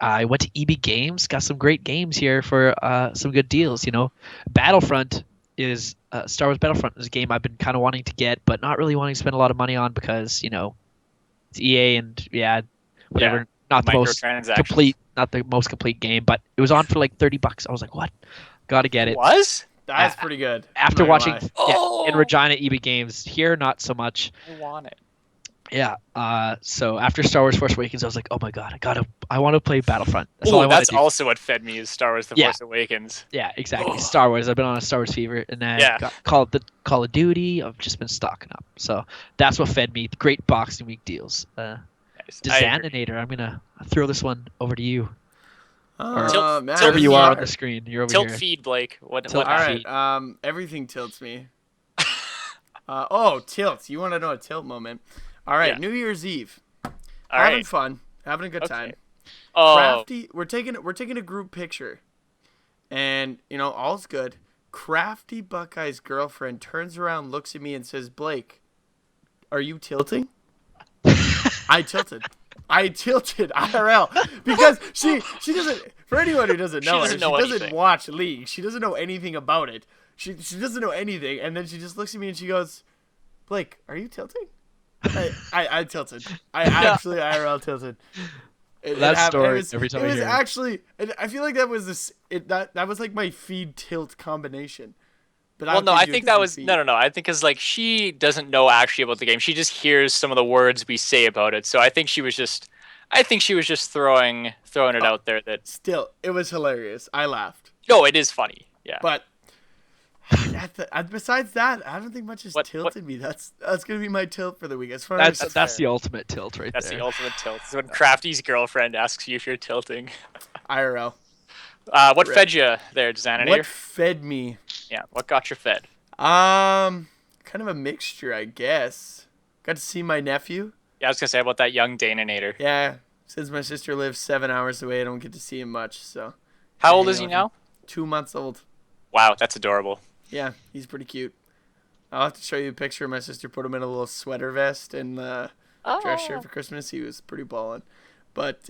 I went to EB Games, got some great games here for some good deals. You know, Battlefront is Star Wars Battlefront is a game I've been kind of wanting to get, but not really wanting to spend a lot of money on because it's EA and whatever. Yeah, not the most complete game, but it was on for like $30. I was like, what? Got to get it. That's pretty good. After watching in Regina EB Games, here not so much. I want it. Yeah. So after Star Wars Force Awakens, I was like, oh my god, I want to play Battlefront. That's also what fed me is Star Wars: The Force Awakens. Yeah, exactly. Star Wars. I've been on a Star Wars fever, and then got Call of Duty. I've just been stocking up. So that's what fed me. Great Boxing Week deals. Dazaninator. I'm gonna throw this one over to you. Wherever you are on the screen, you're over tilt here. Feed, Blake. What all right. Everything tilts me. Tilts. You want to know a tilt moment? All right. New Year's Eve. Having fun. Having a good time. Crafty. We're taking a group picture, and all's good. Crafty Buckeye's girlfriend turns around, looks at me, and says, "Blake, are you tilting?" I tilted IRL because she doesn't. For anyone who doesn't know, she doesn't watch League. She doesn't know anything about it. She doesn't know anything, and then she just looks at me and she goes, "Blake, are you tilting?" I tilted. I actually IRL tilted. That story, Every time it was actually, I feel like that was that was like my feed tilt combination. But well, no, I think that was no. I think because like she doesn't know actually about the game. She just hears some of the words we say about it. So I think she was just throwing it out there. That still, it was hilarious. I laughed. No, it is funny. Yeah. But besides that, I don't think much has tilted me. That's gonna be my tilt for the week. As far as that's the ultimate tilt right there. That's the ultimate tilt. It's when Crafty's girlfriend asks you if you're tilting. IRL. What fed you there, Dazaninator? What fed me? Yeah, what got you fed? Kind of a mixture, I guess. Got to see my nephew. Yeah, I was gonna say about that young Dazaninator. Yeah, since my sister lives 7 hours away, I don't get to see him much. So. How old is he now? 2 months old. Wow, that's adorable. Yeah, he's pretty cute. I'll have to show you a picture. My sister put him in a little sweater vest and dress shirt for Christmas. He was pretty ballin'. But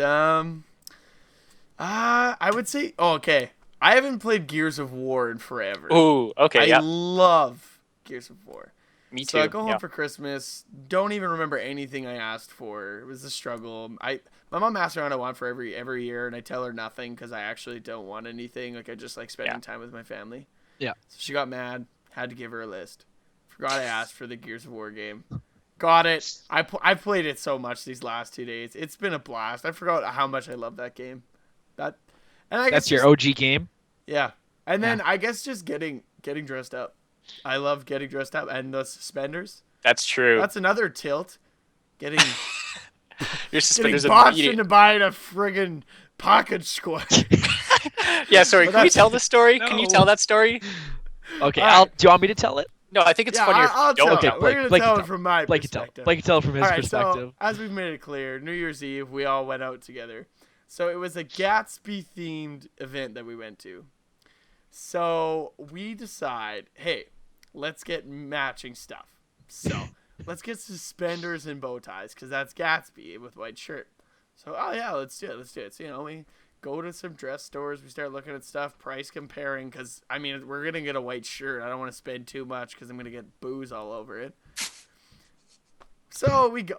I would say, okay. I haven't played Gears of War in forever. Ooh, okay, I love Gears of War. Me too. So I go home for Christmas. Don't even remember anything I asked for. It was a struggle. My mom asks me what I want for every year, and I tell her nothing because I actually don't want anything. Like I just like spending time with my family. Yeah. So she got mad. Had to give her a list. Forgot I asked for the Gears of War game. Got it. I've played it so much these last 2 days. It's been a blast. I forgot how much I love that game. That's your OG game? Yeah. And then I guess just getting dressed up. I love getting dressed up and the suspenders. That's true. That's another tilt. Getting your suspenders botched into buying a friggin' pocket square. Yeah, sorry. Can you tell the story? No. Can you tell that story? Okay. Right. Do you want me to tell it? No, I think it's funnier. I'll tell it. We're going to tell it from my perspective. Blake can tell it from his perspective. So, as we've made it clear, New Year's Eve, we all went out together. So it was a Gatsby-themed event that we went to. So we decide, hey, let's get matching stuff. So let's get suspenders and bow ties because that's Gatsby with white shirt. So, oh, yeah, let's do it. So, we go to some dress stores. We start looking at stuff, price comparing because, we're going to get a white shirt. I don't want to spend too much because I'm going to get booze all over it. So we go.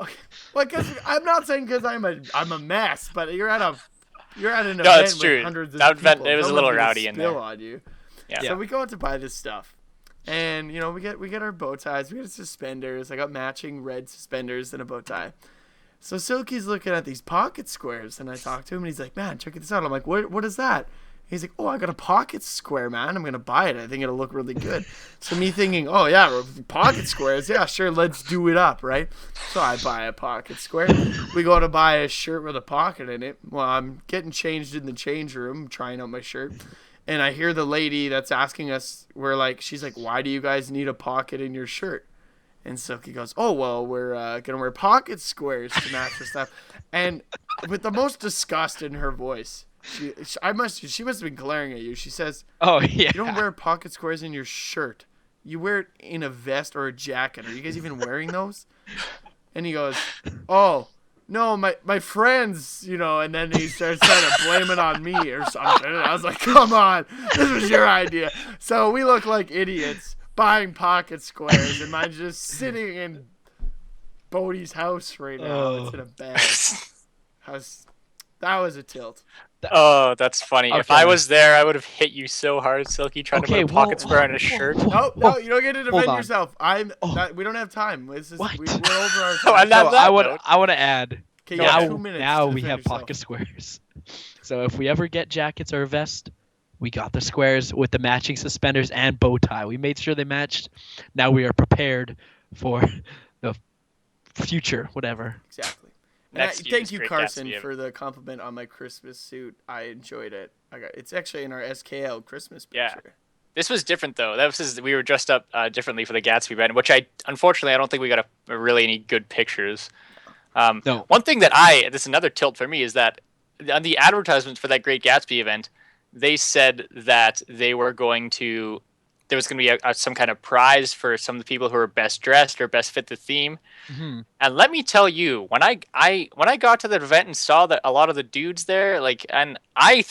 Well, cause I'm not saying because I'm a mess, but you're at an event with hundreds of people. Event, it was a little rowdy in there. On you. Yeah. So we go out to buy this stuff, and we get our bow ties, we get suspenders. I got matching red suspenders and a bow tie. So Silky's looking at these pocket squares, and I talk to him, and he's like, "Man, check this out." I'm like, "What is that?" He's like, "Oh, I got a pocket square, man. I'm going to buy it. I think it'll look really good." So me thinking, oh, yeah, pocket squares. Yeah, sure, let's do it up, right? So I buy a pocket square. We go to buy a shirt with a pocket in it. Well, I'm getting changed in the change room, trying out my shirt. And I hear the lady that's asking us, she's like, "Why do you guys need a pocket in your shirt?" And Silky goes, "Oh, well, we're going to wear pocket squares to match the stuff." And with the most disgust in her voice, she must have been glaring at you. She says, "Oh yeah, you don't wear pocket squares in your shirt. You wear it in a vest or a jacket. Are you guys even wearing those?" And he goes, "Oh, no, my friends, And then he starts trying to blame it on me or something. And I was like, "Come on, this was your idea." So we look like idiots buying pocket squares, and mine's just sitting in Bodie's house right now. It's in a bag. That was a tilt. Oh, that's funny. Okay. If I was there, I would have hit you so hard, Silky, trying to put a pocket square on a shirt. No, you don't get to defend yourself. We don't have time. We're over our time. I want to add. Okay, now we have pocket squares. So if we ever get jackets or a vest, we got the squares with the matching suspenders and bow tie. We made sure they matched. Now we are prepared for the future, whatever. Exactly. Thank you, Carson, for the compliment on my Christmas suit. I enjoyed it. It's actually in our SKL Christmas picture. Yeah. This was different, though. We were dressed up differently for the Gatsby event, which unfortunately, I don't think we got really any good pictures. No. One thing that this is another tilt for me, is that on the advertisements for that Great Gatsby event, they said that there was going to be some kind of prize for some of the people who were best dressed or best fit the theme. Mm-hmm. And let me tell you, when I got to the event and saw that a lot of the dudes there, and I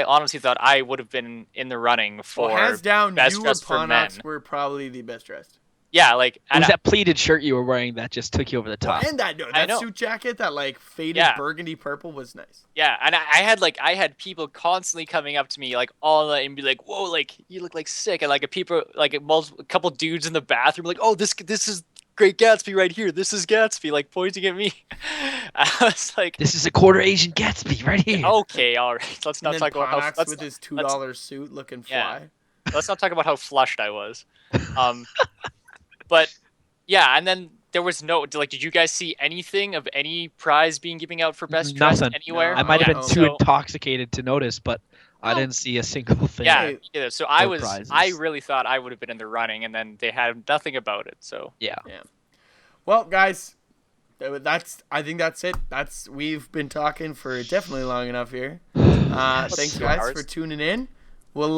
honestly thought I would have been in the running for hands down, best dressed for men. Were probably the best dressed. Yeah, like It and was that pleated shirt you were wearing that just took you over the top. And that know. suit jacket, that like faded Yeah. burgundy purple was nice. yeah, and I had people constantly coming up to me like all night and be like, "Whoa, like you look like sick," and like a couple dudes in the bathroom like, "Oh, this is Great Gatsby right here. This is Gatsby," like pointing at me. I was like, This is a quarter Asian Gatsby right here. "Okay, all right, let's And not then talk about how Pomax with his $2 suit looking Yeah. fly. let's not talk about how flushed I was." But yeah, and then there was no like. Did you guys see anything of any prize being given out for best dressed Nothing. anywhere? No, I might have Yeah, been so- too intoxicated to notice, but I No. didn't see a single thing. Yeah, Hey, either. So for I prizes. really thought I would have been in the running, and then they had nothing about it. So Yeah. Well, guys, I think that's it. We've been talking for definitely long enough here. Thanks 2 guys hours. for tuning in. We'll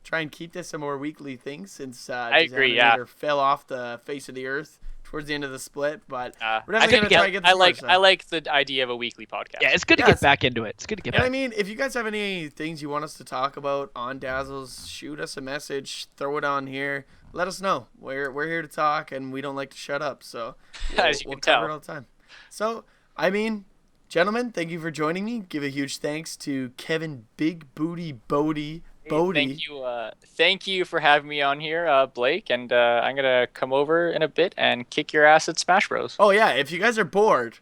try and keep this a more weekly thing since I agree, yeah. Dazaninator fell off the face of the earth towards the end of the split, but we're I definitely think gonna try and get this first, I like the idea of a weekly podcast. Yeah, it's good to Yes. get back into it. It's good to get And back. I mean, if you guys have any things you want us to talk about on Dazzles, shoot us a message, throw it on here. Let us know. We're here to talk, and we don't like to shut up, so As you we'll can cover tell. it all the time. So, I mean, gentlemen, thank you for joining me. Give a huge thanks to Kevin BigBootyBode Bodie. Thank you for having me on here, Blake. And I'm gonna come over in a bit and kick your ass at Smash Bros. Oh yeah, if you guys are bored,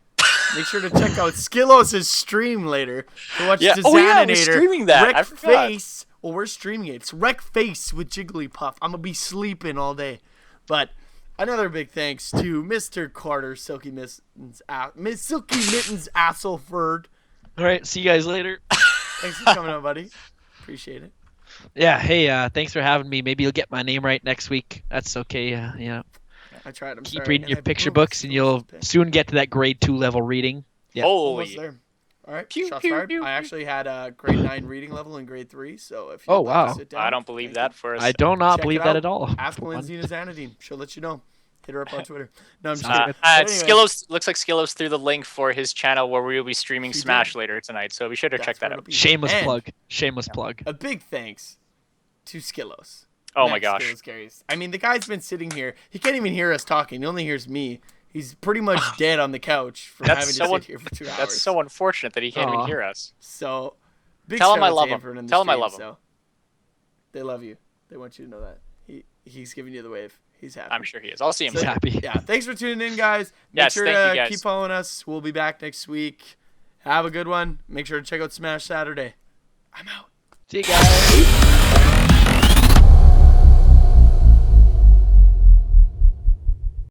make sure to check out Skillos' stream later to watch Yeah. Dazaninator. Oh, yeah, we're streaming that. I Wreck forgot. Face. Well, we're streaming it. It's Wreck Face with Jigglypuff. I'm gonna be sleeping all day. But another big thanks to Mr. Carter, Silky Mittens, Silky Mittens Asselford. All right, see you guys later. Thanks for coming on, buddy. Appreciate it. Yeah, hey, thanks for having me. Maybe you'll get my name right next week. That's okay. Yeah, I tried. I'm keep sorry. reading And your I picture broke books, and Skillos' you'll pen. soon get to that grade 2 level reading. Yeah. Almost Holy. there. All right. Pew, Shots pew, fired. pew, I pew. actually had a grade 9 reading level and grade 3. So if you Oh, like wow. to sit down, I don't believe thank that you. for a I do not Check believe it that out. at all. Ask for one. Lindsay Zanadine. She'll let you know. Hit her up on Twitter. No, I'm just Sounds kidding. good. But anyway, Skillos looks like Skillos threw the link for his channel where we will be streaming He Smash did. later tonight. So be sure to that's check where that it'll out. be. Shameless And plug. Shameless plug. A big thanks to Skillos. Oh my Next gosh. Skillos carries. I mean, the guy's been sitting here. He can't even hear us talking. He only hears me. He's pretty much dead on the couch from That's having so to un- sit here for 2 hours. That's so unfortunate that he can't even Aw. hear us. So, big Tell him shout I out to love him. for running the Tell him I stream, love him. So. They love you. They want you to know that. He's giving you the wave. He's happy. I'm sure he is. I'll see him He's later. happy. Yeah, thanks for tuning in, guys. Make Yes, sure thank to you, guys. keep following us. We'll be back next week. Have a good one. Make sure to check out Smash Saturday. I'm out. See you guys.